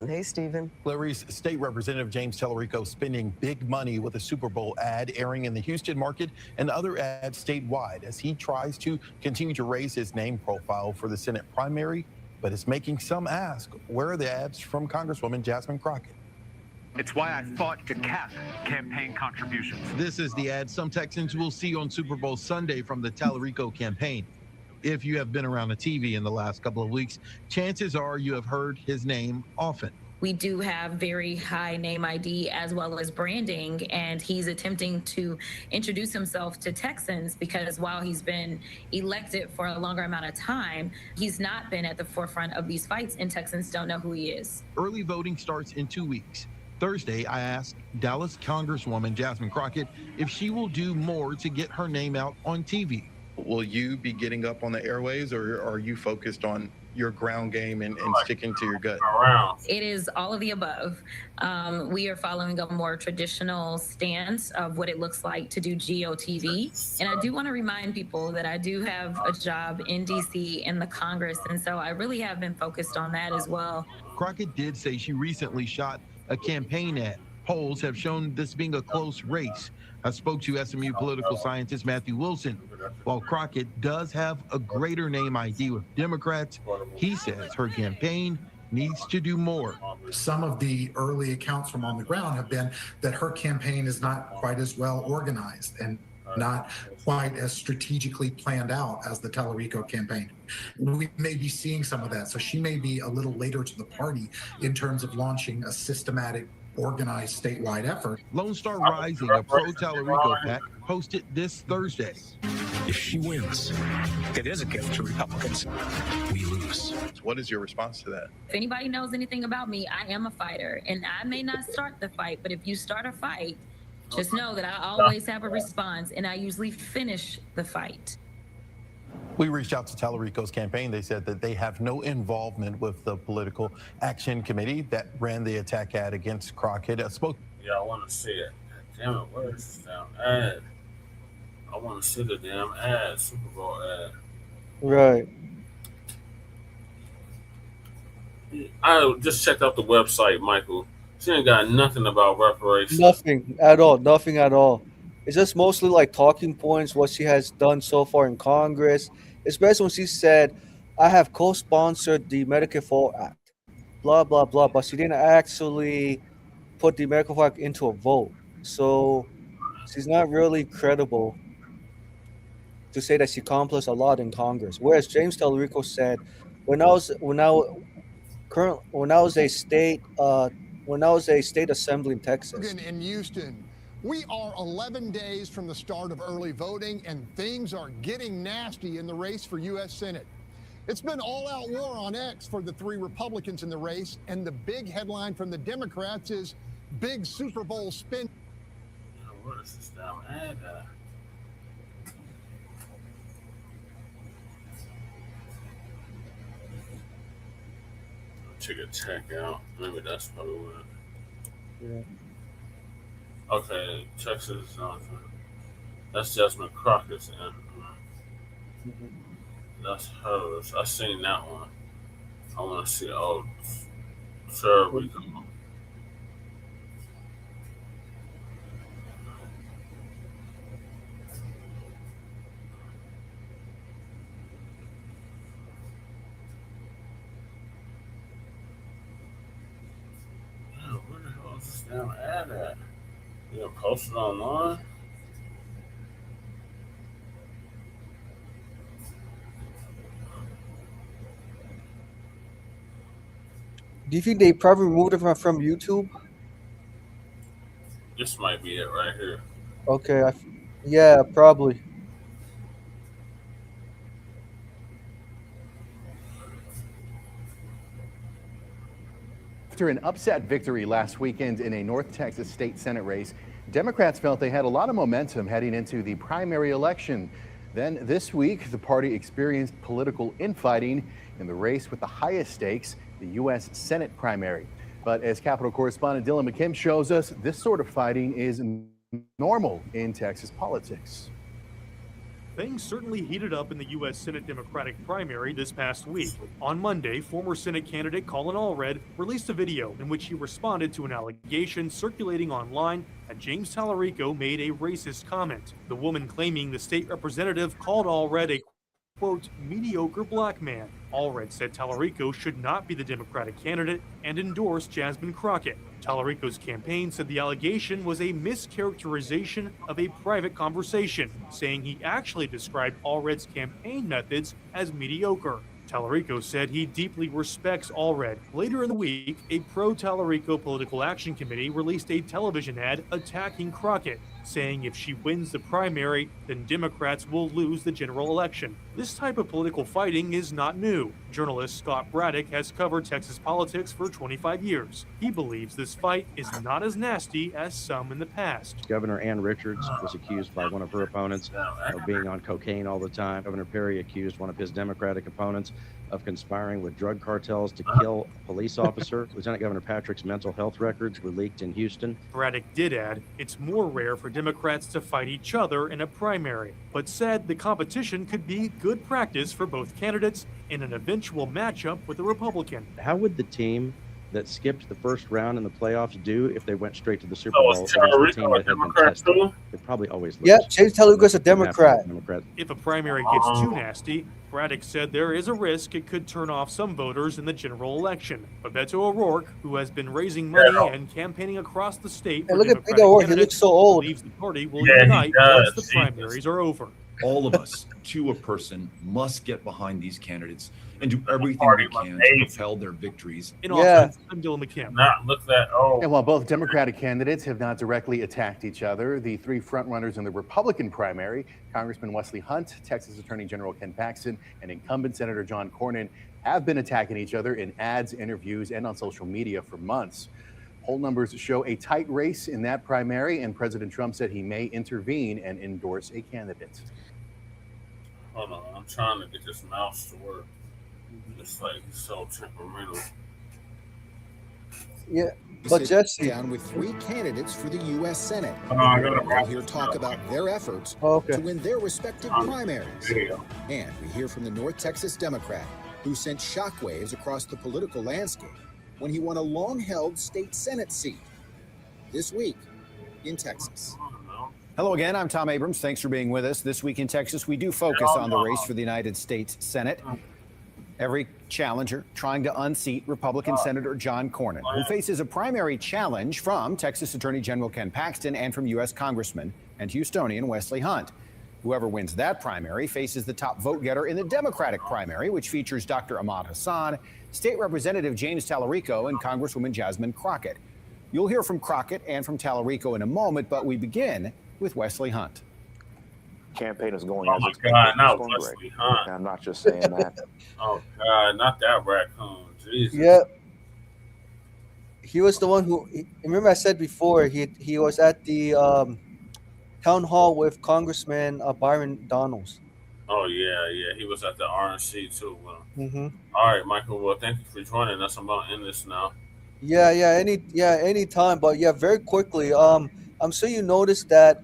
Hey, Stephen. Clarice, State Representative James Tellerico spending big money with a Super Bowl ad airing in the Houston market and other ads statewide as he tries to continue to raise his name profile for the Senate primary, but it's making some ask, where are the ads from Congresswoman Jasmine Crockett? It's why I fought to cap campaign contributions. This is the ad some Texans will see on Super Bowl Sunday from the Tellerico campaign. If you have been around the TV in the last couple of weeks, chances are you have heard his name often. We do have very high name ID as well as branding, and he's attempting to introduce himself to Texans because while he's been elected for a longer amount of time, he's not been at the forefront of these fights, and Texans don't know who he is. Early voting starts in 2 weeks. Thursday, I asked Dallas Congresswoman Jasmine Crockett if she will do more to get her name out on TV. Will you be getting up on the airwaves, or are you focused on your ground game and sticking to your gut? It is all of the above. We are following a more traditional stance of what it looks like to do GOTV. And I do want to remind people that I do have a job in DC in the Congress. And so I really have been focused on that as well. Crockett did say she recently shot a campaign ad. Polls have shown this being a close race. I spoke to SMU political scientist Matthew Wilson. While Crockett does have a greater name ID with Democrats, he says her campaign needs to do more. Some of the early accounts from on the ground have been that her campaign is not quite as well organized and not quite as strategically planned out as the Tellerico campaign. We may be seeing some of that. So she may be a little later to the party in terms of launching a systematic, organized statewide effort. Lone Star Rising, a pro-Tellerico PAC, hosted this Thursday. If she wins, it is a gift to Republicans. We lose. What is your response to that? If anybody knows anything about me, I am a fighter, and I may not start the fight, but if you start a fight, Just know that I always have a response, and I usually finish the fight. We reached out to Tallarico's campaign. They said that they have no involvement with the political action committee that ran the attack ad against Crockett. Yeah, I want to see it. Damn it, where is this damn ad? I want to see the damn ad, Super Bowl ad. Right. I just checked out the website, Michael. She ain't got nothing about reparations. Nothing at all. Nothing at all. It's just mostly like talking points, what she has done so far in Congress, especially when she said, I have co-sponsored the Medicare for All Act, blah, blah, blah. But she didn't actually put the Medicare for All Act into a vote. So she's not really credible to say that she accomplished a lot in Congress. Whereas James Tallarico said, when I was a state assembly in Texas. In Houston, we are 11 days from the start of early voting, and things are getting nasty in the race for U.S. Senate. It's been all-out war on X for the three Republicans in the race, and the big headline from the Democrats is big Super Bowl spin. What is this damn ad? Check a check out. Maybe that's probably what. Yeah. Okay, Texas. That's Jasmine Crockett's and that's hers. I seen that one. I want to see. Oh, sure, we go. Where the hell is this damn ad at? You gonna post it online? Do you think they probably removed it from YouTube? This might be it right here. Okay, yeah, probably. After an upset victory last weekend in a North Texas state Senate race, Democrats felt they had a lot of momentum heading into the primary election. Then this week, the party experienced political infighting in the race with the highest stakes, the U.S. Senate primary. But as Capitol correspondent Dylan McKim shows us, this sort of fighting is normal in Texas politics. Things certainly heated up in the U.S. Senate Democratic primary this past week. On Monday, former Senate candidate Colin Allred released a video in which he responded to an allegation circulating online that James Tallarico made a racist comment. The woman claiming the state representative called Allred a, quote, mediocre black man. Allred said Tallarico should not be the Democratic candidate and endorsed Jasmine Crockett. Tallarico's campaign said the allegation was a mischaracterization of a private conversation, saying he actually described Allred's campaign methods as mediocre. Tallarico said he deeply respects Allred. Later in the week, a pro-Tallarico political action committee released a television ad attacking Crockett, saying if she wins the primary, then Democrats will lose the general election. This type of political fighting is not new. Journalist Scott Braddock has covered Texas politics for 25 years. He believes this fight is not as nasty as some in the past. Governor Ann Richards was accused by one of her opponents of being on cocaine all the time. Governor Perry accused one of his Democratic opponents of conspiring with drug cartels to kill a police officer. Lieutenant Governor Patrick's mental health records were leaked in Houston. Braddock did add, it's more rare for Democrats to fight each other in a primary, but said the competition could be good practice for both candidates in an eventual matchup with a Republican. How would the team that skipped the first round in the playoffs do if they went straight to the Super Oh, Bowl? is Tallarico a Democrat too? They probably always lose. Yeah, James Tallarico's a Democrat. If a primary gets too nasty, Braddock said there is a risk it could turn off some voters in the general election. But Beto O'Rourke, who has been raising money and campaigning across the state Hey, for look at Democratic Beto O'Rourke. He candidates, looks so old. believes the party will Yeah, he unite does. once the primaries are over. All of us, to a person, must get behind these candidates and do everything we can to propel their victories. In offense, I'm Dylan McKim. Not look that old. And while both Democratic candidates have not directly attacked each other, the three frontrunners in the Republican primary, Congressman Wesley Hunt, Texas Attorney General Ken Paxton, and incumbent Senator John Cornyn, have been attacking each other in ads, interviews, and on social media for months. Poll numbers show a tight race in that primary, and President Trump said he may intervene and endorse a candidate. Hold on, I'm trying to get this mouse to work. It's like so temperamental. Yeah, but Jesse, down with 3 candidates for the U.S. Senate. We'll hear talk about their efforts to win their respective primaries. And we hear from the North Texas Democrat who sent shockwaves across the political landscape when he won a long-held state Senate seat this week in Texas. Hello again, I'm Tom Abrams. Thanks for being with us. This week in Texas, we do focus on the race for the United States Senate. Every challenger trying to unseat Republican Senator John Cornyn, who faces a primary challenge from Texas Attorney General Ken Paxton and from U.S. Congressman and Houstonian Wesley Hunt. Whoever wins that primary faces the top vote getter in the Democratic primary, which features Dr. Ahmad Hassan, State Representative James Tallarico, and Congresswoman Jasmine Crockett. You'll hear from Crockett and from Tallarico in a moment, but we begin with Wesley Hunt. Campaign is going as expected. Not Wesley Hunt. I'm not just saying that. Oh God, not that raccoon. Jesus. Yeah. He was the one who. Remember, I said before he was at the town hall with Congressman Byron Donalds. Oh yeah. He was at the RNC too. Mm-hmm. All right, Michael. Well, thank you for joining us. I'm gonna end this now. Anytime. But yeah, very quickly. I'm sure you noticed that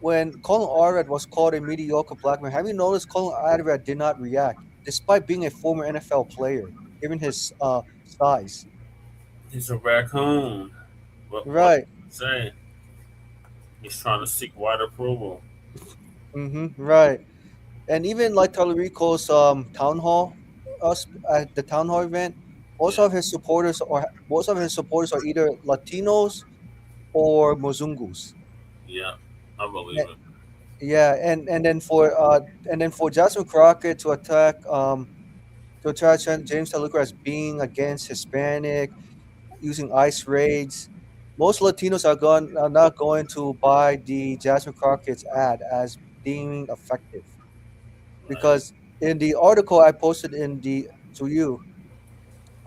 when Colin Allred was called a mediocre black man, have you noticed Colin Allred did not react, despite being a former NFL player, given his size? He's a raccoon. Right. Saying he's trying to seek wide approval. Right. And even like Tallarico's town hall, at the town hall event, most of his supporters are either Latinos or Mozungus. Yeah. I believe it. Yeah, and then for Jasmine Crockett to attack James Tallarico as being against Hispanic, using ICE raids, most Latinos are not going to buy the Jasmine Crockett's ad as being effective, because in the article I posted to you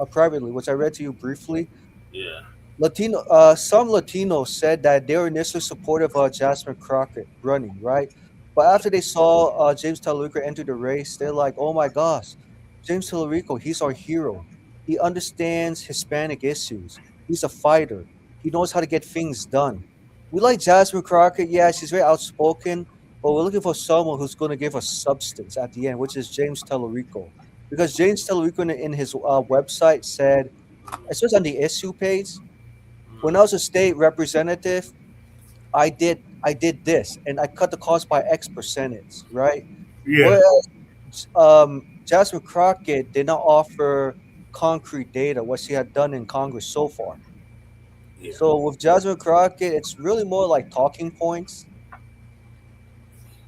privately, which I read to you briefly. Yeah. Some Latinos said that they were initially supportive of Jasmine Crockett running, right? But after they saw James Tallarico enter the race, they're like, oh my gosh, James Tallarico, he's our hero. He understands Hispanic issues. He's a fighter. He knows how to get things done. We like Jasmine Crockett. Yeah, she's very outspoken, but we're looking for someone who's going to give us substance at the end, which is James Tallarico. Because James Tallarico in his website said, especially on the issue page, when I was a state representative, I did this, and I cut the cost by X percentage, right? Yeah. Whereas Jasmine Crockett did not offer concrete data, what she had done in Congress so far. Yeah. So with Jasmine Crockett, it's really more like talking points,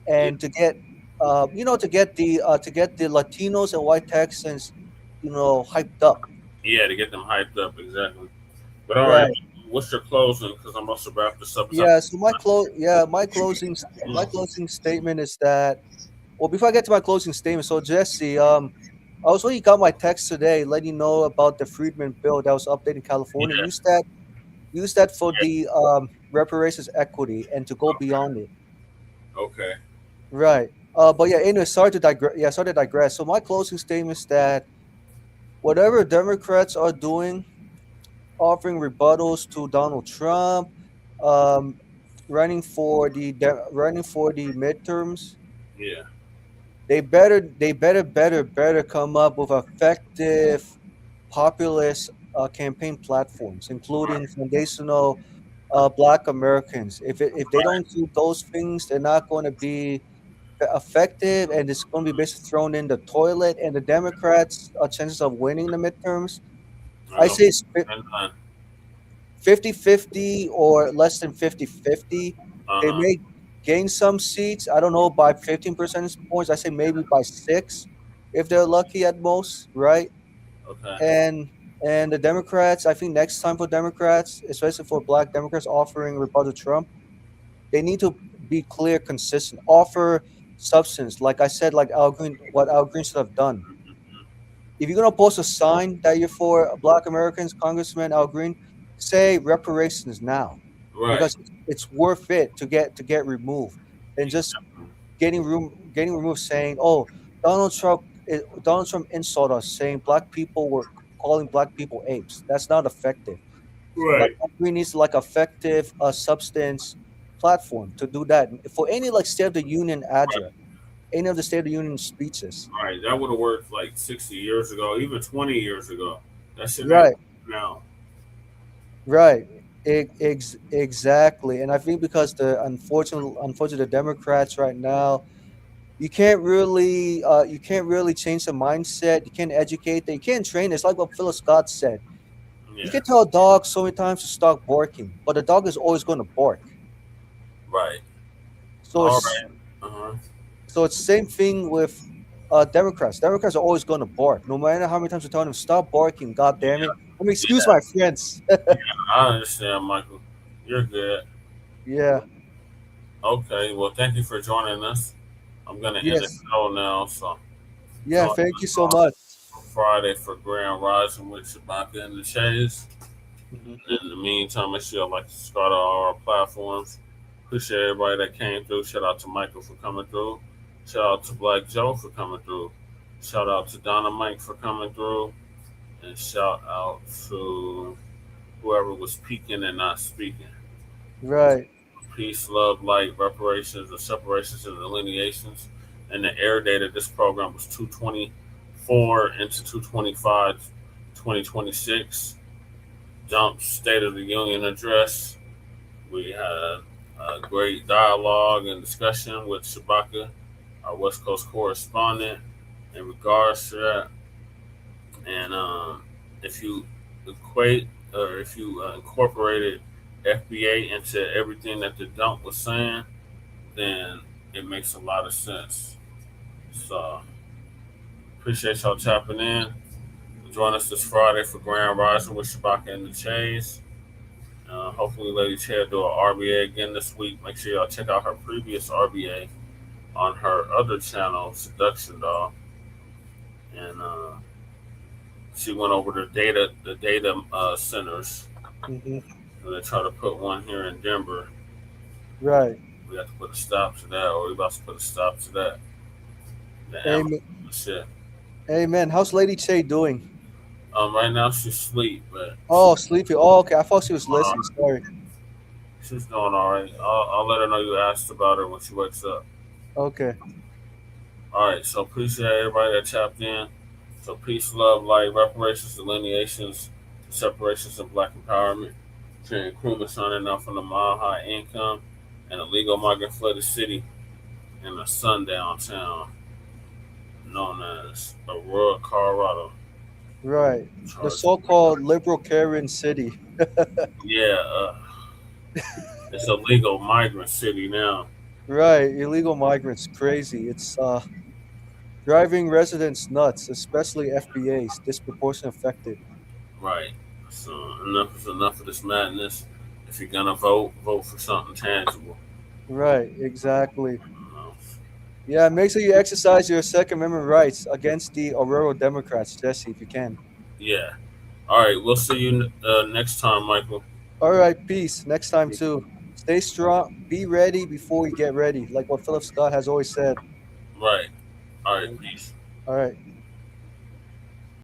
and to get the Latinos and white Texans, hyped up. Yeah, to get them hyped up, exactly. But all right. What's your closing? Because I'm about to wrap this up. Yeah. So my closing statement is that. Well, before I get to my closing statement, so Jesse, I also got my text today letting you know about the Freedmen bill that was updated in California. Yeah. Use that for the reparations equity and to go beyond it. Okay. Right. But yeah. Anyway, sorry to digress. So my closing statement is that whatever Democrats are doing, offering rebuttals to Donald Trump, running for the midterms. Yeah. They better come up with effective populist campaign platforms, including foundational Black Americans. If they don't do those things, they're not going to be effective, and it's going to be basically thrown in the toilet. And the Democrats' chances of winning the midterms, I say it's 50-50 or less than 50-50. They may gain some seats. I don't know, by 15 percentage points. I say maybe by 6, if they're lucky at most, right? Okay. And the Democrats, I think next time for Democrats, especially for Black Democrats offering rebuttal to Trump, they need to be clear, consistent, offer substance. Like I said, like what Al Green should have done. If you're gonna post a sign that you're for Black Americans, Congressman Al Green, say reparations now, Right. because it's worth it to get removed, and just getting removed saying, "Oh, Donald Trump insulted us, saying black people were calling black people apes." That's not effective. Right. Like, we need like effective substance platform to do that for any like State of the Union address, any of the State of the Union speeches. Right. That would have worked like 60 years ago, even 20 years ago. That shit Right. now. Right. Exactly. And I think because the unfortunately the Democrats right now, you can't really change the mindset. You can't educate them. You can't train. It's like what Philip Scott said. Yeah. You can tell a dog so many times to stop barking, but the dog is always going to bark. Right. So All it's right. Uh-huh. so it's the same thing with Democrats. Democrats are always going to bark, no matter how many times you tell them stop barking. God damn it! Let me excuse my friends. I understand, Michael. You're good. Yeah. Okay. Well, thank you for joining us. I'm gonna end the Yes. show now. So Yeah. join Thank you us so on much. Friday for Grand Rising with Shabaka and the Chase. Mhm. In the meantime, make sure you like to subscribe to all our platforms. Appreciate everybody that came through. Shout out to Michael for coming through. Shout out to Black Joe for coming through. Shout out to Donna Mike for coming through. And shout out to whoever was peeking and not speaking. Right. Peace, love, light, reparations, and separations and delineations. And the air date of this program was 2/24 into 2/25, 2026. Dump State of the Union address. We had a great dialogue and discussion with Shabaka, our West Coast correspondent, in regards to that. And if you incorporated FBA into everything that the dump was saying, then it makes a lot of sense. So appreciate y'all tapping in. Join us this Friday for Grand Rising with Shabaka and the Chase. Hopefully Lady Chair do an RBA again this week. Make sure y'all check out her previous RBA on her other channel, Seduction Doll. And she went over the data centers. Mhm. And they try to put one here in Denver. Right. We have to put a stop to that, or we about to put a stop to that. The Amen. Amazon shit. Amen. How's Lady Che doing? Right now she's asleep, but Oh, sleepy. Oh, okay. I thought she was listening. Sorry. she's doing all right. I'll let her know you asked about her when she wakes up. Okay. All right, so appreciate everybody that tapped in. So peace, love, light, reparations, delineations, separations, and black empowerment. Training crewmen signing off on the mile high income and illegal migrant flooded city in a sundown town known as Aurora, Colorado. Right. The so-called liberal Karen city. Yeah, it's a legal migrant city now. Right. Illegal migrants. Crazy. It's driving residents nuts, especially FBAs, disproportionately affected. Right. So enough is enough of this madness. If you're gonna vote for something tangible. Right. Exactly. Yeah, make sure you exercise your Second Amendment rights against the Aurora Democrats, Jesse, if you can. Yeah. All right. We'll see you next time, Michael. All right, peace. Next time, too. Stay strong. Be ready before you get ready, like what Philip Scott has always said. Right. All right. Peace. All right.